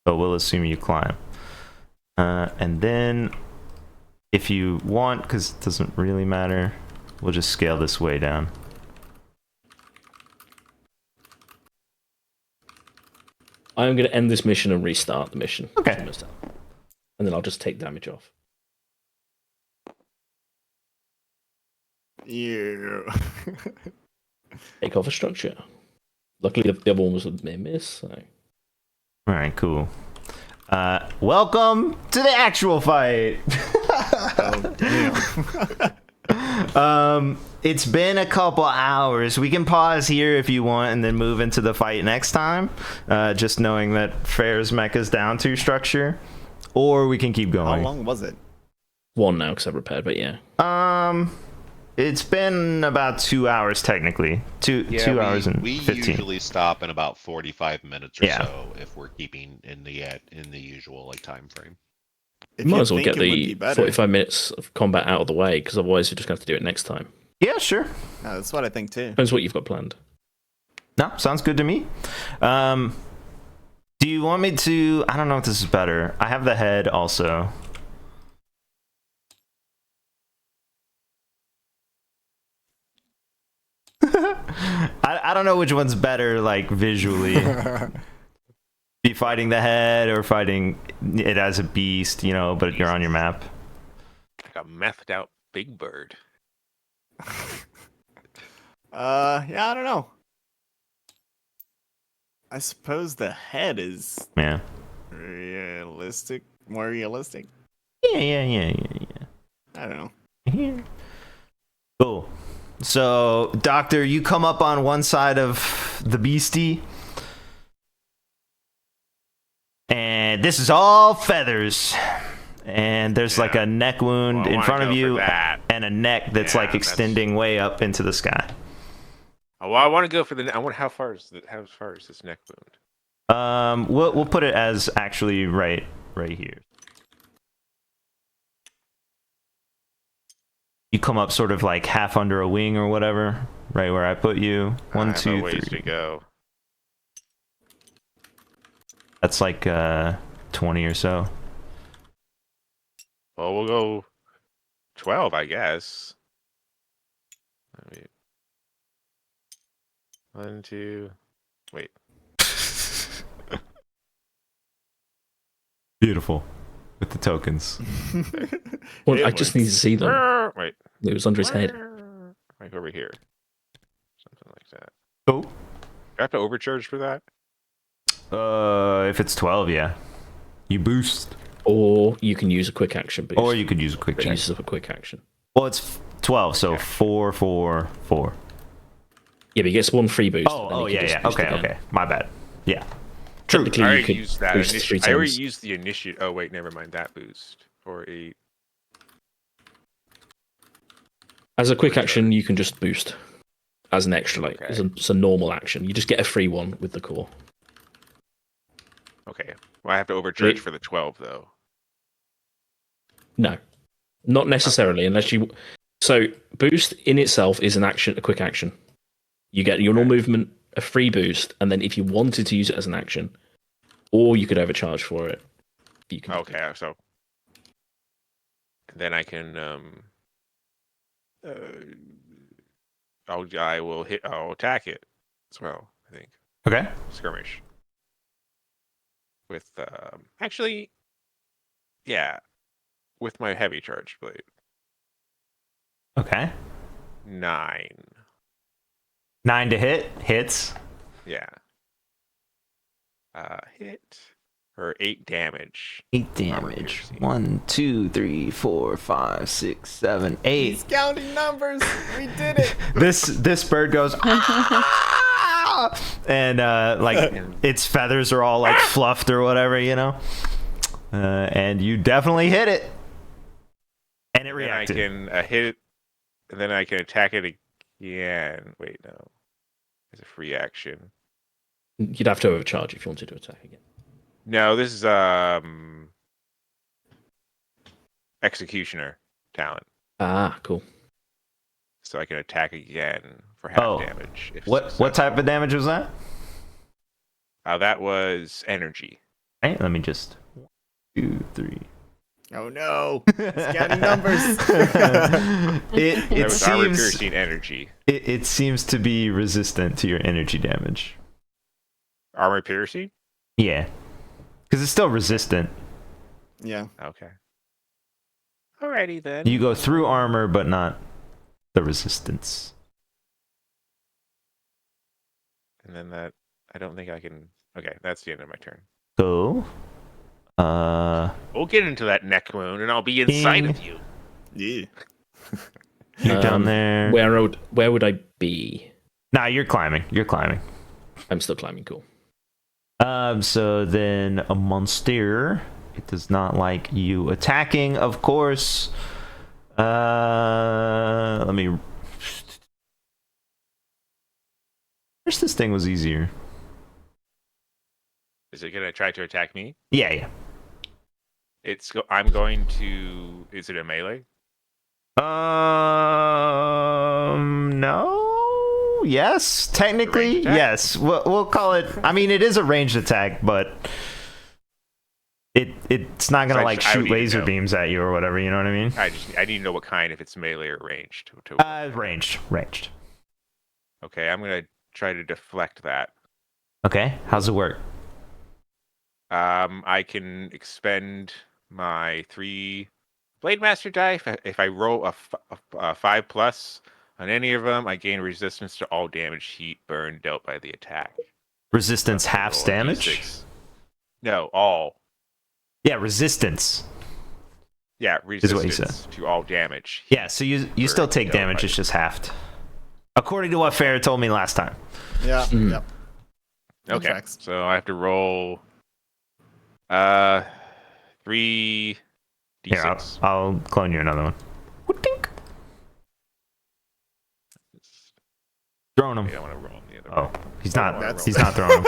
So we'll assume you climb. And then, if you want, because it doesn't really matter, we'll just scale this way down. I'm gonna end this mission and restart the mission. Okay. And then I'll just take damage off. Yeah. Take off a structure. Luckily, the other one was a near miss. So. All right, cool. Welcome to the actual fight. It's been a couple hours. We can pause here if you want and then move into the fight next time. Just knowing that Fair's mech is down to structure. Or we can keep going. How long was it? 1 now because I've repaired, but yeah. It's been about 2 hours technically. Two hours and we 15. usually stop in about 45 minutes or Yeah. so if we're keeping in the usual like time frame. If Might you as well think get it would be the better. 45 minutes of combat out of the way because otherwise you're just going to have to do it next time. Yeah, sure. No, that's what I think too. Depends what you've got planned. No, sounds good to me. Do you want me to... I don't know if this is better. I have the head also. I don't know which one's better, like, visually. Be fighting the head or fighting it as a beast, you know, but you're on your map. Like a methed out big bird. Yeah, I don't know. I suppose the head is Yeah. realistic, more realistic. Yeah. I don't know. Here. Cool. So, Doctor, you come up on one side of the beastie. And this is all feathers. And there's like a neck wound Well, I in wanna front of go for you that. and a neck that's Yeah, like extending way up into the sky. Oh, well, I want to go for the. I wonder how far is this neck wound? We'll put it as actually right here. You come up sort of like half under a wing or whatever, right where I put you. I 1, have a 2, ways 3. to go. That's like 20 or so. Well, we'll go 12, I guess. I mean, 1, 2. Wait. Beautiful. With the tokens. Well, It I just works. need to see them. Wait. It was under his head. Like over here. Something like that. Cool. Do I have to overcharge for that? If it's 12, yeah. You boost. Or you can use a quick action boost. Or you could use a quick It check. uses up a quick action. Well, it's 12, so 4, 4, 4. Yeah, but he gets 1 free boost. Oh, and then he can yeah. just boost Okay. again. My bad. Yeah. technically I you already could used that. boost 3 I already times. used the initiate. Oh wait, never mind that boost for 8. As a quick action, you can just boost as an extra, like Okay. it's a normal action. You just get a free one with the core. Okay. Well, I have to overcharge Wait. for the 12 though. No, not necessarily, unless you. So boost in itself is an action, a quick action. You get your normal movement, a free boost, and then if you wanted to use it as an action, or you could overcharge for it, you can. Okay, so then I can I'll attack it as well, I think. Okay. Skirmish. With actually yeah, with my heavy charge blade. Okay. 9. 9 to hit. Hits. Yeah. Hit for 8 damage. 8 damage. 1, 2, 3, 4, 5, 6, 7, 8. He's counting numbers. We did it. This bird goes "Ah!" and like its feathers are all like fluffed or whatever, you know. And you definitely hit it. And it reacted. Then I can hit it, and then I can attack it again. Wait, no. It's a free action. You'd have to overcharge if you wanted to attack again. No, this is Executioner talent. Ah, cool. So I can attack again for half damage. If What type of damage was that? That was energy. Right, let me just 1, 2, 3. Oh no! He's counting numbers. It That was armor seems piercing energy. it seems to be resistant to your energy damage. Armor piercing? Yeah, because it's still resistant. Yeah. Okay. Alrighty then. You go through armor, but not the resistance. And then that I don't think I can. Okay, that's the end of my turn. Go. We'll get into that neck wound, and I'll be inside of you. Yeah. You're down there. Where would I be? Nah, you're climbing. You're climbing. I'm still climbing. Cool. So then a monster. It does not like you attacking, of course. Let me. Wish this thing was easier. Is it gonna try to attack me? Yeah. I'm going to. Is it a melee? No. Yes, technically, yes. We'll call it. I mean, it is a ranged attack, but it's not gonna like shoot laser beams at you or whatever. You know what I mean? I need to know what kind, if it's melee or ranged. Ranged. Okay, I'm gonna try to deflect that. Okay, how's it work? I can expend my 3 Blade Master die. If I roll a 5+ on any of them, I gain resistance to all damage, heat, burn dealt by the attack. Resistance halves damage? D6. No, all. Yeah, resistance. Yeah, Is what you said. resistance to all damage. Yeah, so you still take damage, it's just halved. According to what Farrah told me last time. Yeah. Yep. Okay, Tracks. so I have to roll 3 D6. Here, I'll clone you another one. Throwing him. I want to roll the other Oh, way. he's not throwing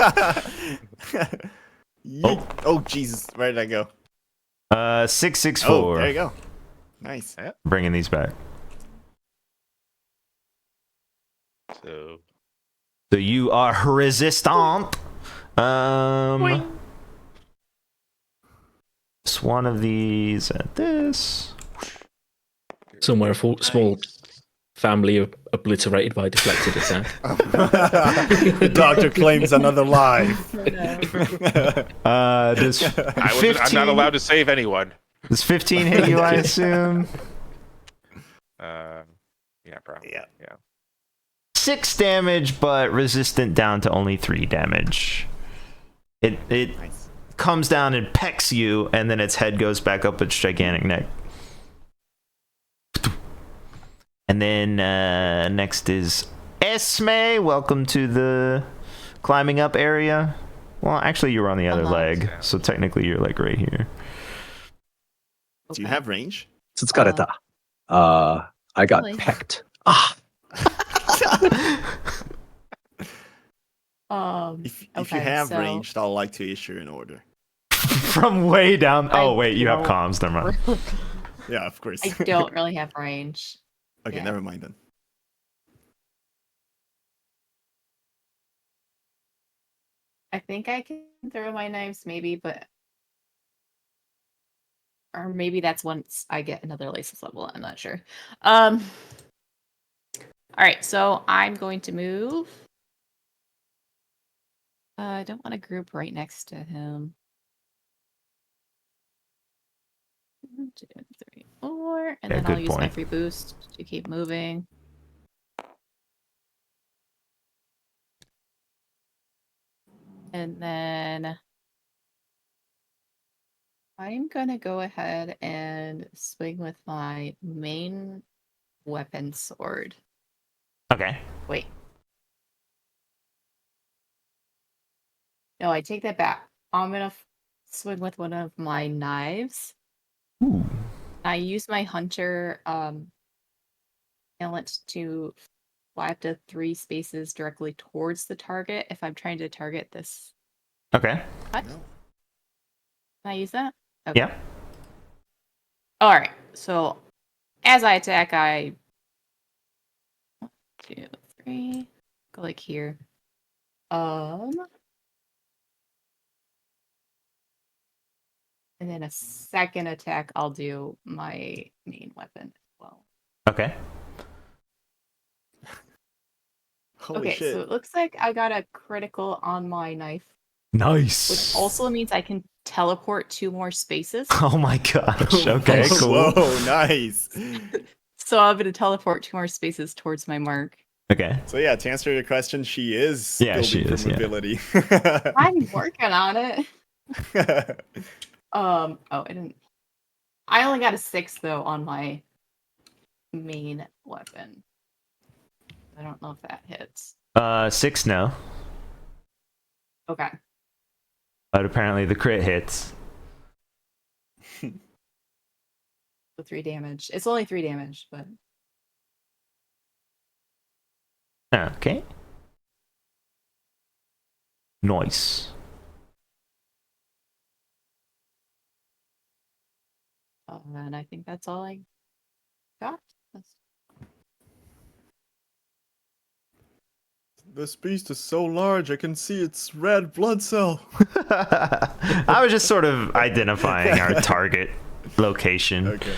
him. Oh Jesus! Where did I go? 664. Oh, there you go. Nice. Bringing these back. So you are resistant. Just one of these at this. Somewhere a small family obliterated by a deflected attack. The doctor claims another life. Does 15, I'm not allowed to save anyone. Does 15 hit you, I assume? Yeah, probably. Yeah. 6 damage, but resistant down to only 3 damage. It Nice. comes down and pecks you, and then its head goes back up its gigantic neck. And then next is Esme. Welcome to the climbing up area. Well, actually, you were on the other leg, so technically you're like right here. Do you have range? 疲れた. I got Really? pecked. Ah. If you Okay, have so- range, I'd like to issue an order. From way down. Oh, wait, you have don't comms. Never mind. Yeah, of course. I don't really have range. Okay, Yeah. never mind then. I think I can throw my knives, maybe, but or maybe that's once I get another license level. I'm not sure. All right, so I'm going to move. I don't want to group right next to him. 1, 2, 3, 4, and Yeah, then I'll good use my point. free boost to keep moving. And then I'm gonna go ahead and swing with my main weapon sword. Okay. Wait. No, I take that back. I'm gonna swing with one of my knives. Ooh. I use my hunter talent to fly up to 3 spaces directly towards the target if I'm trying to target this. Okay. What? Can I use that? Okay. Yeah. All right. So as I attack, I 1, 2, 3 go like here. And then a second attack, I'll do my main weapon as well. Okay. Holy Okay, shit. so it looks like I got a critical on my knife. Nice. Which also means I can teleport 2 more spaces. Oh my gosh. Okay, cool. Whoa, nice. So I'm gonna teleport 2 more spaces towards my mark. Okay. So yeah, to answer your question, she is Yeah, building she for is, yeah. mobility. I'm working on it. Oh, I didn't. I only got a 6 though on my main weapon. I don't know if that hits. 6 no. Okay. But apparently the crit hits. So 3 damage. It's only 3 damage, but Okay. Nice. and I think that's all I got. This beast is so large, I can see its red blood cell. I was just sort of identifying our target location. Okay.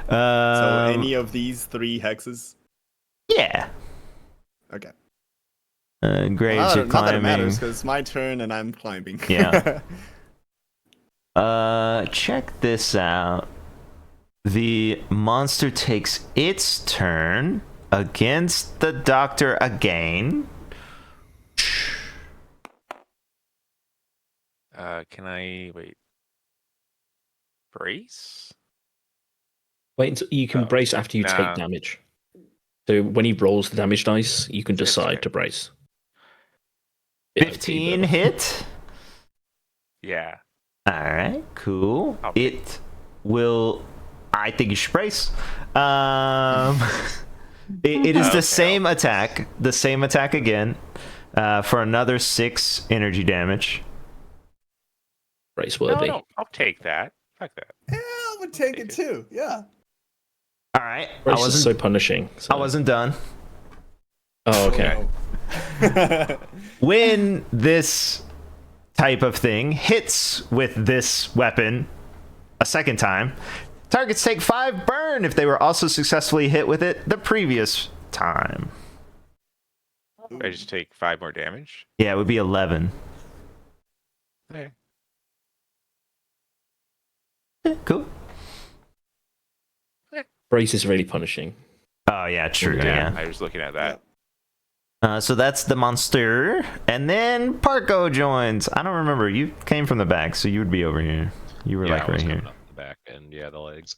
So Um, any of these 3 hexes? Yeah. Okay. Graves, you're not that it climbing. matters, because it's my turn and I'm climbing. Yeah. Check this out. The monster takes its turn against the doctor again. Can I wait? Brace? Wait until you can brace after you nah. take damage. So when he rolls the damage dice, you can decide to brace. 15 hit. Yeah. All right, cool. It will. I think you should brace. It is the same attack. The same attack again. For another 6 energy damage. Brace No, worthy. no, I'll take that. Fuck that. Yeah, I would take it too. Yeah. All right. Brace I wasn't is so punishing. I wasn't done. Oh, okay. When this type of thing hits with this weapon a second time, targets take 5 burn if they were also successfully hit with it the previous time. I just take 5 more damage. Yeah, it would be 11. Okay. Cool. Brace is really punishing. Oh yeah, true. Yeah. I was looking at that. So that's the monster, and then Parko joins. I don't remember. You came from the back, so you would be over here. You were Yeah, like I was right here. coming up the back and yeah, the legs.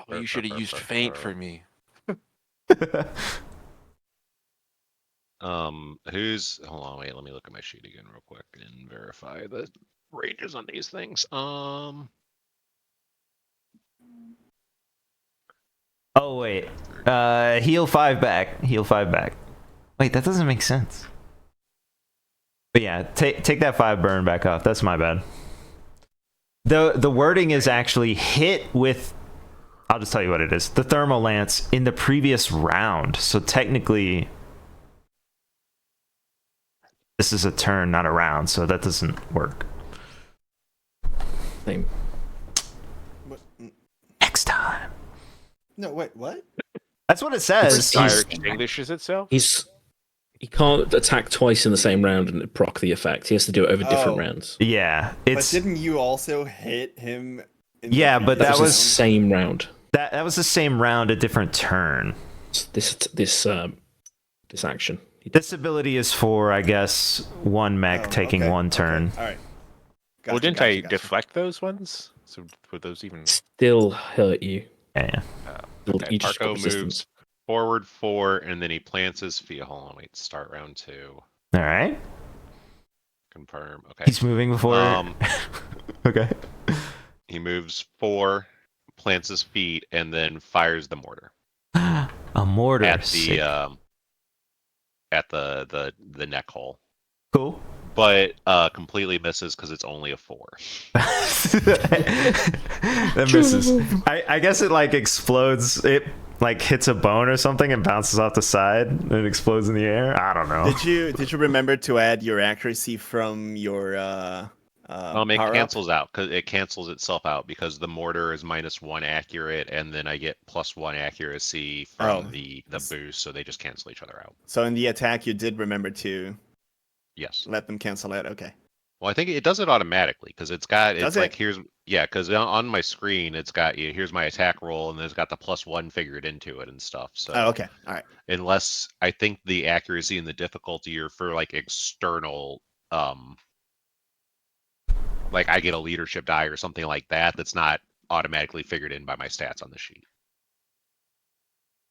You should have used feint for me. Who's? Hold on, wait. Let me look at my sheet again real quick and verify the ranges on these things. Oh wait. Heal 5 back. Heal 5 back. Wait, that doesn't make sense. But yeah, take that 5 burn back off. That's my bad. The wording is actually hit with. I'll just tell you what it is. The thermal lance in the previous round. So technically, this is a turn, not a round. So that doesn't work. Same. Next time. No, wait, what? That's what it says. Fire extinguishes itself. He can't attack twice in the same round and proc the effect. He has to do it over different rounds. Yeah, it's. But didn't you also hit him? Yeah, but that was the same round. That was the same round, a different turn. This action. This ability is for, I guess, one mech taking one turn. All right. Well, didn't I deflect those ones? So would those even still hurt you? Yeah. Okay, Parko moves forward 4, and then he plants his feet. Hold on, wait. Start round 2. All right. Confirm. Okay. He's moving before. Okay. He moves 4, plants his feet, and then fires the mortar. A mortar at the the neck hole. Cool. But completely misses because it's only a 4. That misses. I guess it like explodes. It like hits a bone or something and bounces off the side and it explodes in the air. I don't know. Did you remember to add your accuracy from your it power cancels out because it cancels itself out because the mortar is -1 accurate, and then I get +1 accuracy from the boost, so they just cancel each other out. So in the attack, you did remember to. Yes. Let them cancel it. Okay. Well, I think it does it automatically because it's Does like it? because on my screen it's got here's my attack roll, and then it's got the +1 figured into it and stuff. So okay, all right. Unless I think the accuracy and the difficulty are for like external, like I get a leadership die or something like that. That's not automatically figured in by my stats on the sheet.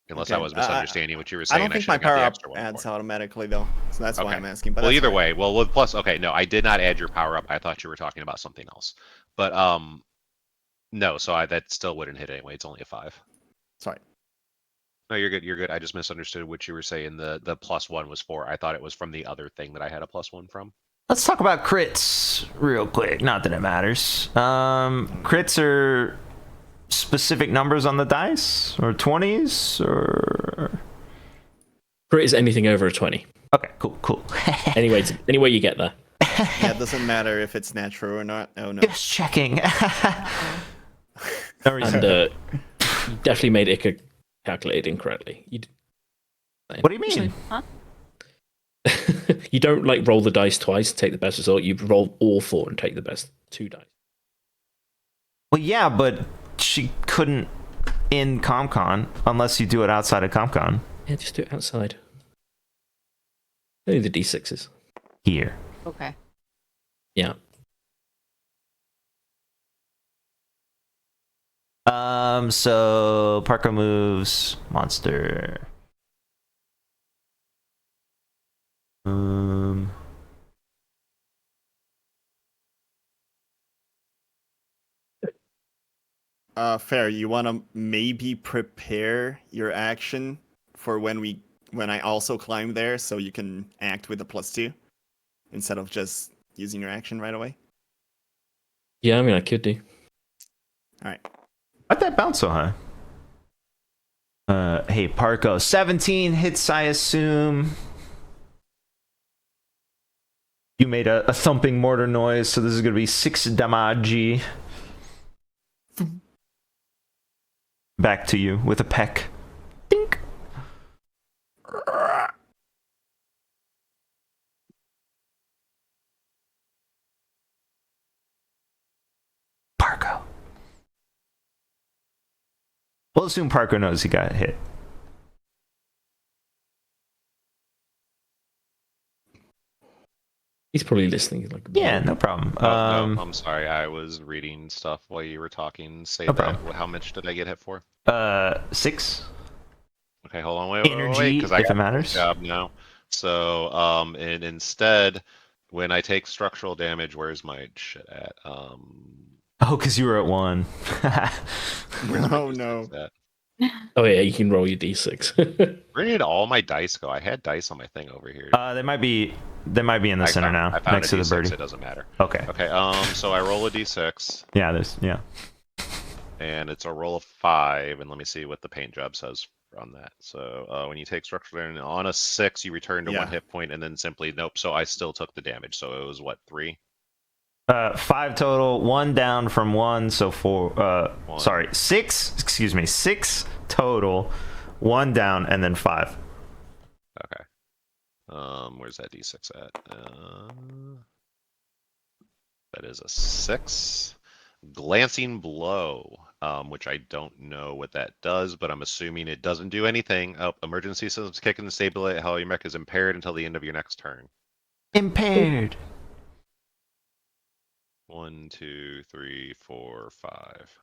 Unless I was misunderstanding what you were saying. I don't think my power up adds automatically though, so that's why I'm asking. But well, either way, well with plus, okay, no, I did not add your power up. I thought you were talking about something else, but no, so that still wouldn't hit anyway. It's only a 5. Sorry. No, you're good. You're good. I just misunderstood what you were saying. The +1 was 4. I thought it was from the other thing that I had a +1 from. Let's talk about crits real quick. Not that it matters. Crits are specific numbers on the dice or 20s or crit is anything over a 20. Okay, cool. Anyway you get there. Yeah, it doesn't matter if it's natural or not. Oh no. Just checking. And you definitely made it calculated incorrectly. What do you mean? Huh? You don't like roll the dice twice and take the best result. You roll all 4 and take the best 2 dice. Well, yeah, but she couldn't in ComCon unless you do it outside of ComCon. Yeah, just do it outside. Only the D6s. Here. Okay. Yeah. So Parker moves monster. Fair. You want to maybe prepare your action for when I also climb there, so you can act with the +2 instead of just using your action right away. Yeah, I mean I could do. All right. Why'd that bounce so high? Hey, Parko. 17 hits, I assume. You made a thumping mortar noise, so this is going to be 6 damage. Back to you with a peck. Dink. Parko. We'll assume Parko knows he got hit. He's probably listening. Like, yeah, no problem. No, I'm sorry. I was reading stuff while you were talking. Say no that. problem. How much did I get hit for? 6. Okay, hold on. Wait, Energy, because I if got it matters. Job now. So, and instead, when I take structural damage, where's my shit at? Oh, because you were at 1. Oh no. Oh yeah, you can roll your d6. Where did all my dice go? I had dice on my thing over here. They might be in the center now, I found next a to the D6, birdie. It doesn't matter. Okay. Okay. So I roll a d6. Yeah. And it's a roll of 5. And let me see what the paint job says on that. So when you take structural damage on a 6, you return to 1 hit point, and then simply nope. So I still took the damage. So it was what, 3? 5 total. 1 down from 1, so 4. Sorry, 6. Excuse me, 6 total. 1 down, and then 5. Okay. Where's that d6 at? That is a 6. Glancing blow, which I don't know what that does, but I'm assuming it doesn't do anything. Oh, emergency systems kick in and stabilize how your mech is impaired until the end of your next turn. Impaired. 1, 2, 3, 4, 5.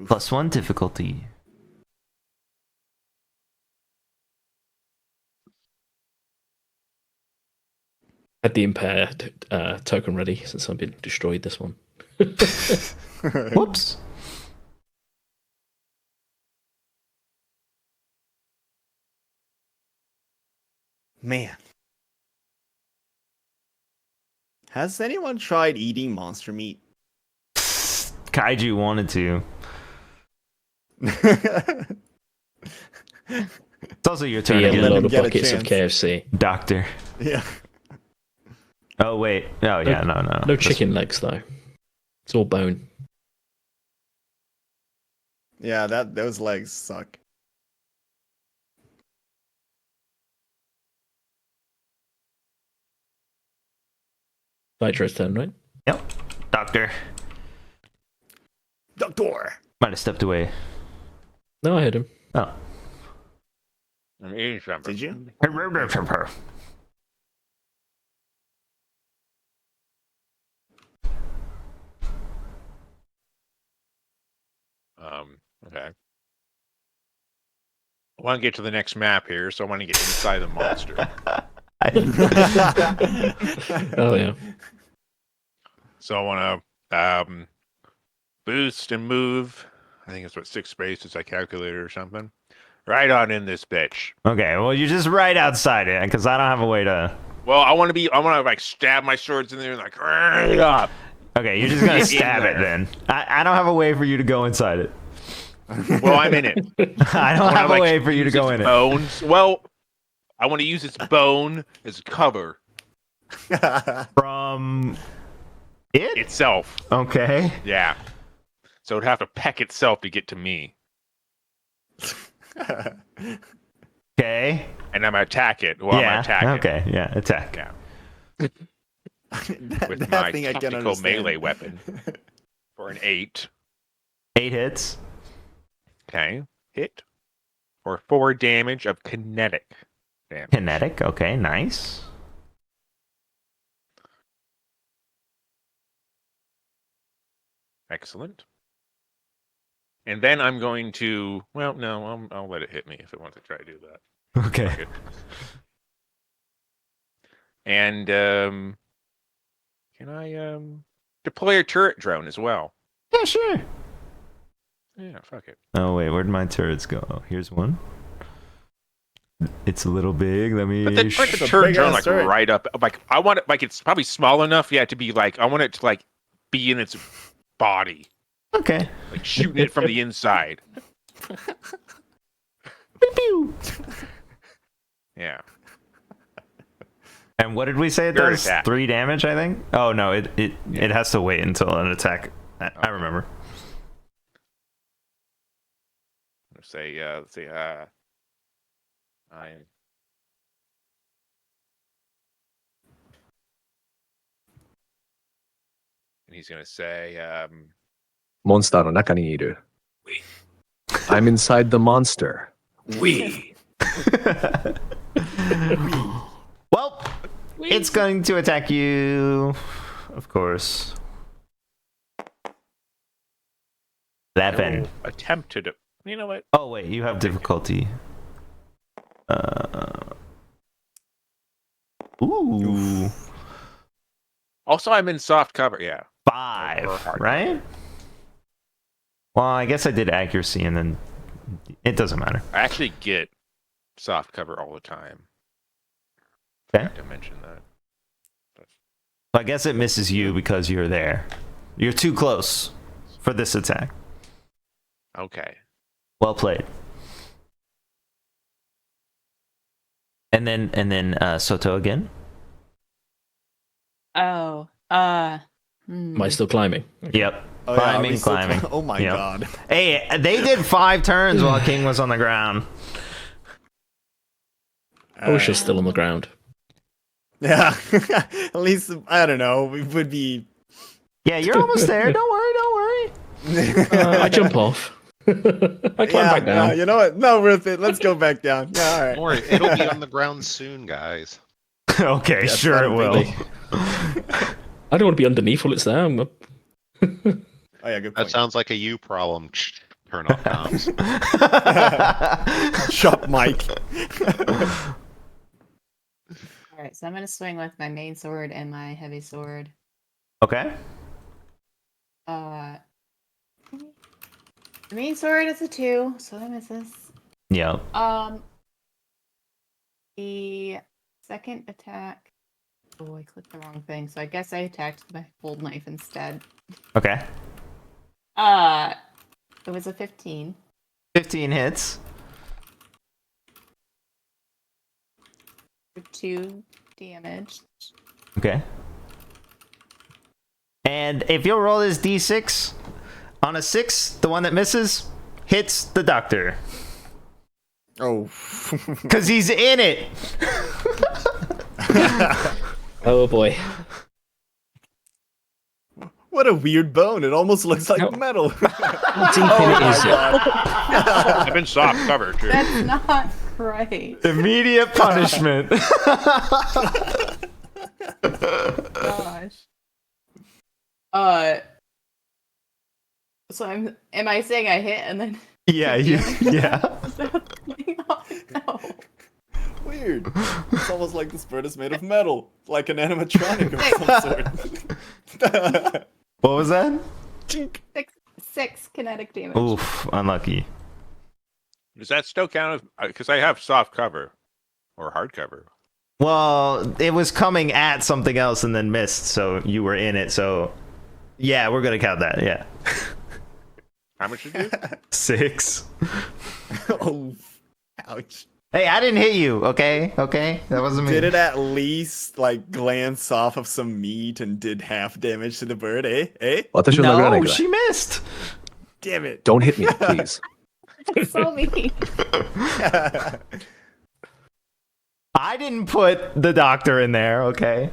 +1 difficulty. Had the impaired token ready since I've been destroyed this one. Whoops. Man. Has anyone tried eating monster meat? Kaiju wanted to. It's also your turn Yeah, again. a load of buckets of KFC. Doctor. Yeah. Oh, wait. Oh, yeah, no. No chicken legs, though. It's all bone. Yeah, those legs suck. Vitra's turn, right? Yep. Doctor. Doctor! Might have stepped away. No, I heard him. Oh. Did you? Okay. I want to get to the next map here, so I want to get inside the monster. Oh, yeah. So I want to boost and move. I think it's what 6 spaces I calculated or something. Right on in this bitch. Okay, well, you're just right outside it, because I don't have a way to... Well, I want to like stab my swords in there and like right up. Okay, you're just going to stab it then. I don't have a way for you to go inside it. Well, I'm in it. I don't have a way for you to go in it. Bones. Well, I want to use its bone as cover. From it? Itself. Okay. Yeah. So it'd have to peck itself to get to me. Okay. And I'm gonna attack it. Well, I'm gonna attack it. Okay, yeah, attack. Yeah. With With my tactical melee weapon. For an 8. 8 hits. Okay. Hit. For 4 damage of kinetic damage. Kinetic, okay, nice. Excellent. And then I'm going to... Well, no, I'll let it hit me if it wants to try to do that. Okay. Fuck it. And can I deploy a turret drone as well? Yeah, sure. Yeah, fuck it. Oh, wait, where'd my turrets go? Oh, here's one. It's a little big. Let me... But the turret drone, like, right up... Like, I want it... Like, it's probably small enough, yeah, to be, like... I want it to, like, be in its body. Okay. Like, shooting it from the inside. Pew, pew. Yeah. And what did we say it Spirit does? attack. 3 damage, I think? Oh, no, it has to wait until an attack. I remember. Let's say, I'm... And he's gonna say, モンスターの中にいる。I'm inside the monster. We. Well, it's going to attack you, of course. 11. attempted it. You know what? Oh, wait, you have difficulty. Ooh. Also, I'm in soft cover. Yeah. 5, right? Well, I guess I did accuracy, and then it doesn't matter. I actually get soft cover all the time. Okay. I mentioned that. I guess it misses you because you're there. You're too close for this attack. Okay. Well played. And then Soto again. Oh, Am I still climbing? Yep. Oh, yeah, are Climbing, we still climbing. oh my Yep. god. Hey, they did 5 turns while King was on the ground. I wish I was still on the ground. Yeah. At least, I don't know, we would be... Yeah, you're almost there. Don't worry. I jump off. I climb back down. Yeah, you know what? Not worth it. Let's go back down. Yeah, all right. Don't worry, it'll be on the ground soon, guys. Okay, Yes, sure it that'll will. be- I don't want to be underneath while it's there. I'm up. Oh yeah, good That point. sounds like a you problem. Turn off comms. Shut mic. all right. So I'm gonna swing with my main sword and my heavy sword. Okay. The main sword is a 2, so that misses. Yep. The second attack. Oh, I clicked the wrong thing. So I guess I attacked with my fold knife instead. Okay. It was a 15. 15 hits. For 2 damage. Okay. And if you'll roll this d6, on a 6, the one that misses hits the doctor. Oh. Because he's in it. Oh boy. What a weird bone. It almost looks like metal. How deep in it is it? I'm in soft cover too. That's not right. Immediate punishment. Gosh. So am I saying I hit and then Yeah, yeah. No. Weird. It's almost like this bird is made of metal. Like an animatronic of some sort. What was that? 6 kinetic damage. Oof, unlucky. Does that still count as? Because I have soft cover or hard cover. Well, it was coming at something else and then missed, so you were in it, so yeah, we're gonna count that, yeah. How much did you? 6. Oh, ouch. Hey, I didn't hit you, okay? Okay? That wasn't me. Did it at least, like, glance off of some meat and did half damage to the bird, eh? Eh? No, she missed. Damn it. Don't hit me, please. That's so mean. I didn't put the doctor in there, okay?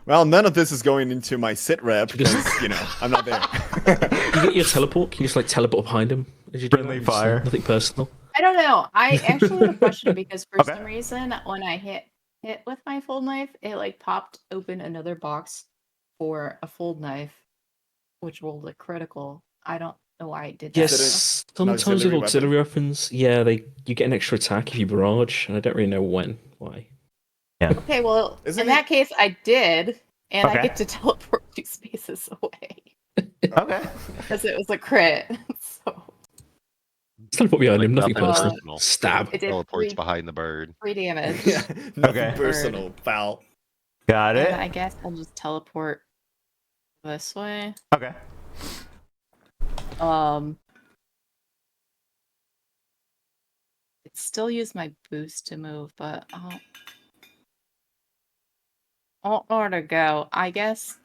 Well, none of this is going into my sit rep because, you know, I'm not there. You get your teleport? Can you just like teleport behind him as you do Friendly that? fire. Nothing personal. I don't know. I actually have a question because for some reason when I hit with my fold knife, it like popped open another box for a fold knife, which rolled a critical. I don't know why it did that. Yes, sometimes with auxiliary weapons, yeah, you get an extra attack if you barrage, and I don't really know why. Yeah. Okay, well, in that case, I did, and I get to teleport 2 spaces away. Okay. Because it was a crit. So Teleport behind him, nothing Nothing personal. personal. Stab. It did Teleports 3 behind the bird. 3 damage. Yeah, nothing Okay. personal, pal. Got it. And I guess I'll just teleport this way. Okay. It still use my boost to move, but I don't know where to go. I guess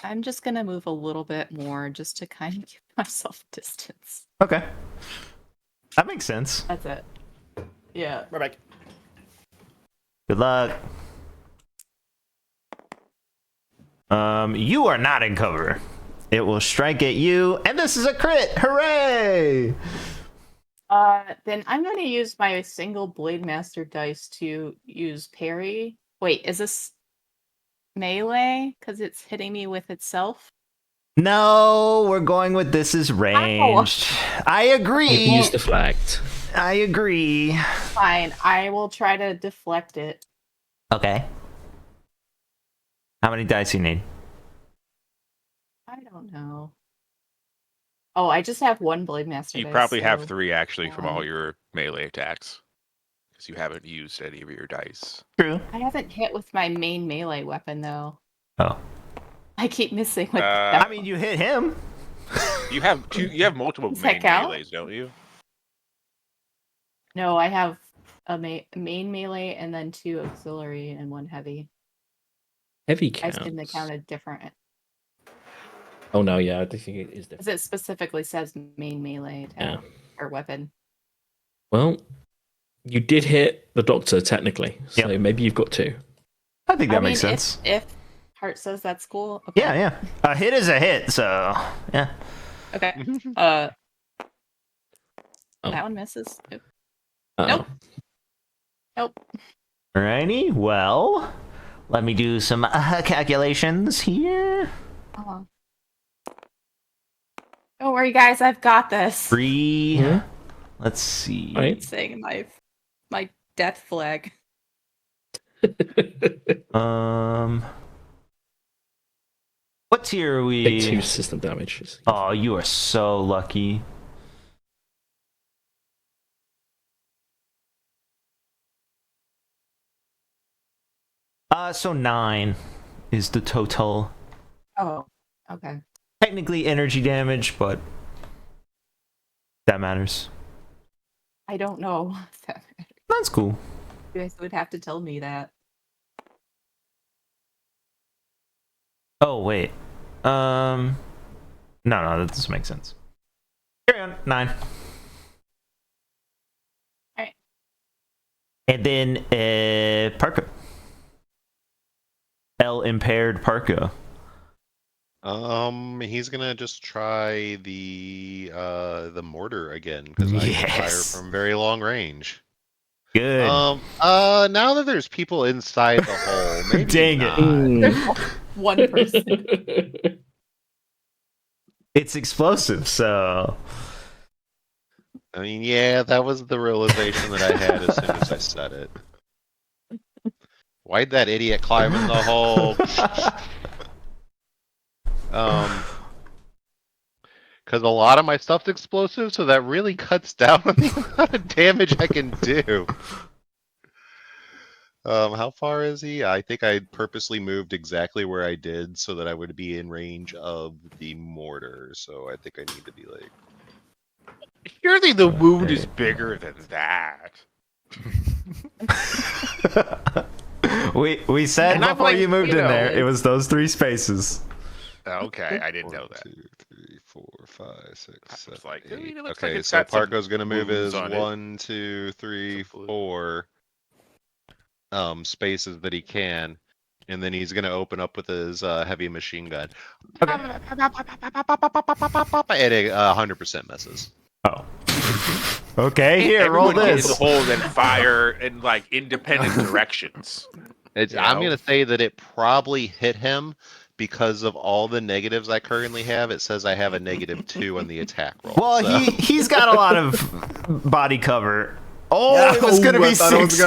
I'm just gonna move a little bit more just to kind of give myself distance. Okay. That makes sense. That's it. Yeah. We're back. Good luck. You are not in cover. It will strike at you, and this is a crit! Hooray! Then I'm gonna use my single Blade Master dice to use parry. Wait, is this melee? Because it's hitting me with itself? No, we're going with this is ranged. I agree. Use deflect. I agree. Fine, I will try to deflect it. Okay. How many dice you need? I don't know. Oh, I just have one Blade Master You dice, probably have so- 3 actually from all one. your melee attacks. Because you haven't used any of your dice. True. I haven't hit with my main melee weapon though. Oh. I keep missing with. I mean, you hit him. You have multiple Does that main count? melees, don't you? No, I have a main melee and then 2 auxiliary and 1 heavy. Heavy I counts. assume they counted different. Oh no, yeah, I think it is different. Because it specifically says main melee attack or weapon. Well, you did hit the doctor technically, so maybe you've got 2. I think that I mean, makes sense. If Hart says that's cool. Okay. Yeah. A hit is a hit, so yeah. Okay. Oh. That one misses. Nope. Uh-oh. Nope. Nope. Alrighty, well, let me do some calculations here. Don't worry, guys. I've got this. 3. Let's see. I'm saying my death flag. What tier are we? Take 2 system damage. Oh, you are so lucky. So 9 is the total. Oh, okay. Technically energy damage, but that matters. I don't know. That's cool. You guys would have to tell me that. Oh wait. No, that doesn't make sense. Carry on. 9. Alright. And then Parka. L impaired Parka. He's gonna just try the mortar again because I can fire from very long range. Good. Now that there's people inside the hole, maybe Dang not. it. One person. It's explosive, so. I mean, yeah, that was the realization that I had as soon as I said it. Why'd that idiot climb in the hole? Because a lot of my stuff's explosive, so that really cuts down on the amount of damage I can do. How far is he? I think I purposely moved exactly where I did so that I would be in range of the mortar. So I think I need to be like. Surely the wound is bigger than that. We said And I'm before like, you moved you in know, there, it was those 3 spaces. Okay, I didn't know that. 1, 2, 3, 4, 5, 6, 7, like, 8. it looks Okay, like it's so got some Parko's gonna move wounds his on it. 1, 2, 3, 4 spaces that he can, and then he's gonna open up with his heavy machine gun. And it 100% misses. Oh. Okay, here, roll Everyone gets this. the hole and fire in like independent directions. I'm gonna say that it probably hit him because of all the negatives I currently have. It says I have a -2 on the attack roll. Well, so. he's got a lot of body cover. Oh, it was gonna be 6.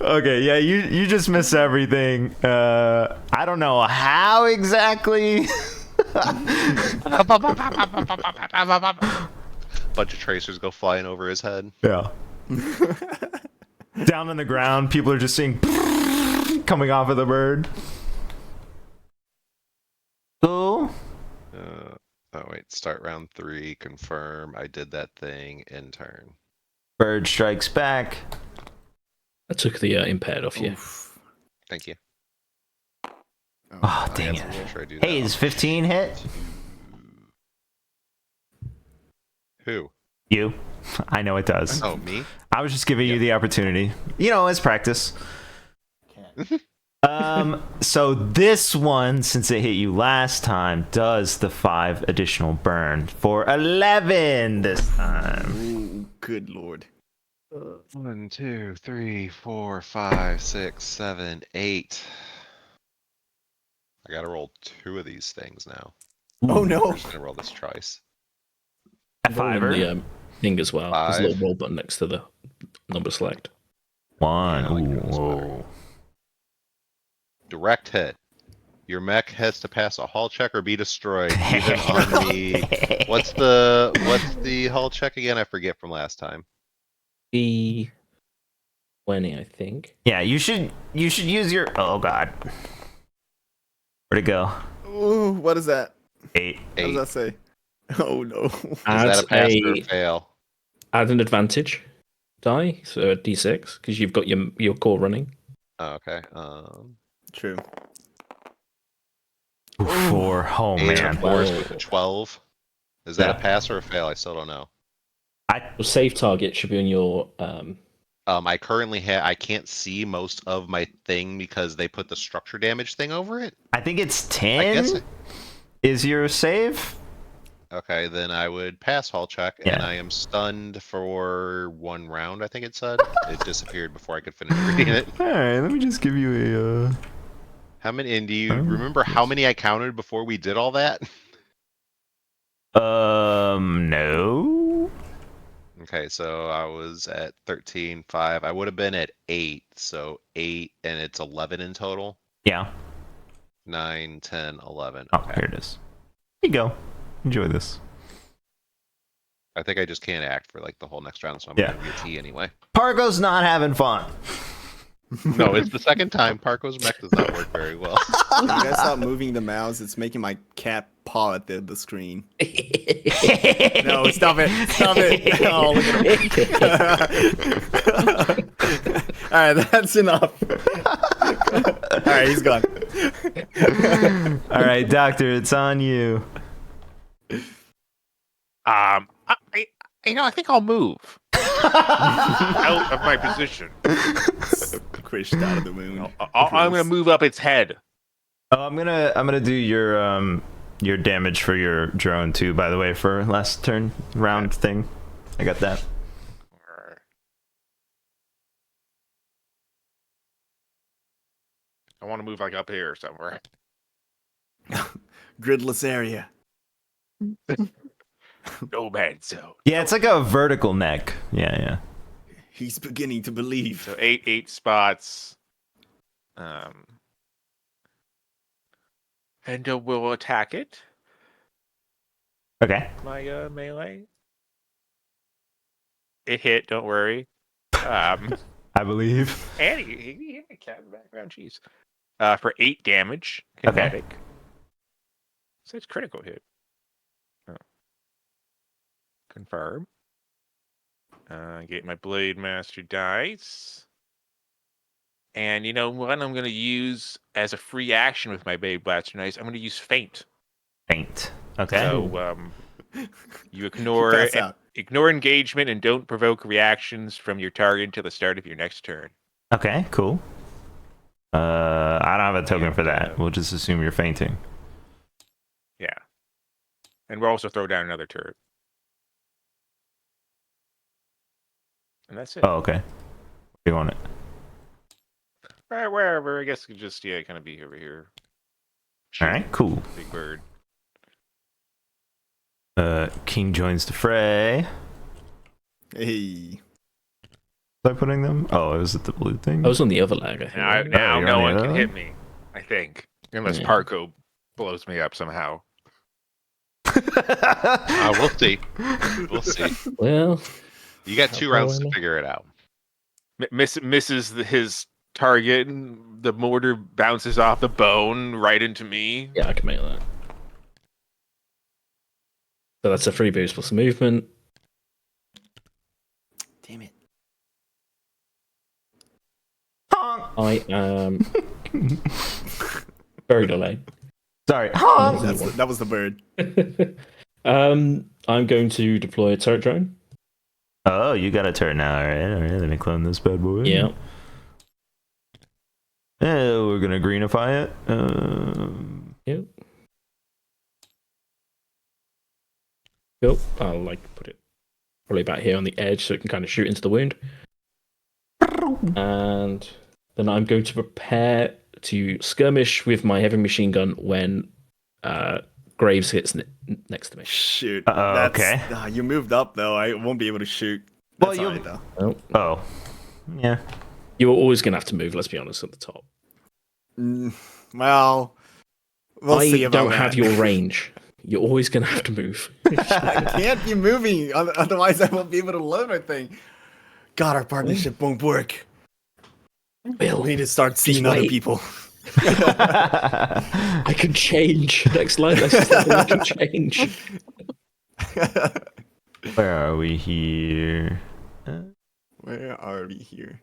Okay, yeah, you just miss everything. I don't know how exactly. Bunch of tracers go flying over his head. Yeah. Down on the ground, people are just seeing coming off of the bird. Cool. Oh wait, start round 3, confirm, I did that thing, end turn. Bird strikes back. I took the impaired off you. Thank you. Oh, dang it. Hey, is 15 hit? Who? You. I know it does. Oh, me? I was just giving you the opportunity. You know, as practice. So this one, since it hit you last time, does the 5 additional burn for 11 this time. Ooh, good lord. 1, 2, 3, 4, 5, 6, 7, 8. I gotta roll 2 of these things now. Oh no. I'm just gonna roll this twice. F5 Roll in the thing as well. There's a 5. little roll button next to the number select. 1. Yeah, I like Ooh, yours better. whoa. Direct hit. Your mech has to pass a hull check or be destroyed, even on the. What's the hull check again? I forget from last time. B20, I think. Yeah, you should use your. Oh god. Where'd it go? Ooh, what is that? 8. What does that say? Oh no. Is that a pass or a fail? Add an advantage die, so a d6, because you've got your core running. Oh, okay. True. 4. Oh 8 man. and 4 is 12. Is that Yeah. a pass or a fail? I still don't know. Your save target should be on your. I currently I can't see most of my thing because they put the structure damage thing over it. I think it's 10. I guess Is your save? Okay, then I would pass hull check, Yeah. and I am stunned for 1 round. I think it said it disappeared before I could finish reading it. All right, let me just give you a. How many? And do you remember how many I counted before we did all that? No. Okay, so I was at 13.5. I would have been at 8, so 8, and it's 11 in total. Yeah. 9, 10, 11. Oh, here it is. Here you go. Enjoy this. I think I just can't act for like the whole next round, so I'm Yeah. gonna be a T anyway. Pargo's not having fun. No, it's the second time. Parko's mech does not work very well. You guys stop moving the mouse. It's making my cat paw at the screen. No, stop it. Stop it. Oh, look at him. All right, that's enough. All right, he's gone. All right, Doctor, it's on you. I think I'll move out of my position. Squished out of the moon. I'm gonna move up its head. Oh, I'm gonna do your damage for your drone too. By the way, for last turn round thing, I got that. I want to move like up here somewhere. Gridless area. No man's zone. Yeah, it's like a vertical neck. Yeah. He's beginning to believe. So 8 spots. And we'll attack it. Okay. My melee. It hit. Don't worry. I believe. And he hit a cat in the background. Jeez. For 8 damage, kinetic. So it's critical hit. Oh. Confirm. Get my Blade Master dice. And you know what I'm going to use as a free action with my Blade Blaster dice? I'm going to use Feint. Feint. Okay. So you ignore engagement and don't provoke reactions from your target until the start of your next turn. Okay, cool. I don't have a token for that. We'll just assume you're fainting. Yeah. And we'll also throw down another turret. And that's it. Oh, okay. You want it? Right, wherever. I guess it could just, kind of be over here. All right, cool. Big bird. King joins the fray. Hey. Was I putting them? Oh, it was at the blue thing? I was on the other leg, I think. Now you're no on one the can other hit one? me, I think. Unless Yeah. Parko blows me up somehow. We'll see. We'll see. Well, You got 2 rounds to figure it out. Misses his target, and the mortar bounces off the bone right into me. yeah, I can make that. So that's a free boost plus movement. Damn it. I am very delayed. Sorry. That was the bird. I'm going to deploy a turret drone. Oh, you got a turret now. All right. Let me clone this bad boy. Yeah. We're gonna greenify it. Yep. Cool. I'll put it probably about here on the edge so it can kind of shoot into the wound. And then I'm going to prepare to skirmish with my heavy machine gun when Graves hits next to me. Shoot. Okay. You moved up though. I won't be able to shoot. Well, That's alright though. Oh. Yeah. You're always going to have to move, let's be honest, at the top. Well, we'll see I about don't have that. your range. You're always going to have to move. I can't be moving, otherwise I won't be able to load my thing. God, our partnership won't work. Bill, We need to start seeing other wait. people. I can change. Next line, I can change. Where are we here? Where are we here?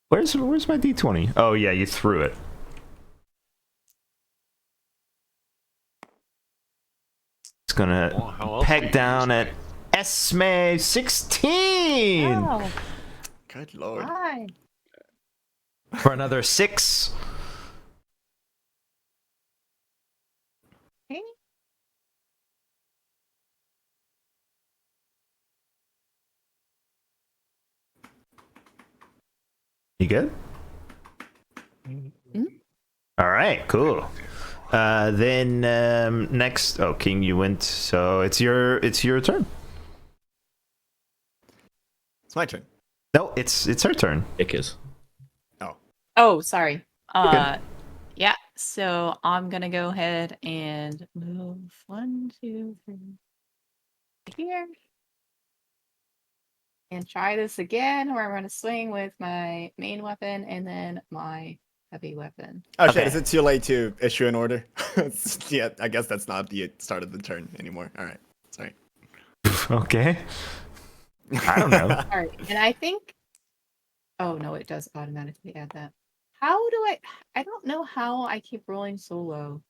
Where's my D20? Oh yeah, you threw it. It's gonna how else peg down at Esme 16 Oh, Good lord. why? for another 6. Okay. You good? All right, cool. Then next, King, you went. So it's your turn. It's my turn. No, it's her turn. It is. Oh, sorry. good. Yeah. So I'm gonna go ahead and move 1, 2, 3 here, and try this again, where I'm gonna swing with my main weapon and then my heavy weapon. Oh Okay. shit, is it too late to issue an order? Yeah, I guess that's not the start of the turn anymore. Alright. Sorry. Okay. I don't know. All right, and I think. Oh no, it does automatically add that. How do I don't know how I keep rolling so low.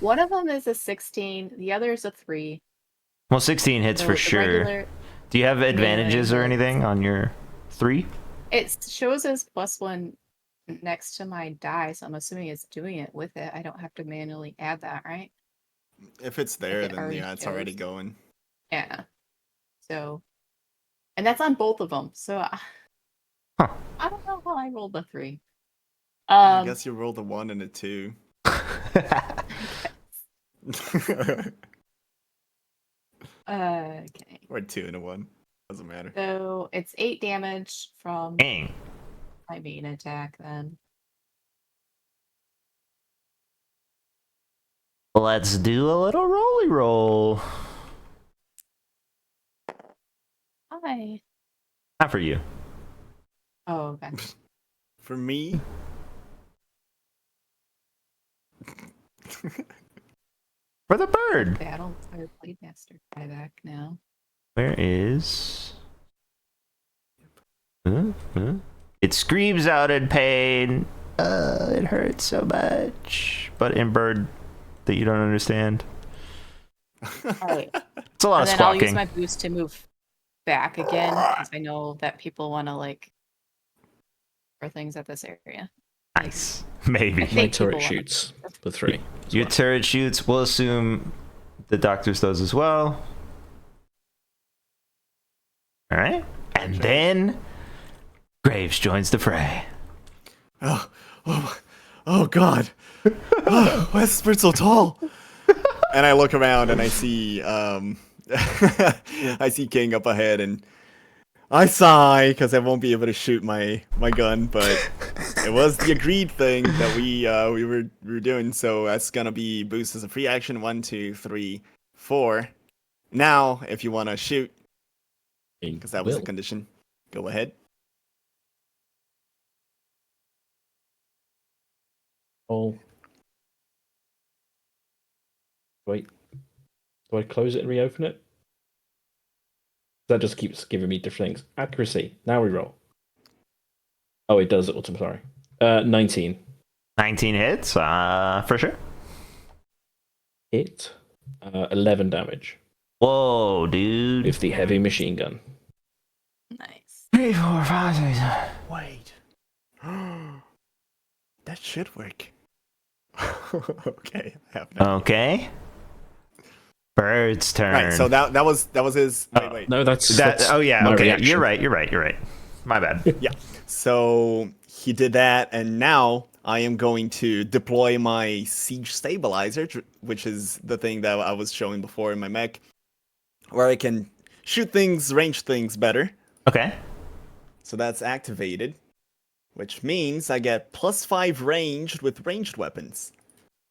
One of them is a 16, the other is a 3. Well, 16 hits So for the sure. regular- Do you have advantages or Yeah. anything on your 3? It shows as +1 next to my die, so I'm assuming it's doing it with it. I don't have to manually add that, right? If it's there, it then already yeah, it's already shows. going. Yeah. So, and that's on both of them. So Huh. I don't know how I rolled the 3. I guess you rolled a 1 and a 2. Okay. Or a 2 and a 1. Doesn't matter. So it's 8 damage from Dang. my main attack then. Let's do a little rolly roll. Hi. Not for you. Oh, okay. For me? For the bird. Battle Fire Blade Master. Try back now. Where is? It screams out in pain. It hurts so much. But in bird that you don't understand. Alright. It's a lot And of then I'll use squawking. my boost to move back again, because I know that people want to like throw things at this area. Nice. Maybe. I My think turret people wanna- shoots for 3. Your turret shoots. We'll assume the doctor's does as well. All right. And then Graves joins the fray. Oh god. Why is this bird so tall? And I look around and I see I see King up ahead, and I sigh because I won't be able to shoot my gun, but it was the agreed thing that we were doing, so that's gonna be boost as a free action. 1, 2, 3, 4. Now, if you want to shoot, because that was the condition, go ahead. Oh. Wait. Do I close it and reopen it? That just keeps giving me different things. Accuracy. Now we roll. Oh, it does autumn, sorry. 19. 19 hits, for sure. Hit. 11 damage. Whoa, dude. With the heavy machine gun. Nice. 3, 4, 5, 6, 7. Wait. That should work. Okay, I have no. Okay. Bird's turn. Right, so that was his. Wait. No, that's Oh yeah. my Okay. reaction. You're right. My bad. Yeah. So he did that, and now I am going to deploy my siege stabilizer, which is the thing that I was showing before in my mech, where I can shoot things, range things better. Okay. So that's activated, which means I get +5 ranged with ranged weapons.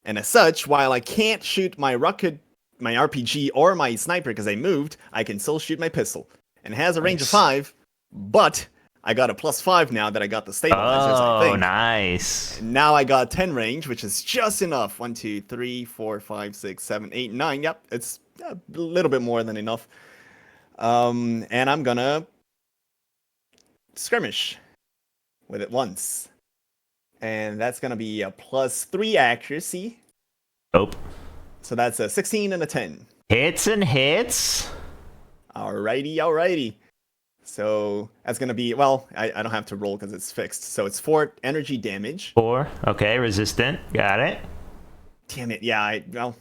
And as such, while I can't shoot my rocket, my RPG, or my sniper because I moved, I can still shoot my pistol. And it has a range of 5, but I got a +5 now that I got the stabilizers, I think. Oh, nice. And now I got 10 range, which is just enough. 1, 2, 3, 4, 5, 6, 7, 8, 9. Yep, it's a little bit more than enough. And I'm gonna skirmish with it once. And that's gonna be a +3 accuracy. Nope. So that's a 16 and a 10. Hits and hits. Alrighty. So that's gonna be, well, I don't have to roll because it's fixed. So it's 4 energy damage. 4. Okay, resistant. Got it. Damn it, yeah,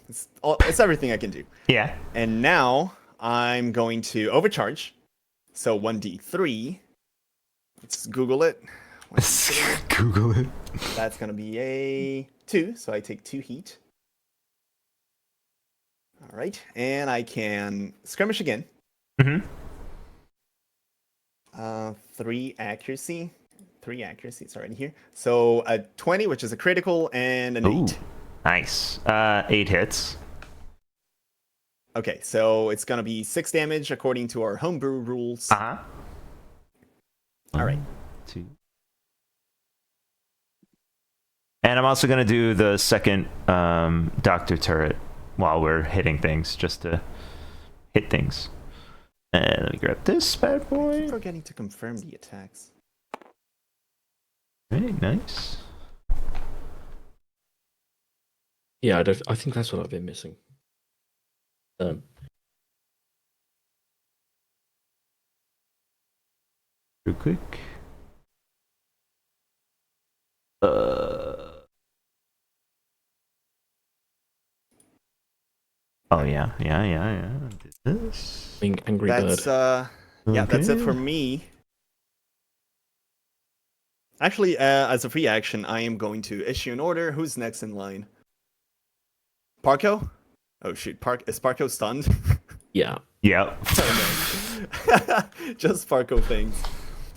it's everything I can do. Yeah. And now I'm going to overcharge. So 1d3. Let's Google it. Google it. That's gonna be a 2, so I take 2 heat. Alright, and I can skirmish again. 3 accuracy. 3 accuracy, it's already here. So a 20, which is a critical, and an 8. Nice. 8 hits. Okay, so it's gonna be 6 damage according to our homebrew rules. Uh-huh. Alright. 2. And I'm also gonna do the second doctor turret while we're hitting things, just to hit things. And let me grab this bad boy. I'm forgetting to confirm the attacks. Very nice. Yeah, I think that's what I've been missing. Real quick. Oh yeah. Did this. Angry That's Bird. yeah, that's it for me. Actually, as a free action, I am going to issue an order. Who's next in line? Parko? Oh shoot, is Parko stunned? Yeah. Yep. Just Parko things.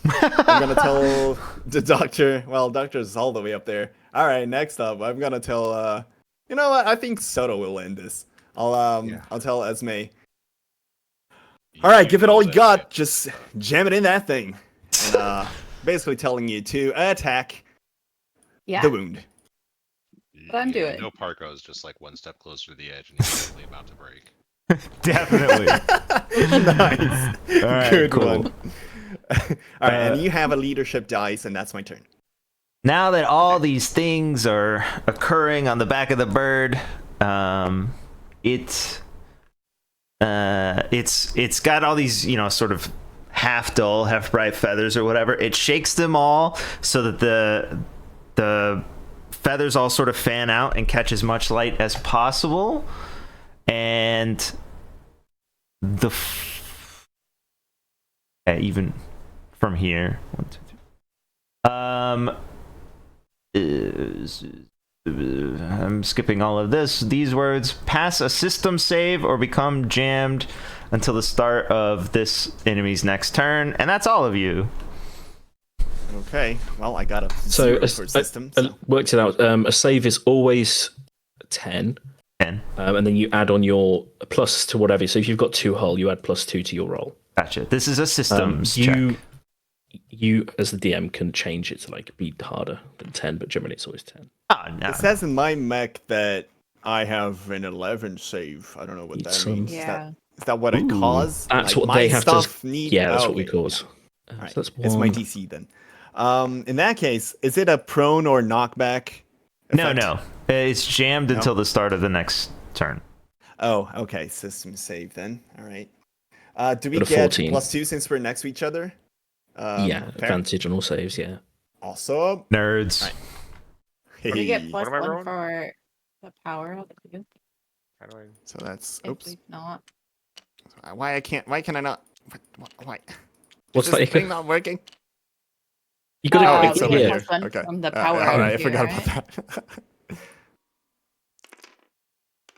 I'm gonna tell the doctor. Well, doctor's all the way up there. All right, next up, I'm gonna tell. You know what? I think Soto will end this. I'll tell Esme. All right, give it all you got. Just jam it in that thing. And, basically telling you to attack the wound. But I'm doing. No, Parko is just like one step closer to the edge, and he's totally about to break. Definitely. Nice. All right, Good cool. one. All right, and you have a leadership dice, and that's my turn. Now that all these things are occurring on the back of the bird, it's got all these, sort of half dull, half bright feathers or whatever. It shakes them all so that the feathers all sort of fan out and catch as much light as possible. And even from here, 1, 2, 3. I'm skipping all of this. These words: pass a system save or become jammed until the start of this enemy's next turn, and that's all of you. Okay. Well, I got a So, 0 for system. I worked it out. A save is always 10. 10. And then you add on your plus to whatever. So if you've got 2 hull, you add +2 to your roll. Gotcha. This is a systems check. You, as the DM, can change it to like be harder than 10, but generally it's always 10. Oh, no. It says in my mech that I have an 11 save. I don't know what that means. Yeah. Is that what I cause? That's Like, what they have stuff to. Need... Yeah, that's oh, what we okay, cause. yeah. All right. So that's It's my one. DC then. In that case, is it a prone or knockback? No, effect? no. It's jammed No? until the start of the next turn. Oh, okay. System save then. All right. Do we Got a get 14. +2 since we're next to each other? Yeah, fair. advantage on all saves, yeah. Awesome. Nerds. Right. Do we get Hey. plus What am I 1 rolling? for the power of the two? How do I? So that's If oops. we've not. Why can I not? Why? What's Is this that, thing Ika? not working? You got to we click get here. a +1 Okay. from the power all up right, I here, forgot right? about that.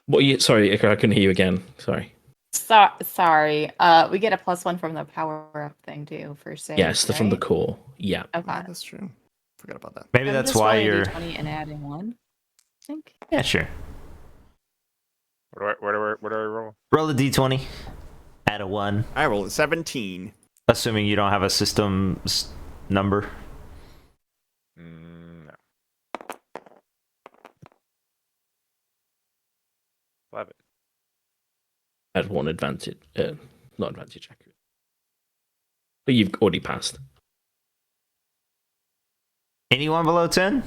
What are you? Sorry, Iker, I couldn't hear you again. Sorry. Sorry. We get a +1 from the power up thing too for saves. Yes, from the right? core. Yeah. Okay. Yeah, that's true. Forgot about that. Maybe I'm that's just why rolling a you're. D20 and adding 1. I think. Yeah, sure. What do I roll? Roll a d20. Add a 1. I rolled a 17. Assuming you don't have a system number. No. 11. Add 1 advantage. Not advantage, accurate. But you've already passed. Anyone below 10?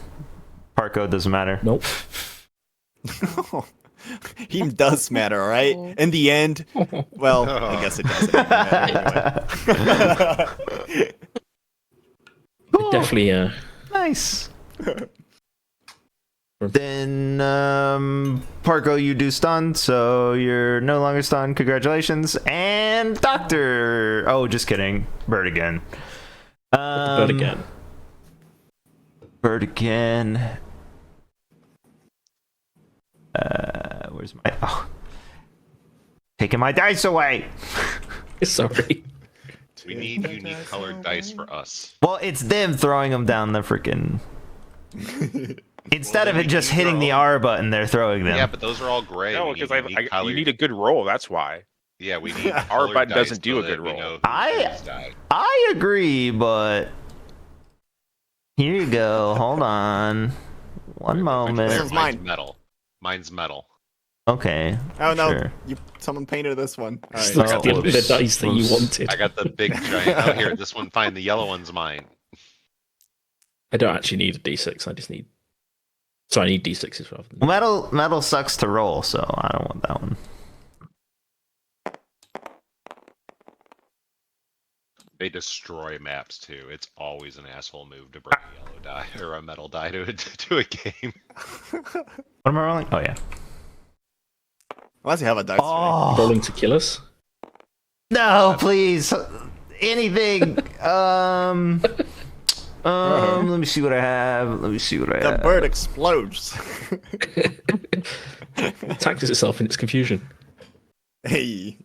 Part code doesn't matter. Nope. He does matter, all right? In the end, well, I guess it doesn't matter anyway. Cool. Definitely. Nice. Then, Parko, you do stun, so you're no longer stunned. Congratulations. And Doctor. Oh, just kidding. Bird again. Bird again. Bird again. Where's my... Oh. Taking my dice away. Sorry. We need unique colored dice for us. Well, it's them throwing them down the freaking... Instead of it just hitting the R button, they're throwing them. Yeah, but those are all gray. No, We need because unique colored- you need a good roll. That's why. Yeah, we need Our colored button dice doesn't do so a good that we roll. know who I died. I agree, but here you go. Hold on, one moment. This is Mine's mine. metal. Mine's metal. Okay. Oh no, Sure. someone painted this one. All right. Look at the whoops. dice that you wanted. I got the big giant. Oh, here, this one. Fine. The yellow one's mine. I don't actually need a d6. I just need. So I need d6s rather than. Metal sucks to roll, so I don't want that one. They destroy maps too. It's always an asshole move to bring a yellow die or a metal die to a game. What am I rolling? Oh yeah. Unless you have a dice. Oh Rolling to kill us. no, please, anything. Let me see what I have. The bird explodes. It taxes itself in its confusion. Hey.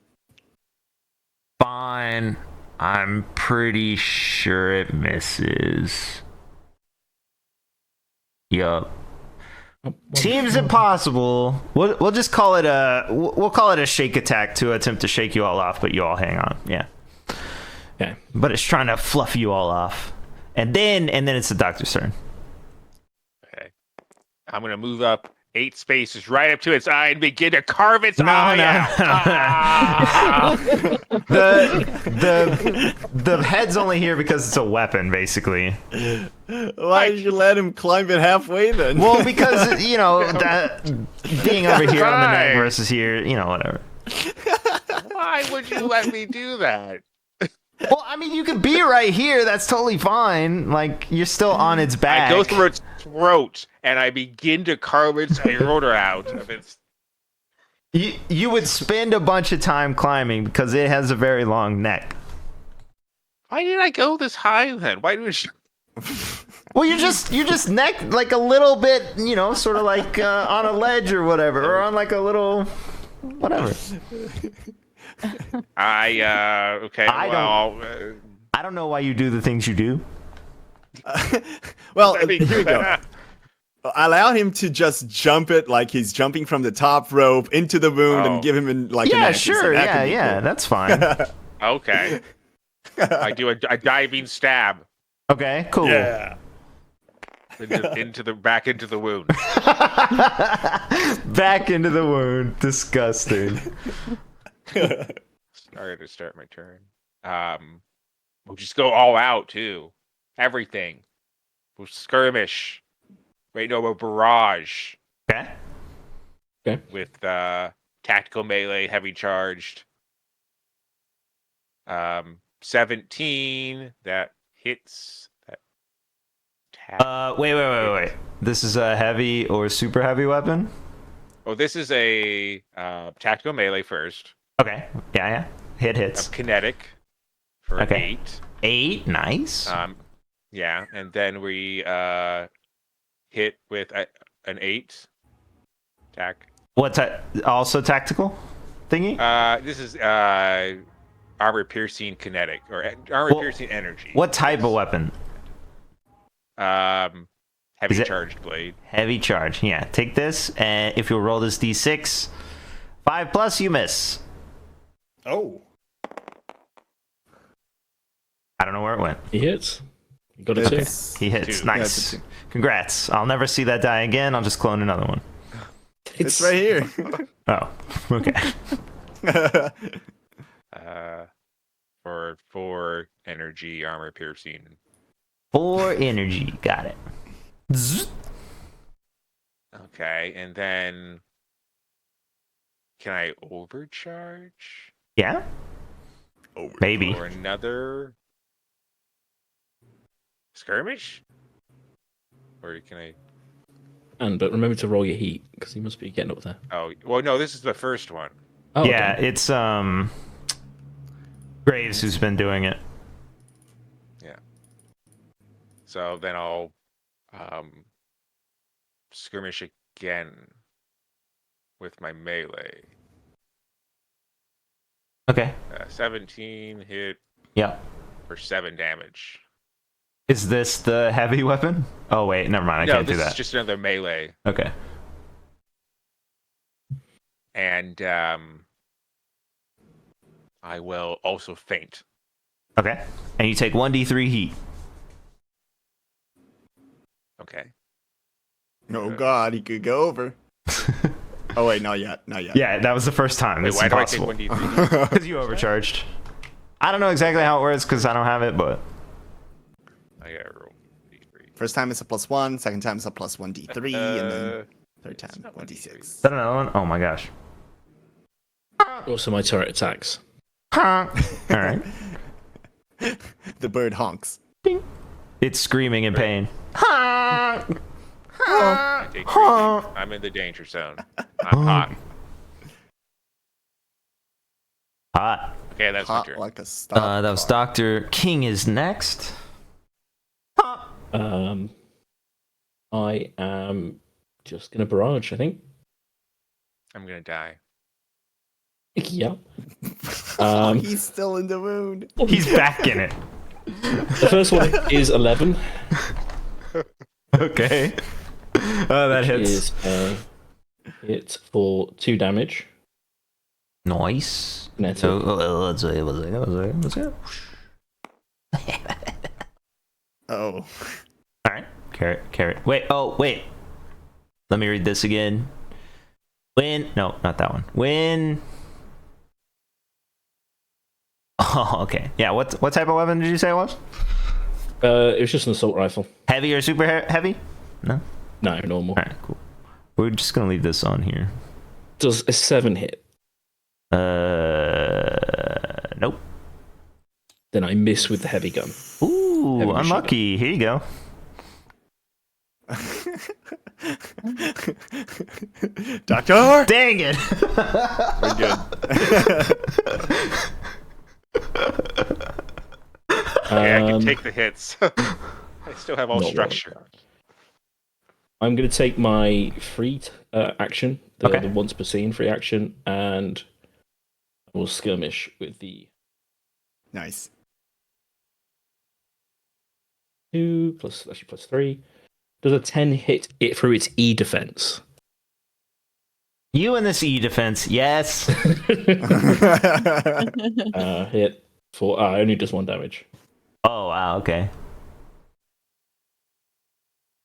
Fine. I'm pretty sure it misses. Yup. Seems impossible. We'll just call it we'll call it a shake attack to attempt to shake you all off, but you all hang on. Yeah. Okay. But it's trying to fluff you all off. And then it's the doctor's turn. Okay. I'm gonna move up 8 spaces right up to its eye and begin to carve its eye out. Ah! The head's only here because it's a weapon, basically. Why did you let him climb it halfway then? Well, because you know that being over here on the neck versus here, you know, whatever. Why would you let me do that? Well, I mean, you could be right here. That's totally fine. Like, you're still on its back. I go through its throat and I begin to carve its aorta out of its. You would spend a bunch of time climbing because it has a very long neck. Why did I go this high then? Why did you? Well, you're just neck like a little bit, you know, sort of like on a ledge or whatever, or on like a little whatever. Okay. I don't know why you do the things you do. Well, here we go. Allow him to just jump it like he's jumping from the top rope into the wound and give him an axe. Sure, That could be cool. that's fine. Okay. I do a diving stab. Okay, cool. Yeah. into the wound. Back into the wound. Disgusting. Sorry to start my turn. We'll just go all out too. Everything. We'll skirmish. Wait, no, a barrage. Okay. Okay. With tactical melee, heavy charged. 17. That hits. Wait. This is a heavy or super heavy weapon? Oh, this is a tactical melee first. Okay. Yeah. Hits. Kinetic for 8. 8, nice. Yeah, and then we hit with an 8 attack. What's that? Also tactical thingy? This is armor piercing kinetic or armor piercing energy. What type of weapon? Heavy charged blade. Heavy charge. Yeah. Take this, and if you'll roll this d6, 5+, you miss. Oh. I don't know where it went. He hits. You got a 2. He hits. 2. Nice. Yeah, it's a 2. Congrats. I'll never see that die again. I'll just clone another one. It's right here. Oh. Okay. For 4 energy armor piercing. 4 energy. Got it. Zzz. Okay, and then can I overcharge? Yeah. Maybe. For another skirmish? Or can I? But remember to roll your heat because he must be getting up there. Oh, well, no, this is the first one. Oh, yeah, okay. it's Graves who's been doing it. Yeah. So then I'll skirmish again with my melee. Okay. 17 hit. Yeah. For 7 damage. Is this the heavy weapon? Oh wait, never mind. I can't do this that. is just another melee. Okay. And I will also faint. Okay. And you take 1d3 heat. Okay. Oh God, he could go over. Oh wait, not yet. Yeah, that was the first time. Wait, It's why impossible. do I take 1d3? Because you overcharged. I don't know exactly how it works because I don't have it, but I gotta roll d3. First time it's a +1, second time it's a +1d3, and then third time not 1d6. is that another one? Oh my gosh. Also, my turret attacks. All right. The bird honks. It's screaming in pain. I take 3 damage. I'm in the danger zone. I'm hot. Hot. Okay, that's my Hot turn. like a stock That was car. Dr. King is next. I am just gonna barrage. I think. I'm gonna die. Yeah. Oh, he's still in the wound. He's back in it. The first one is 11. Okay. Oh, that hits. Is hit for 2 damage. Nice. Kinetic. So let's see. Oh. All right. Carrot. Wait. Oh, wait. Let me read this again. No, not that one. Oh, okay. Yeah. What type of weapon did you say it was? It was just an assault rifle. Heavy or super heavy? No. No, normal. All right. Cool. We're just gonna leave this on here. Does a 7 hit? Nope. Then I miss with the heavy gun. Ooh, Heavy machine unlucky. Here you go. Doctor! Dang it! We're good. Okay, I can take the hits. I still have all Not structure. I'm going to take my free action, the Okay. once per scene free action, and I will skirmish with the Nice. 2 plus 3. Does a 10 hit it through its E defense? You and this E defense, yes. Hit for only does 1 damage. Oh wow, okay.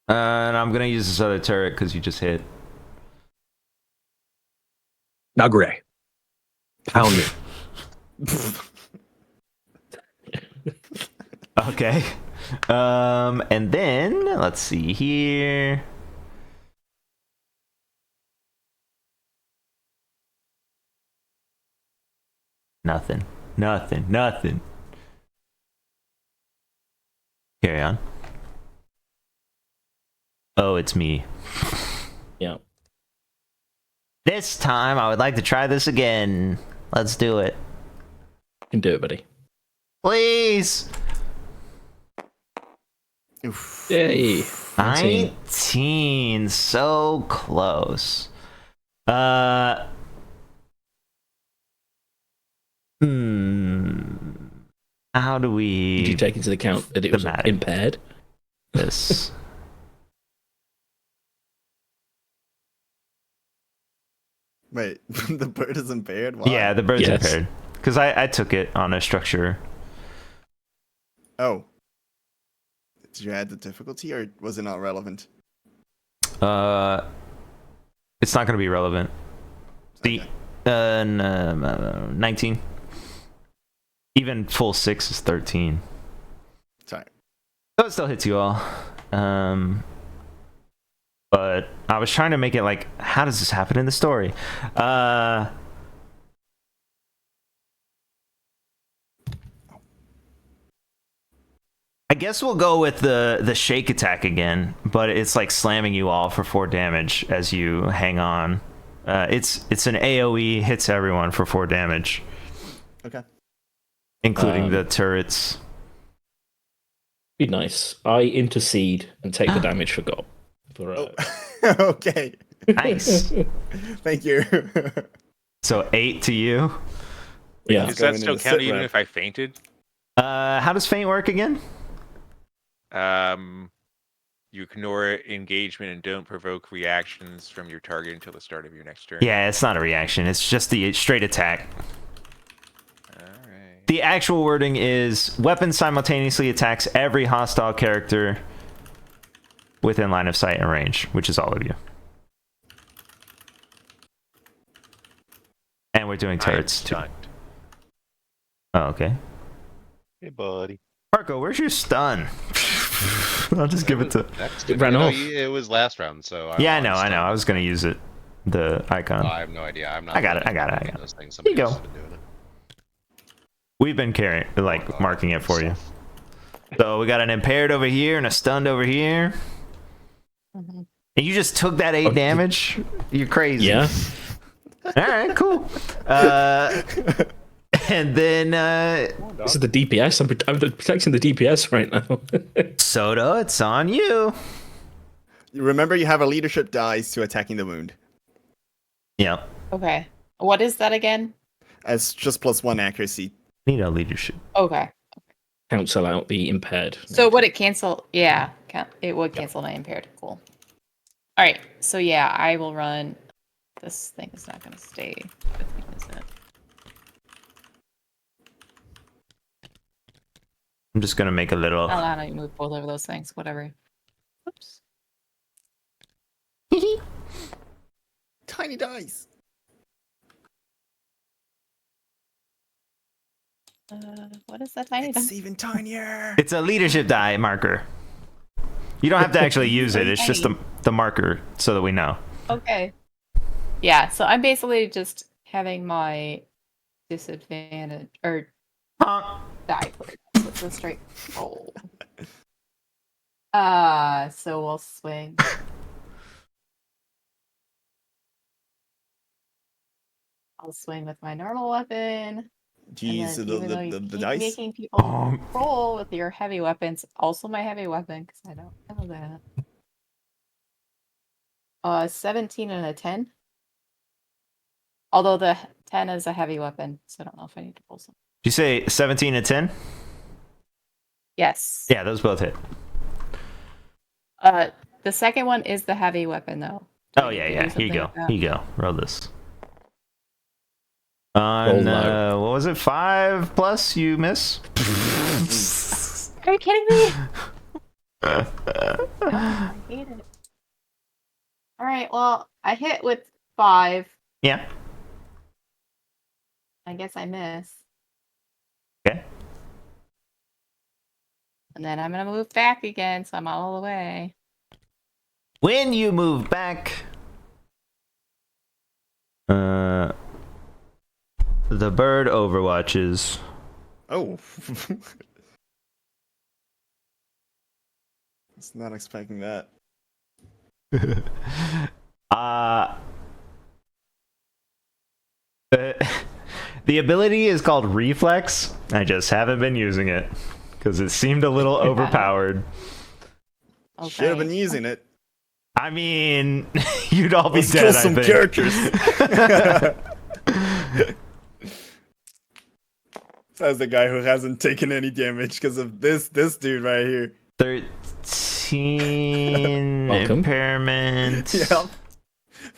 And I'm gonna use this other turret because you just hit. Nagure. Pound me. Okay. And then let's see here. Nothing. Carry on. Oh, it's me. Yeah. This time, I would like to try this again. Let's do it. You can do it, buddy. Please! Yay. 19. So close. How do we... Did you take into account that it was impaired? This. Wait, the bird is impaired? Why? Yeah, the bird's impaired. Because I took it on a structure. Oh. Did you add the difficulty, or was it not relevant? It's not going to be relevant. The 19. Even full 6 is 13. Sorry. So it still hits you all. But I was trying to make it like, how does this happen in the story? I guess we'll go with the shake attack again, but it's like slamming you all for 4 damage as you hang on. It's an AoE, hits everyone for 4 damage. Okay. Including the turrets. Be nice. I intercede and take the damage for God. Okay. Nice. Thank you. So 8 to you. Yeah. Does that still count even if I fainted? How does faint work again? You ignore engagement and don't provoke reactions from your target until the start of your next turn. Yeah, it's not a reaction. It's just the straight attack. Alright. The actual wording is weapon simultaneously attacks every hostile character within line of sight and range, which is all of you. And we're doing turrets too. Oh, okay. Hey, buddy. Marco, where's your stun? I'll just give it to... It ran off. It was last round, so... I know. I was going to use it. The icon. I have no idea. I'm not... I got it. Those things. Here you go. Somebody else has been doing it. We've been marking it for you. So we got an impaired over here and a stunned over here. And you just took that 8 damage? You're crazy. Yeah. Alright, cool. And then... This is the DPS. I'm protecting the DPS right now. Soda, it's on you. Remember, you have a leadership dice to attacking the wound. Yeah. Okay. What is that again? As just +1 accuracy. Need a leadership. Okay. Cancel out the impaired. So would it cancel? Yeah, it would cancel my impaired. Cool. All right. So yeah, I will run. This thing is not going to stay with me, is it? I'm just going to make a little... I'll allow you to move both of those things. Whatever. Oops. Tiny dice. What is that tiny? It's even tinier. It's a leadership die marker. You don't have to actually use it. It's just the marker so that we know. Okay. Yeah, so I'm basically just having my disadvantage or die put with a straight roll. So we'll swing. I'll swing with my normal weapon. Do you use the dice? Making people roll with your heavy weapons. Also my heavy weapon, because I don't know that. 17 and a 10. Although the 10 is a heavy weapon, so I don't know if I need to roll some. Did you say 17 and 10? Yes. Yeah, those both hit. The second one is the heavy weapon, though. Oh, yeah. Here you go. Here you go. Roll this. On, what was it? 5 plus, you miss? Are you kidding me? I hate it. Alright, well, I hit with 5. Yeah. I guess I miss. Okay. And then I'm gonna move back again, so I'm all the way. When you move back, the bird overwatches. Oh. Was not expecting that. The ability is called Reflex. I just haven't been using it because it seemed a little overpowered. Should have been using it. I mean, you'd all be Let's dead. kill I some think. characters. Says the guy who hasn't taken any damage because of this dude right here. 13 Welcome. impairment. Yeah.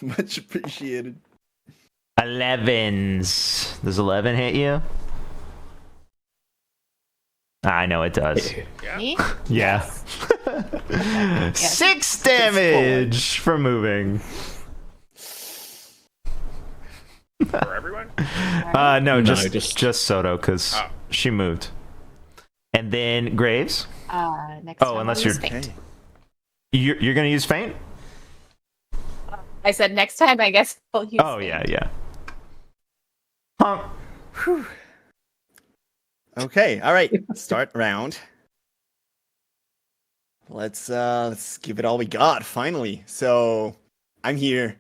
Much appreciated. 11s. Does 11 hit you? I know it does. Me? Yeah. 6 damage for moving. For everyone? No, No, just Soto, because she moved. And then Graves. Next Oh, time unless I'll you're use faint. you're gonna use faint. I said next time, I guess I'll use Oh faint. yeah. Huh. Okay, all right. Start round. Let's give it all we got finally. So, I'm here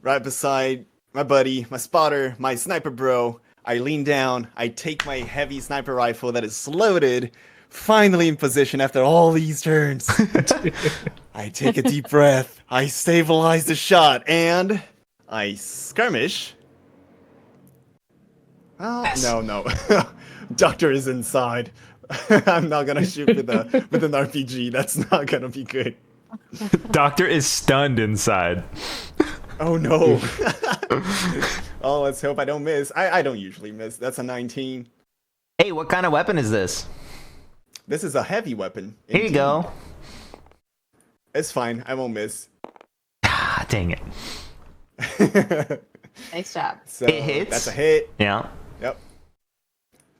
right beside my buddy, my spotter, my sniper bro. I lean down, I take my heavy sniper rifle that is loaded, finally in position after all these turns. I take a deep breath, I stabilize the shot, and I skirmish. Oh, no. Doctor is inside. I'm not gonna shoot with an RPG. That's not gonna be good. Doctor is stunned inside. Oh no. Oh, let's hope I don't miss. I don't usually miss. That's a 19. Hey, what kind of weapon is this? This is a heavy weapon. Here you go. It's fine. I won't miss. Ah, dang it. Nice job. So It hits. That's a hit. Yeah. Yep.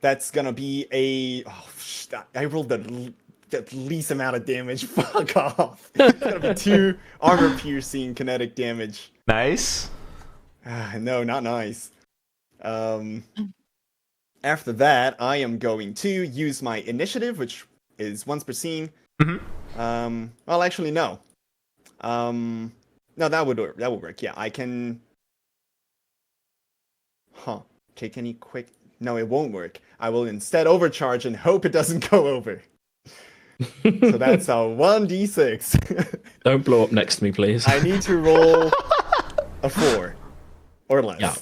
That's gonna be a. I rolled the least amount of damage. Fuck off. It's gonna be 2 armor piercing kinetic damage. Nice. No, not nice. After that, I am going to use my initiative, which is once per scene. Mm-hmm. Well, actually, no. No, that would work. That would work. Yeah, I can. Take any quick. No, it won't work. I will instead overcharge and hope it doesn't go over. So that's a 1d6. Don't blow up next to me, please. I need to roll a 4 or less. Yeah.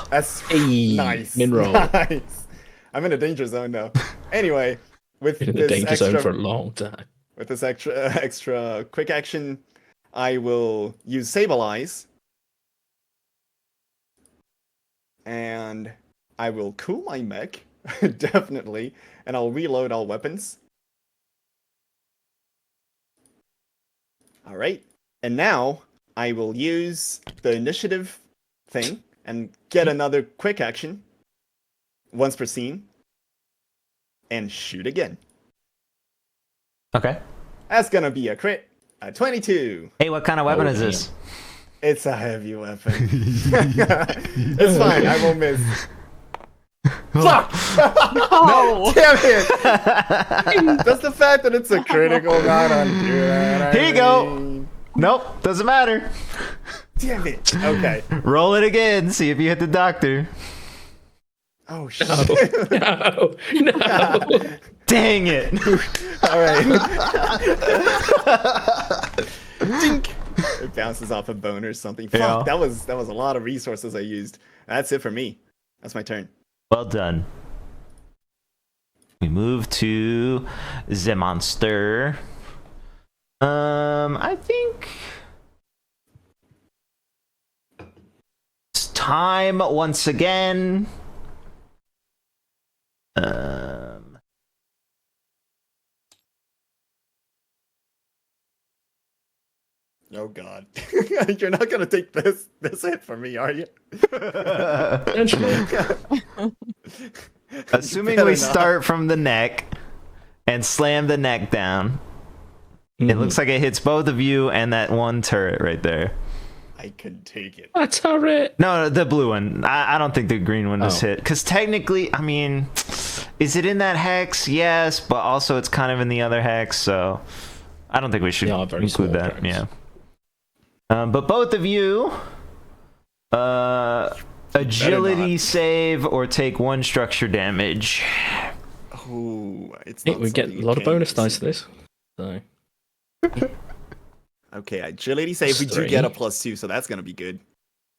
That's Hey, nice. min roll. Nice. I'm in a danger zone now. Anyway, with Been in the this danger extra, zone for a long time. with this extra quick action, I will use Sable Eyes. And I will cool my mech, definitely, and I'll reload all weapons. Alright, and now I will use the initiative thing and get another quick action, once per scene, and shoot again. Okay. That's gonna be a crit, a 22. Hey, what kind of weapon is this? It's a heavy weapon. It's fine, I won't miss. Fuck! No! Damn it! Just the fact that it's a critical not undo that. Here you go. Nope, doesn't matter. Damn it. Okay. Roll it again. See if you hit the doctor. Oh shit. No. Dang it. Alright. Dink. It bounces off a bone or something. Fuck, Yeah. that was a lot of resources I used. That's it for me. That's my turn. Well done. We move to the monster. I think it's time once again. Oh god. You're not gonna take this hit from me, are you? Potentially. Assuming better we not. start from the neck and slam the neck down. It looks like it hits both of you and that one turret right there. I could take it. A turret. No, the blue one. I don't think the green one was Oh. hit. Because technically, I mean, is it in that hex? Yes, but also it's kind of in the other hex, so I don't think we should They are very include small that. frames. Yeah. But both of you, agility save or take 1 structure damage. Oh, it's Hey, not we get a something you lot of can bonus use. dice to this. So Okay, agility save. We do get a +3. +2, so that's gonna be good.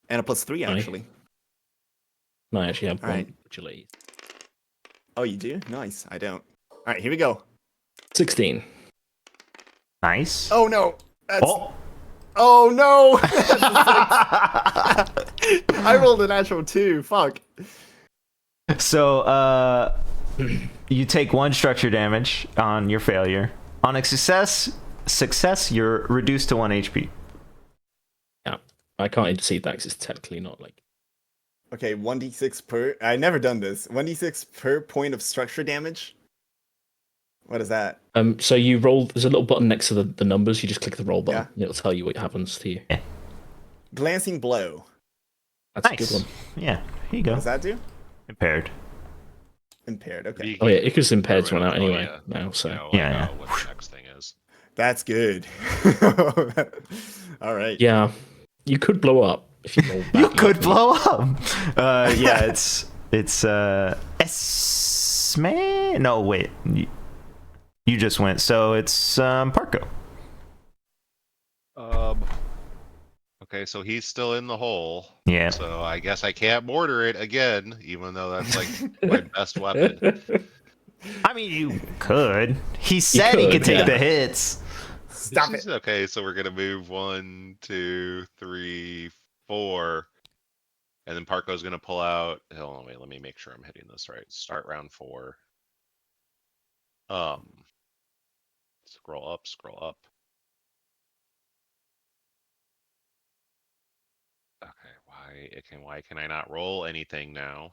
And a +3 Aye. actually. no, I actually have All one right. agility. Oh, you do? Nice. I don't. All right, here we go. 16. Nice. Oh no. That's... Oh. Oh no. I rolled a natural 2. Fuck. So, you take 1 structure damage on your failure. On a success, you're reduced to 1 HP. Yeah, I can't intercede that because it's technically not like. Okay, 1d6 per. I never done this. 1d6 per point of structure damage. What is that? So you roll. There's a little button next to the numbers. You just click the roll button. Yeah. And it'll tell you what happens to you. Glancing blow. That's Nice. a good one. Yeah, here you go. What does that do? Impaired. Impaired. Okay. Oh yeah, Icarus Impaired's Everyone run out will anyway tell now. So you know, Yeah. what the next thing is. That's good. All right. yeah, you could blow up if you roll back. You could blow up. Yeah, it's Esme. No, wait. You just went. So it's Parko. Okay, so he's still in the hole. Yeah. So I guess I can't mortar it again, even though that's like my best weapon. I mean, you could. He said he could, could take yeah. the hits. Stop This it. is- Okay, so we're gonna move 1, 2, 3, 4, and then Parko's gonna pull out. Hold on, wait. Let me make sure I'm hitting this right. Start round 4. Scroll up, scroll up. Okay, why can I not roll anything now?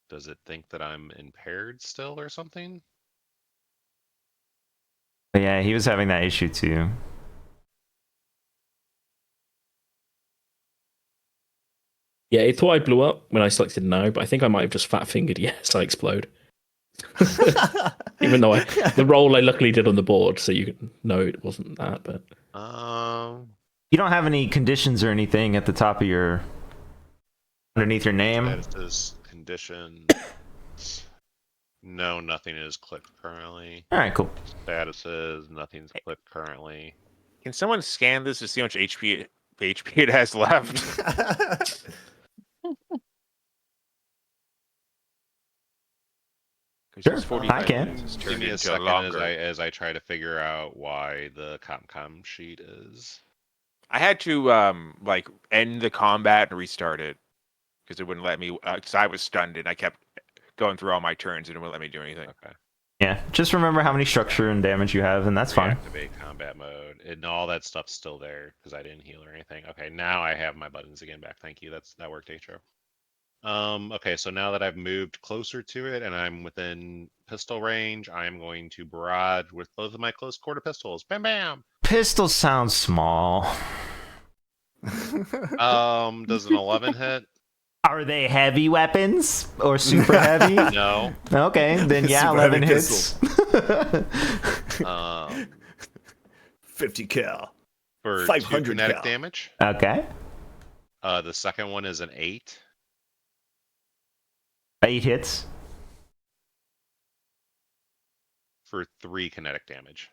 Does it think that I'm impaired still or something? But yeah, he was having that issue too. Yeah, it thought I blew up when I selected no, but I think I might have just fat fingered yes, I explode. Even though the roll I luckily did on the board, so you know it wasn't that. But You don't have any conditions or anything at the top of your underneath your name. Statuses, condition. No, nothing is clicked currently. All right, cool. Statuses, nothing's clicked currently. Can someone scan this to see how much HP it has left? Sure, It's 45 I can. minutes, it's Give turned me a into second longer. as I try to figure out why the Comcom sheet is. I had to like end the combat and restart it because it wouldn't let me. Because I was stunned and I kept going through all my turns and it wouldn't let me do anything. Okay. Yeah, just remember how many structure and damage you have, and that's fine. Reactivate combat mode, and all that stuff's still there because I didn't heal or anything. Okay, now I have my buttons again back. Thank you. That worked, Atro. Okay, so now that I've moved closer to it and I'm within pistol range, I am going to barrage with both of my close quarter pistols. Bam, bam. Pistols sound small. Does an 11 hit? Are they heavy weapons or super heavy? No. Okay, then yeah, Super 11 heavy hits. 50 cal. For 500 2 kinetic cal. damage. Okay. The second one is an 8. 8 hits. For 3 kinetic damage.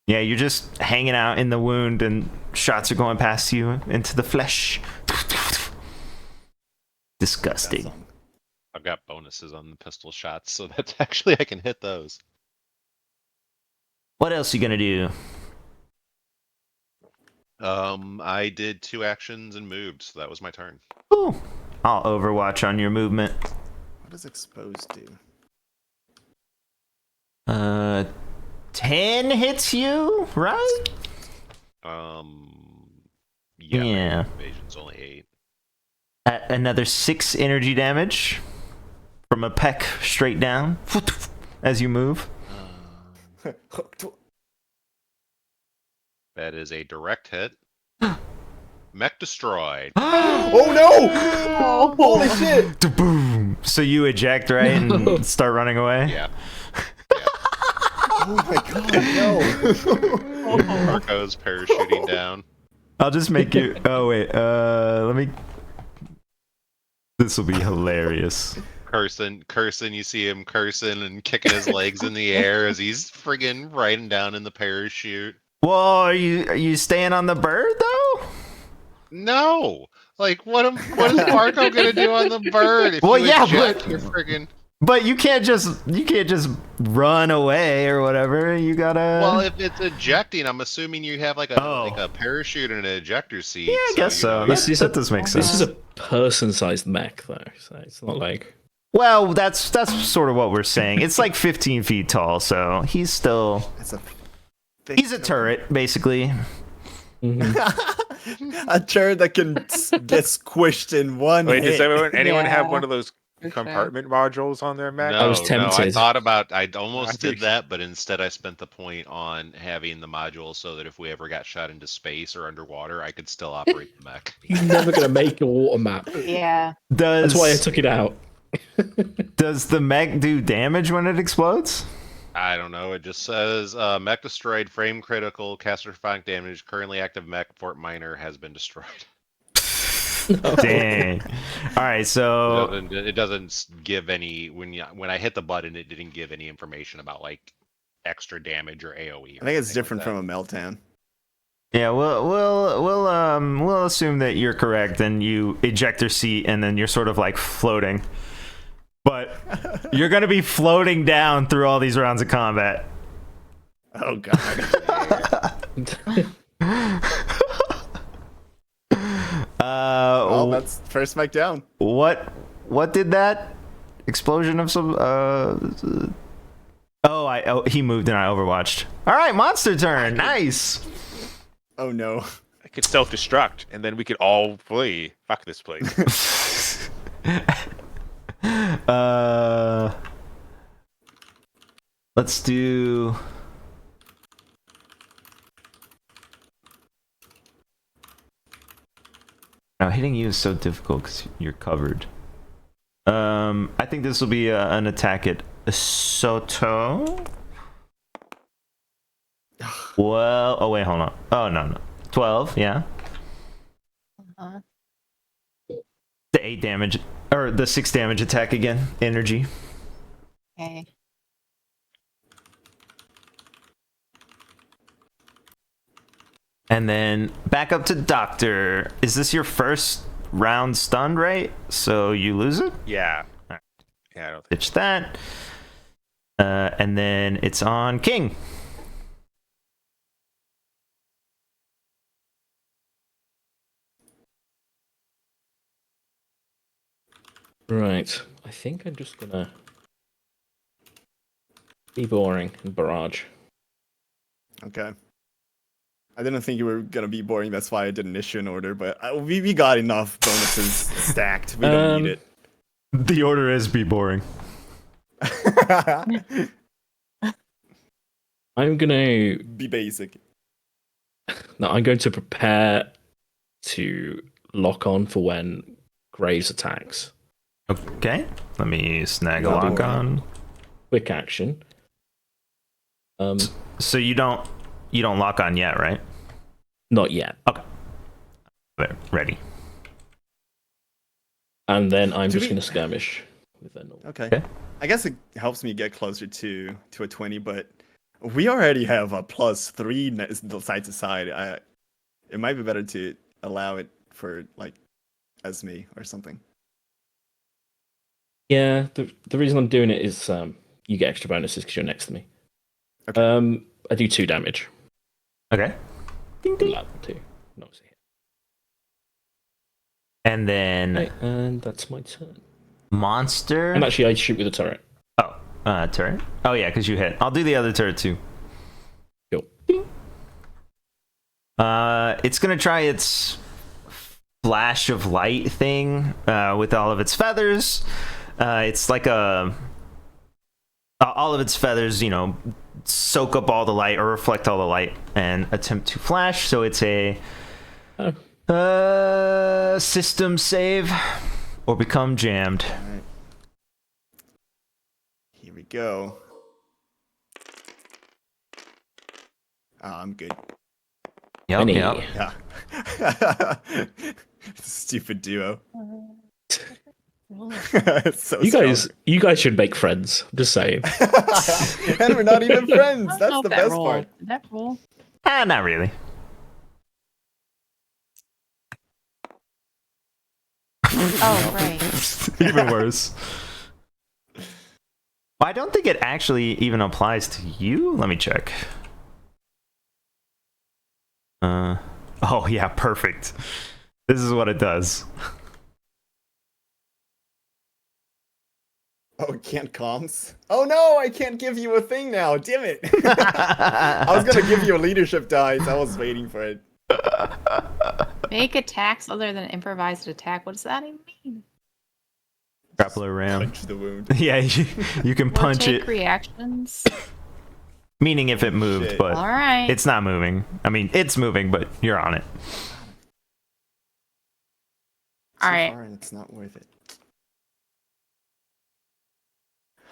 Yeah, you're just hanging out in the wound and shots are going past you into the flesh. Disgusting. I've got bonuses on the pistol shots, so that's actually I can hit those. What else you gonna do? I did 2 actions and moved, so that was my turn. Ooh. I'll overwatch on your movement. What does exposed do? 10 hits you, right? Yeah. Evasion's only 8. Another 6 energy damage from a peck straight down as you move. That is a direct hit. Mech destroyed. Oh no! Holy shit! Boom! So you eject, right, and start running away? Yeah. Oh my god, no! Marco's parachuting down. I'll just make you. Oh wait, let me. This will be hilarious. cursing. You see him cursing and kicking his legs in the air as he's friggin' riding down in the parachute. Well, are you staying on the bird though? No, like what is Marco gonna do on the bird? If Well, you yeah, eject, you're friggin'. But you can't just run away or whatever. You gotta. Well, if it's ejecting, I'm assuming you have like a parachute and an ejector seat. Yeah, I guess so. This is that does make sense. This is a person-sized mech, though, so it's not like. Well, that's sort of what we're saying. It's like 15 feet tall, so he's still. He's a turret, basically. A turret that can get squished in one Wait, hit. does anyone have Yeah. one of those compartment modules on their Mac? No, I was tempted. I almost did that, but instead I spent the point on having the module so that if we ever got shot into space or underwater, I could still operate the mech. He's never gonna make a water map. Yeah. That's why I took it out. Does the mech do damage when it explodes? I don't know. It just says mech destroyed, frame critical, catastrophic damage. Currently active mech, Fort Minor has been destroyed. Dang. All right, so It doesn't give any when I hit the button. It didn't give any information about like extra damage or AOE. I think it's different from a meltdown. yeah, we'll assume that you're correct, and you eject your seat, and then you're sort of like floating. But you're gonna be floating down through all these rounds of combat. Oh god. Well, that's first mech down. What did that explosion of some? He moved and I overwatched. All right, monster turn. Nice. Oh no. I could self-destruct, and then we could all flee. Fuck this place. Let's do. Now hitting you is so difficult because you're covered. I think this will be an attack at Soto. Well, oh wait, hold on. Oh no, 12, yeah. Uh-huh. The 8 damage or the 6 damage attack again. Energy. Okay. And then back up to Doctor. Is this your first round stunned, right? So you lose it? Yeah. Alright. Yeah, I don't think. Ditch that. And then it's on King. Right. I think I'm just gonna be boring and barrage. Okay. I didn't think you were gonna be boring. That's why I didn't issue an order. But we got enough bonuses stacked. We don't need it. The order is be boring. I'm gonna Be basic. No, I'm going to prepare to lock on for when Graves attacks. Okay. Let me snag a That'll be lock on. Quick action. So you don't lock on yet, right? Not yet. Okay. There, ready. And then I'm Do just we- going to skirmish with their normal. Okay. I guess it helps me get closer to a 20, but we already have a +3 side to side. It might be better to allow it for like Esme or something. Yeah, the reason I'm doing it is you get extra bonuses because you're next to me. Okay. I do 2 damage. Okay. Ding, ding. Level 2. No, see. And then Okay, and that's my turn. monster. And actually, I shoot with a turret. Oh, turret. Oh yeah, because you hit. I'll do the other turret too. Cool. It's gonna try its flash of light thing with all of its feathers. It's like all of its feathers, soak up all the light or reflect all the light and attempt to flash. So it's a system save or become jammed. Alright. Here we go. Oh, I'm good. Yep. Yeah. Stupid duo. It's so you guys should make friends. I'm just saying. And we're not even friends. I don't know That's if the that best rolled. part. Did that roll? Not really. Oh, right. Even worse. I don't think it actually even applies to you. Let me check. Oh yeah, perfect. This is what it does. Oh, it can't comms? Oh no, I can't give you a thing now. Damn it. I was gonna give you a leadership dice. I was waiting for it. Make attacks other than improvised attack. What does that even mean? Grappler ram. Punch the wound. Yeah, you can Or punch take it. reactions. Meaning if it moved, Shit. but All right. it's not moving. I mean, it's moving, but you're on it. All right. Far and it's not worth it.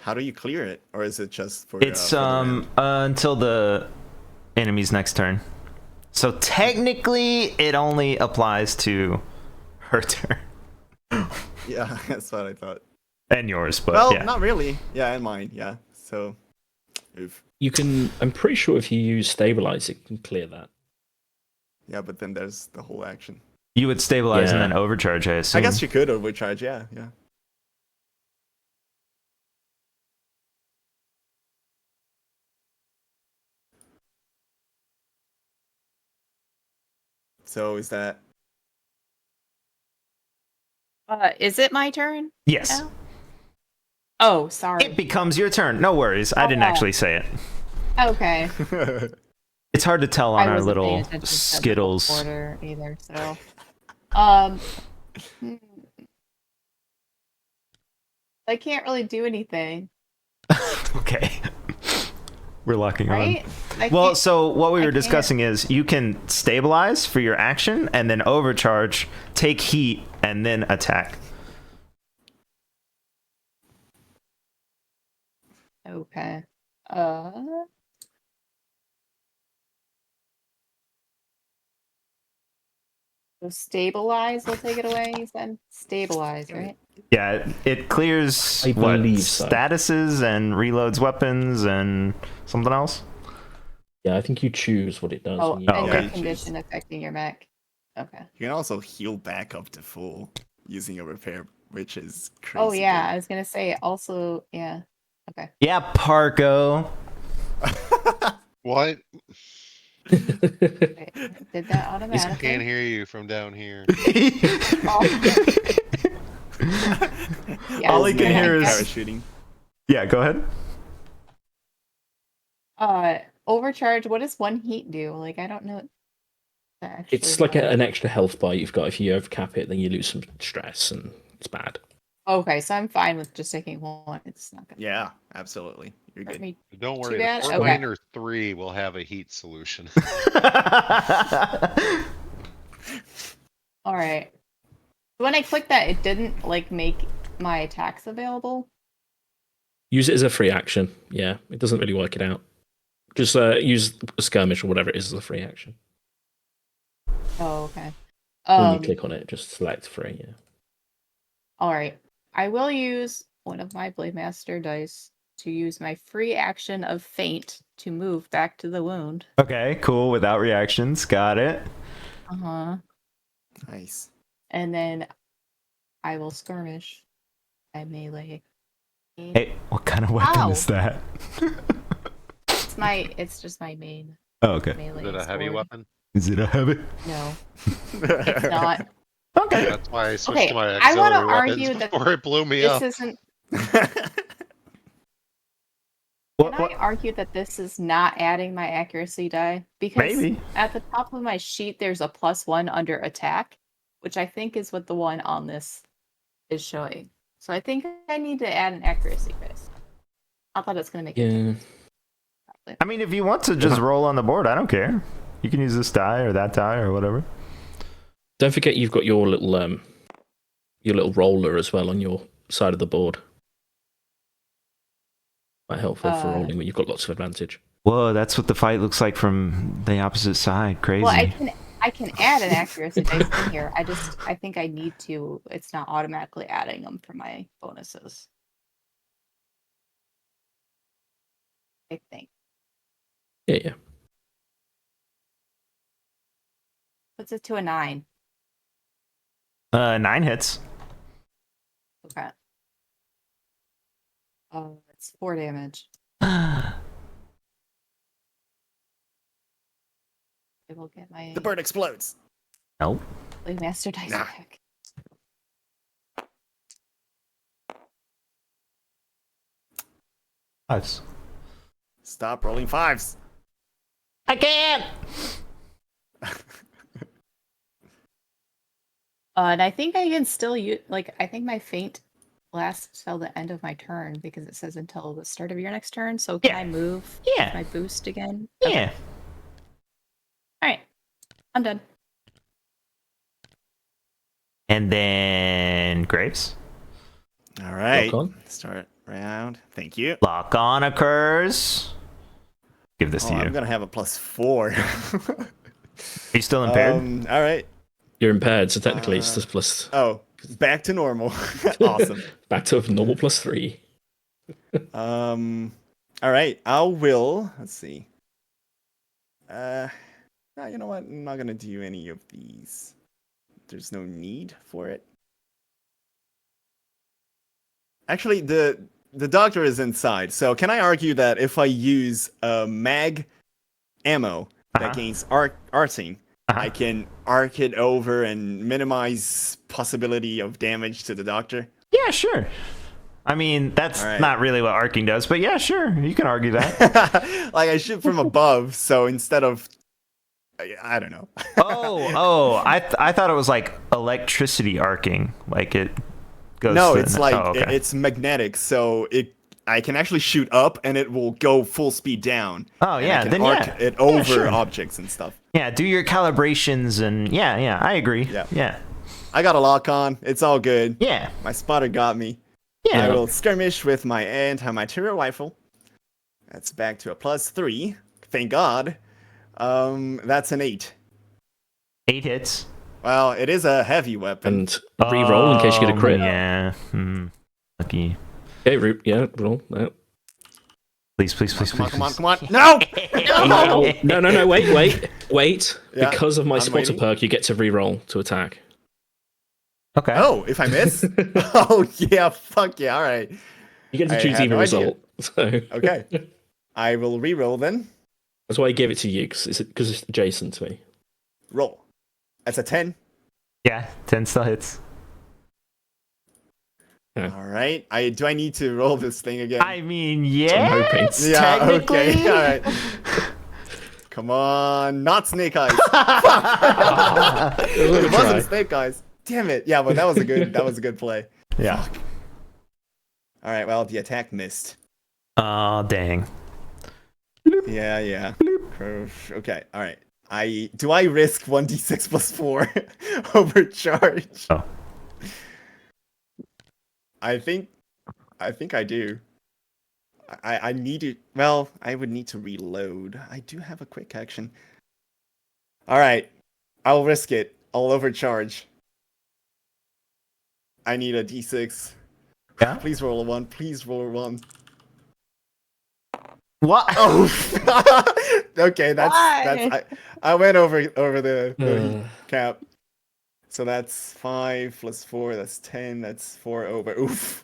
How do you clear it, or is it just for? It's for the round? until the enemy's next turn. So technically, it only applies to her turn Yeah, that's what I thought. and yours, but Well, yeah. not really. Yeah, and mine. Yeah. So, oof. You can. I'm pretty sure if you use stabilize, it can clear that. Yeah, but then there's the whole action. You would stabilize and Yeah. then overcharge, I assume. I guess you could overcharge. Yeah, yeah. So is that? Is it my turn? Yes. now? Oh, sorry. It becomes your turn. No worries. I didn't Oh. actually say it. Okay. It's hard to tell on I our wasn't paying little attention to the Skittles. order either. So, I can't really do anything, Okay. We're locking right? on. Well, can't- so what we I were can't- discussing is you can stabilize for your action and then overcharge, take heat, and then attack. Okay. So stabilize will take it away. You said stabilize, right? Yeah, it clears I what believe so. statuses and reloads weapons and something else. Yeah, I think you choose what it does. Oh, when you- and okay. your condition affecting your mech. Okay. You can also heal back up to full using a repair, which is crazy. Oh yeah, I was gonna say also. Yeah. Okay. Yeah, Parko. What? Wait, did that I automatically? can't hear you from down here. Yeah, All he can yeah, hear I is- guess. Parachuting. Yeah, go ahead. Overcharge. What does one heat do? Like I don't know. what that actually It's like does. an extra health bar you've got. If you overcap it, then you lose some stress, and it's bad. Okay, so I'm fine with just taking one. It's not gonna Yeah, absolutely. You're hurt good. me. Don't Too worry, bad? the Okay. Fort Minor 3 will have a heat solution. All right. When I clicked that, it didn't like make my attacks available. Use it as a free action. Yeah, it doesn't really work it out. Just use a skirmish or whatever it is as a free action. Oh, okay. When you click on it, just select free. Yeah. All right. I will use one of my Blade Master dice to use my free action of Faint to move back to the wound. Okay, cool. Without reactions. Got it. Uh-huh. Nice. And then I will skirmish. I melee. Hey, what kind of weapon Ow. is that? It's just my main Oh, okay. melee. Is it a heavy sword. weapon? Is it a heavy? No, it's not. Okay. That's why I switched Okay, to my I wanna auxiliary argue weapons that before it blew me This up. isn't. What, Can I argue that this is not adding my accuracy die? Because Maybe. at the top of my sheet, there's a +1 under attack, which I think is what the one on this is showing. So I think I need to add an accuracy dice. I thought it's going to make it. Yeah. I mean, if you want to just roll on the board, I don't care. You can use this die or that die or whatever. Don't forget you've got your little roller as well on your side of the board. Quite helpful for rolling when you've got lots of advantage. Whoa, that's what the fight looks like from the opposite side. Crazy. Well, I can add an accuracy dice in here. I think I need to. It's not automatically adding them for my bonuses. I think. Yeah. Puts it to a 9. 9 hits. Okay. It's 4 damage. I will get my The bird explodes. Nope. master dice back. Fives. Stop rolling 5s. I can't. And I think I can still use, I think my feint lasts till the end of my turn because it says until the start of your next turn. So can I move my boost again? Yeah. All right. I'm done. And then Graves. All right. Lock on. Start round. Thank you. Lock on occurs. Give this to you. I'm gonna have a +4. Are you still impaired? All right. You're impaired, so technically it's just plus. Oh, back to normal. Awesome. Back to normal +3. All right. I will. Let's see. No, you know what? I'm not gonna do any of these. There's no need for it. Actually, the doctor is inside. So can I argue that if I use mag ammo that gains arcing, I can arc it over and minimize possibility of damage to the doctor? Yeah, sure. I mean, that's not really what arcing does, but yeah, sure. You can argue that. Like I shoot from above, so instead of I don't know. I thought it was like electricity arcing, like it goes. No, it's like it's magnetic, so I can actually shoot up and it will go full speed down. Oh yeah, and I can then arc yeah, it over sure. objects and stuff. Yeah, do your calibrations and yeah, I agree. Yeah. I got a lock on. It's all good. Yeah. My spotter got me. Yeah. I will skirmish with my anti-material rifle. That's back to a +3. Thank God. That's an 8. 8 hits. Well, it is a heavy weapon. And re-roll in case you get a crit. Yeah. Lucky. Okay, roll. No. Please. Come on. No! No, wait. Yeah, Because of my I'm spotter waiting. perk, you get to re-roll to attack. Okay. Oh, if I miss? Oh, yeah, fuck yeah, alright. You get to I choose had either no idea. result. So. Okay. I will re-roll then. That's why I gave it to you, because it's adjacent to me. Roll. That's a 10. Yeah, 10 still hits. Yeah. Alright. Do I need to roll this thing again? I mean, yeah. I'm hoping. Yeah, technically. okay. Alright. Come on. Not snake eyes. It wasn't snake eyes. Damn it. Yeah, but that was a good play. Yeah. All right, well, the attack missed. Oh, dang. Yeah. Okay, all right. Do I risk 1d6 +4 overcharge? Oh. I think I do. I need to. Well, I would need to reload. I do have a quick action. All right, I'll risk it. I'll overcharge. I need a d6. Yeah. Please roll a 1. Please roll a 1. What? Oh. Okay, that's I went over the cap. So that's 5 + 4. That's 10. That's 4 over. Oof.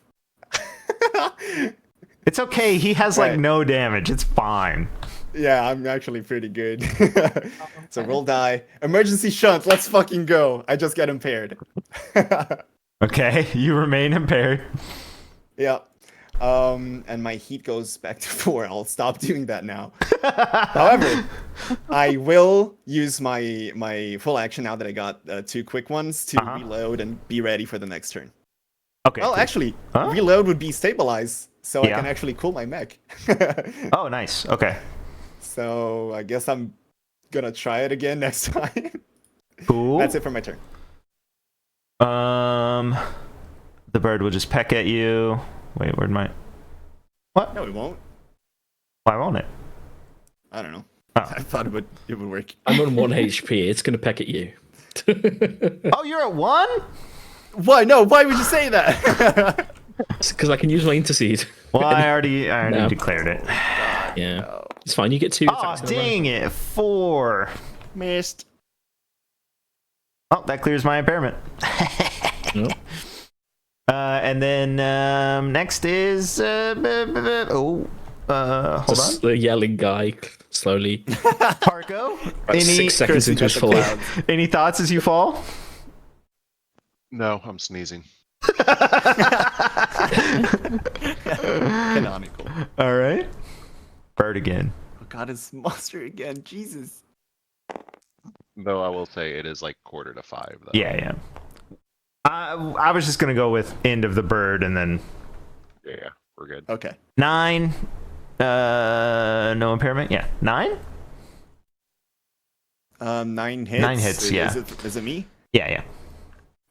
It's okay. He has like Right. no damage. It's fine. Yeah, I'm actually pretty good. So roll die. Emergency shunt. Let's fucking go. I just get impaired. Okay, you remain impaired. Yeah. And my heat goes back to 4. I'll stop doing that now. However, I will use my full action now that I got 2 quick ones to reload and be ready for the next turn. Okay. Well, cool. actually, reload would be stabilize, so Yeah. I can actually cool my mech. Oh, nice. Okay. So I guess I'm gonna try it again next time. Cool. That's it for my turn. The bird will just peck at you. Wait, where'd my... What? No, it won't. Why won't it? I don't know. I thought it would work. I'm on 1 HP. It's going to peck at you. Oh, you're at 1? Why? No, why would you say that? Because I can use my intercede. Well, I already No. declared it. Yeah. It's fine. You get 2 Oh, attacks in a row. dang it. 4. Missed. Oh, that clears my impairment. Yep. And then next is hold on. Just the yelling guy slowly. Parko. About 6 seconds into his fall. Any thoughts as you fall? No, I'm sneezing. Canonical. All right. Bird again. Oh god, it's monster again. Jesus. Though I will say it is like 4:45. Though. Yeah. I was just gonna go with end of the bird and then Yeah, we're good. Okay. 9. No impairment. Yeah, 9. 9 hits. 9 hits. Yeah. Is it me? Yeah.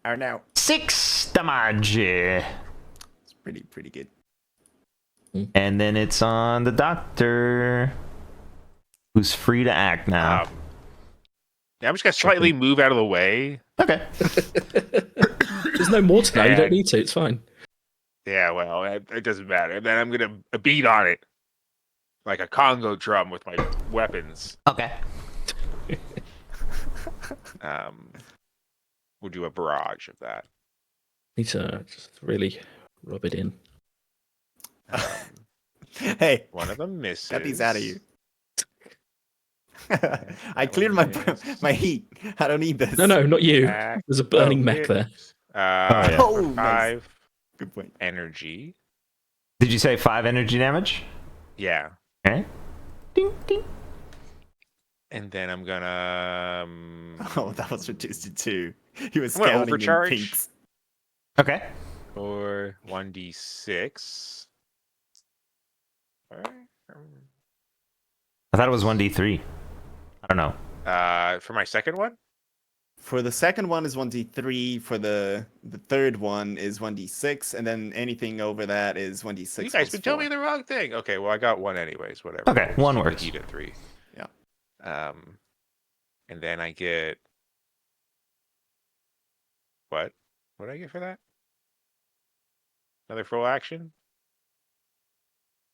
Or now? 6 damage. It's pretty good. And then it's on the doctor, who's free to act now. Yeah, I'm just gonna slightly move out of the way. Okay. There's no more to that. You don't need to. It's fine. Yeah, well, it doesn't matter. And then I'm gonna beat on it like a Congo drum with my weapons. Okay. We'll do a barrage of that. Need to just really rub it in. Hey, one of them misses. Get these out of you. I cleared my heat. I don't need this. No, not you. There's a burning mech there. Oh, 5. nice. Good point. Energy. Did you say 5 energy damage? Yeah. Okay. Ding ding. And then I'm gonna. Oh, that was reduced to 2. He was I'm gonna counting in overcharge. pinks. Okay. For 1d6. I thought it was 1d3. I don't know. For my second one? For the second one is 1d3. For the third one is 1d6, and then anything over that is 1d6. You guys been telling me the wrong thing. Okay, well I got 1 anyways. Whatever. Okay, We'll 1 just works. Heat at 3. Yeah. And then I get. What? What did I get for that? Another full action?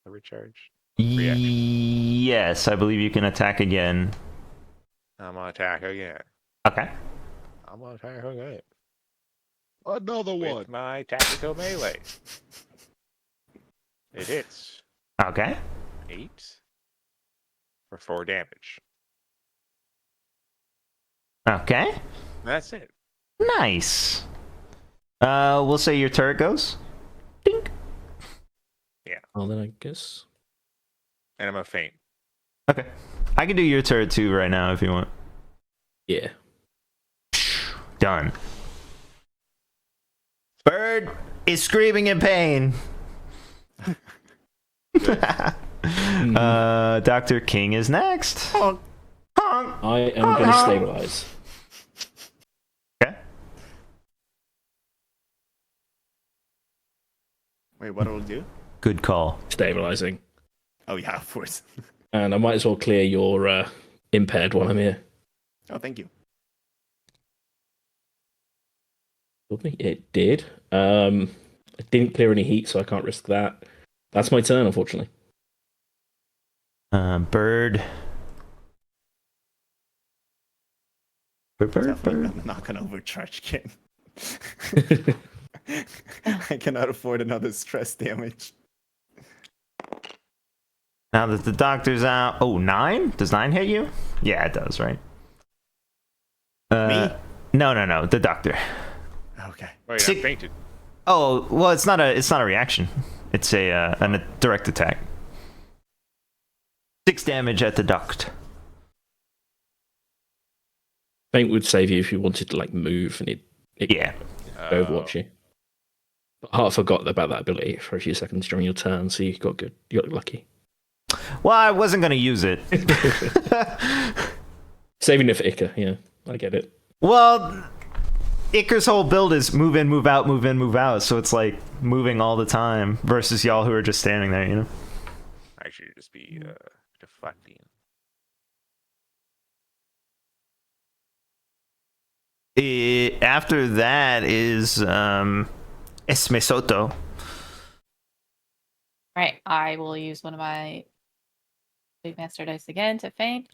A recharge? Reaction. Yes, I believe you can attack again. I'm gonna attack again. Okay. I'm gonna attack again. Another one. With my tactical melee. It hits. Okay. 8 for 4 damage. Okay. That's it. Nice. We'll say your turret goes. Ding. Yeah. Well, then I guess. And I'm a faint. Okay. I can do your turret too right now if you want. Yeah. Done. Bird is screaming in pain. Dr. King is next. Honk. Honk. I am going to stabilize. Okay. Wait, what will it do? Good call. Stabilizing. Oh yeah, of course. And I might as well clear your impaired while I'm here. Oh, thank you. Lovely. It did. I didn't clear any heat, so I can't risk that. That's my turn, unfortunately. Bird. Definitely not gonna overcharge King. I cannot afford another stress damage. Now that the doctor's out. Oh, 9? Does 9 hit you? Yeah, it does, right? Me? No. The doctor. Okay. Wait, Sick- I fainted. Oh, well, it's not a reaction. It's a direct attack. 6 damage at the duct. Faint would save you if you wanted to like move and it Yeah. overwatch you. But Hart forgot about that ability for a few seconds during your turn, so you got lucky. Well, I wasn't going to use it. Saving it for Ica, yeah, I get it. Well, Icar's whole build is move in, move out, move in, move out. So it's like moving all the time versus y'all who are just standing there, you know? I should just be deflecting. After that is Esme Soto. Right, I will use one of my big master dice again to feint.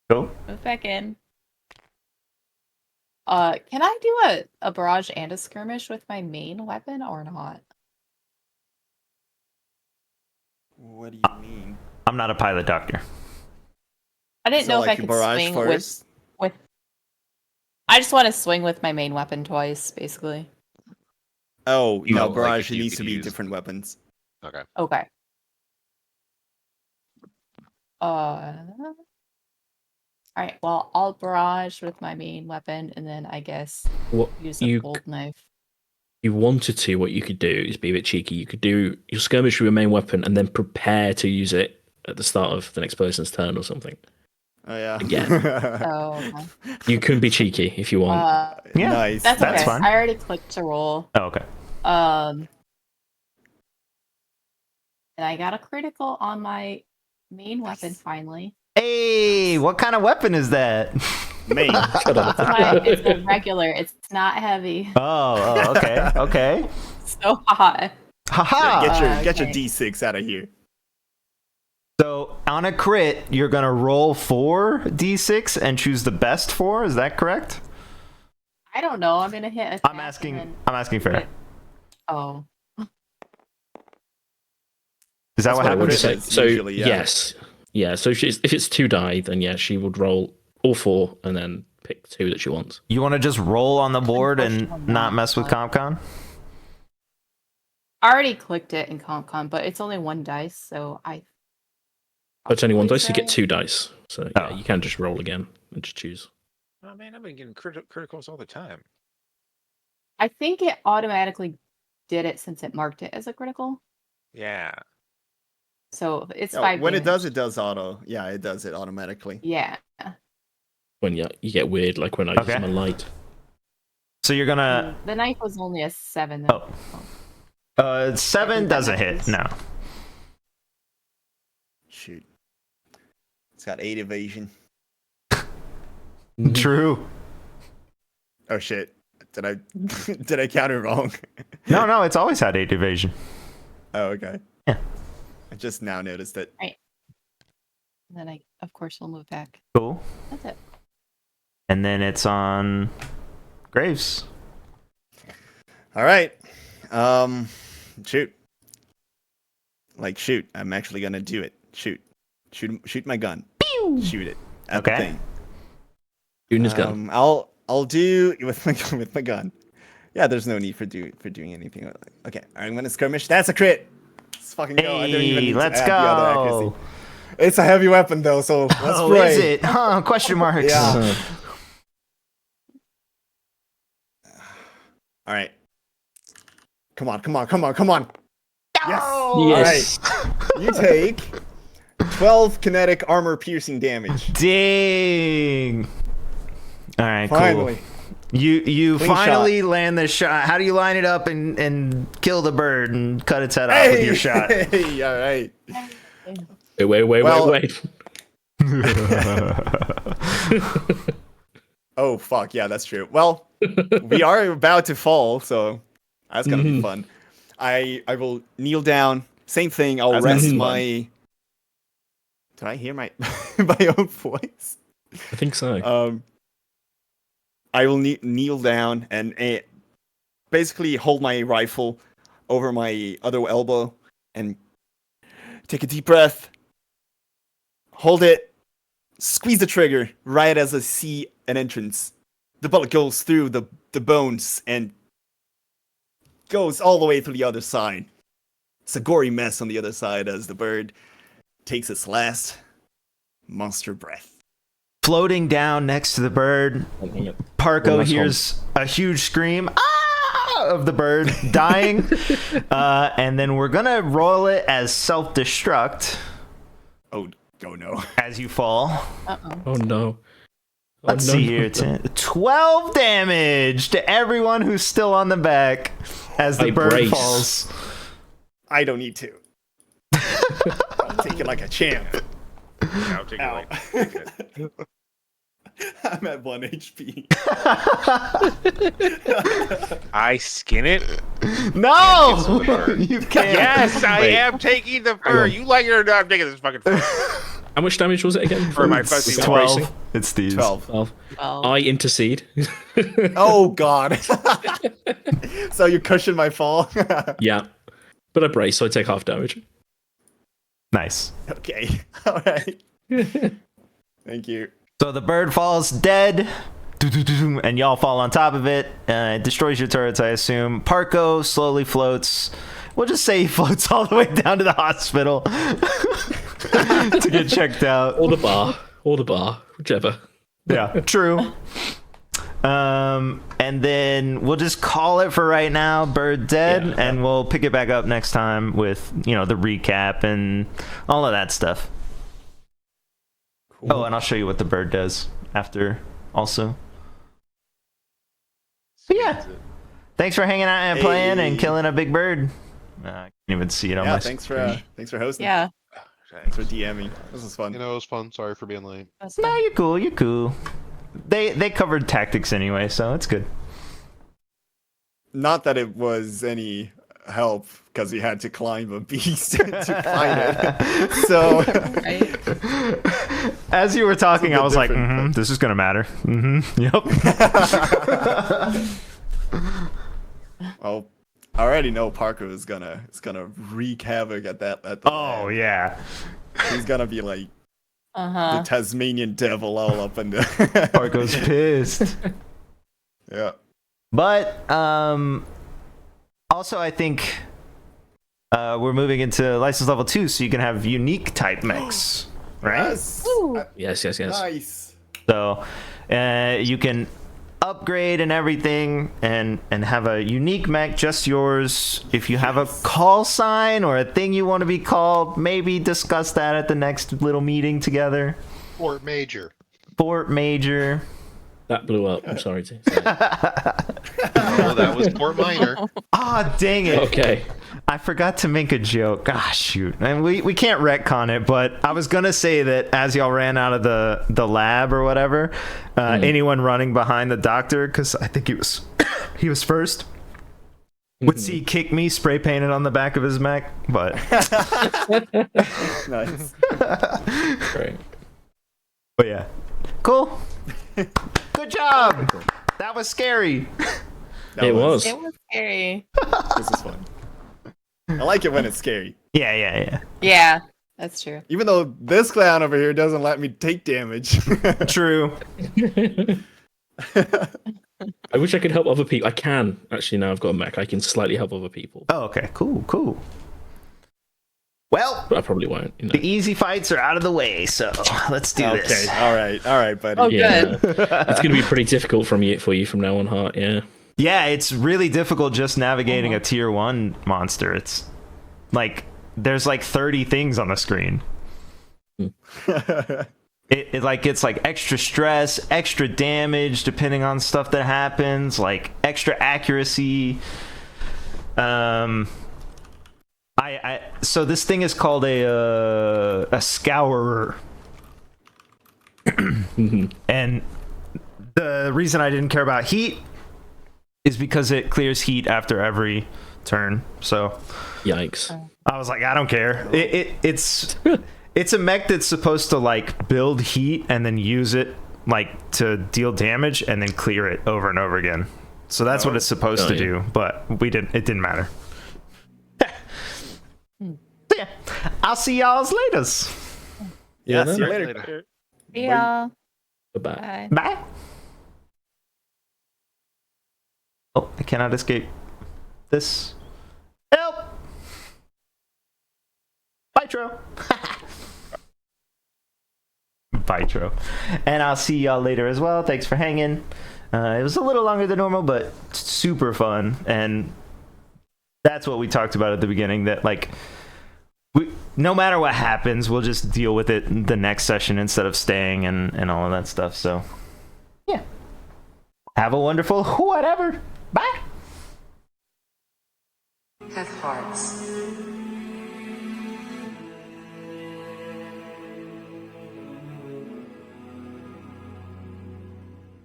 Go. Move back in. Can I do a barrage and a skirmish with my main weapon or not? What do you mean? I'm not a pilot doctor. I didn't know like if I you could barrage swing first? with. I just want to swing with my main weapon twice, basically. Oh, no, like, barrage if you needs could to be use- different weapons. Okay. Okay. All right. Well, I'll barrage with my main weapon, and then I guess What use a you bold knife. you wanted to, what you could do is be a bit cheeky. You could do your skirmish with your main weapon and then prepare to use it at the start of the next person's turn or something. Oh yeah. Again. Oh, okay. You can be cheeky if you want. Yeah, Nice. That's That's okay. fine. I already clicked to roll. Oh, okay. And I got a critical on my main weapon finally. Hey, what kind of weapon is that? Main. Shut up. It's a regular. It's not heavy. Oh, okay, okay. So hot. Haha. Get your okay. D6 out of here. So on a crit, you're gonna roll 4d6 and choose the best 4. Is that correct? I don't know. I'm gonna hit. I'm asking fair. Oh. Is that what what I happens? would've said. So Usually, yeah. yes, yeah. So if it's 2 die, then yeah, she would roll all 4 and then pick 2 that she wants. You want to just roll on the board and Unfortunately not not, mess with but- CompCon? I already clicked it in CompCon, but it's only 1 dice, so I. But it's only 1 probably dice, you get say- 2 dice. So yeah, Oh. you can just roll again and just choose. Oh man, I've been getting criticals all the time. I think it automatically did it since it marked it as a critical. Yeah. So it's No, 5 when damage. it does auto. Yeah, it does it automatically. Yeah. When you get weird, like when I use my light. So you're gonna. The knife was only a 7. Though. 7 doesn't hit. No. Shoot. It's got 8 evasion. True. Oh shit. Did I did I count it wrong? No, it's always had 8 evasion. Oh, okay. Yeah. I just now noticed it. Right. And then I, of course, will move back. Cool. That's it. And then it's on Graves. All right. Shoot. Like shoot. I'm actually gonna do it. Shoot my gun. Shoot it at the thing. Shooting his gun. I'll do with my gun. Yeah, there's no need for doing anything. Okay, I'm gonna skirmish. That's a crit. Let's fucking go. I don't even need Let's to add the other accuracy. go. It's a heavy weapon though, so let's Oh, pray. is it? Huh? Question marks. Yeah. All right. Come on. Yes. All Yes. right. You take 12 kinetic armor piercing damage. Dang. All right, Finally. cool. You Clean finally land the shot. How do you line it up and kill the bird and cut its head off with your shot? Hey, all right. Wait. Oh fuck, yeah, that's true. Well, we are about to fall, so that's gonna be fun. I will kneel down. Same thing. I'll That's gonna rest be my. Did I hear my my own voice? I think so. I will kneel down and basically hold my rifle over my other elbow and take a deep breath. Hold it. Squeeze the trigger right as I see an entrance. The bullet goes through the bones and goes all the way to the other side. It's a gory mess on the other side as the bird takes its last monster breath. Floating down next to the bird, Parko last hears a huge scream of the bird dying, and then we're gonna roll it as self-destruct. Oh no! As you fall. Oh no. Let's see here. 12 damage to everyone who's still on the back as the bird brace. falls. I don't need to. I'll take it like a champ. I'll take it. I'm at 1 HP. I skin it. No, you can't. Yes, I Wait. am taking the fur. You like it or not? I'm taking this fucking fur. How much damage was it again? For my It's fuzzy 12. It's these. 12. 12. Well, I intercede. Oh god. So you cushion my fall? Yeah. But I brace, so I take half damage. Nice. Okay. Alright. Thank you. So the bird falls dead, and y'all fall on top of it. It destroys your turrets, I assume. Parko slowly floats. We'll just say he floats all the way down to the hospital to get checked out. Or the bar. Whichever. Yeah, true. And then we'll just call it for right now. Bird dead, Yeah. and we'll pick it back up next time with the recap and all of that stuff. Oh, and I'll show you what the bird does after also. But yeah. Thanks for hanging out and playing and killing a big bird. I can't even see it on Yeah, my thanks screen. for hosting. yeah. Thanks for DMing. This was fun. You know, it was fun. Sorry for being late. That's No, fine. you're cool. You're cool. They covered tactics anyway, so it's good. Not that it was any help because we had to climb a beast to find it. So Right? As you were talking, It's a I was bit like, different, this is gonna matter. Yep. well, I already know Parker is gonna wreak havoc at the Oh land. yeah. He's gonna be like the Uh-huh. Tasmanian devil all up in the Parko's pissed. Yeah. But also I think we're moving into license level 2, so you can have unique type mechs, right? Yes. Yes. Nice. So you can upgrade and everything and have a unique mech just yours. If you have a call sign or a thing you want to be called, maybe discuss that at the next little meeting together. Fort Major. Fort Major. That blew up. I'm sorry to say. Oh, that was Fort Minor. Ah, dang it. Okay. I forgot to make a joke. Ah, shoot. And we can't retcon it, but I was going to say that as y'all ran out of the lab or whatever, anyone running behind the doctor, because I think he was first, would see kick me spray painted on the back of his mech, but... Nice. Great. But yeah. Cool. Good job. That was scary. It was. It was scary. This is fun. I like it when it's scary. Yeah. Yeah, that's true. Even though this clown over here doesn't let me take damage. True. I wish I could help other people. I can. Actually, now I've got a mech. I can slightly help other people. Oh, okay. Cool. Well, But I probably won't. You know. the easy fights are out of the way, so let's do this. Okay. All right, buddy. Oh, Yeah. good. It's going to be pretty difficult for you from now on, Hart. Yeah. Yeah, it's really difficult just navigating a tier 1 monster. It's like there's like 30 things on the screen. It like gets like extra stress, extra damage depending on stuff that happens, like extra accuracy. So this thing is called a scourer. And the reason I didn't care about heat is because it clears heat after every turn. So Yikes. I was like, I don't care. It's a mech that's supposed to like build heat and then use it like to deal damage and then clear it over and over again. So that's what it's supposed to do, but it didn't matter. So yeah, I'll see y'all's later. Yeah, Yeah, see you Right, later. Yeah. Goodbye. Bye. Bye. Oh, I cannot escape this. Help! Vitro. Vitro. And I'll see y'all later as well. Thanks for hanging. It was a little longer than normal, but super fun. And that's what we talked about at the beginning, that like no matter what happens, we'll just deal with it the next session instead of staying and all of that stuff. So yeah, have a wonderful whatever. Bye. Have hearts.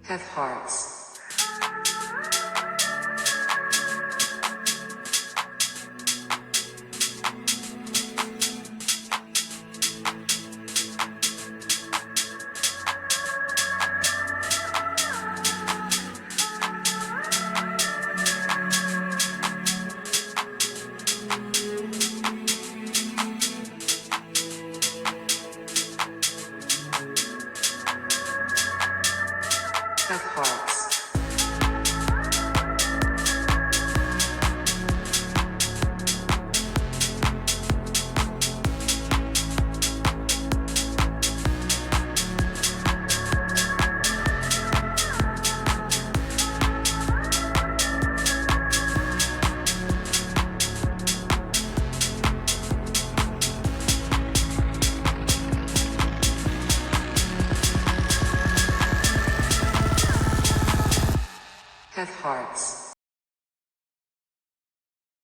Have hearts. Have hearts. Have hearts.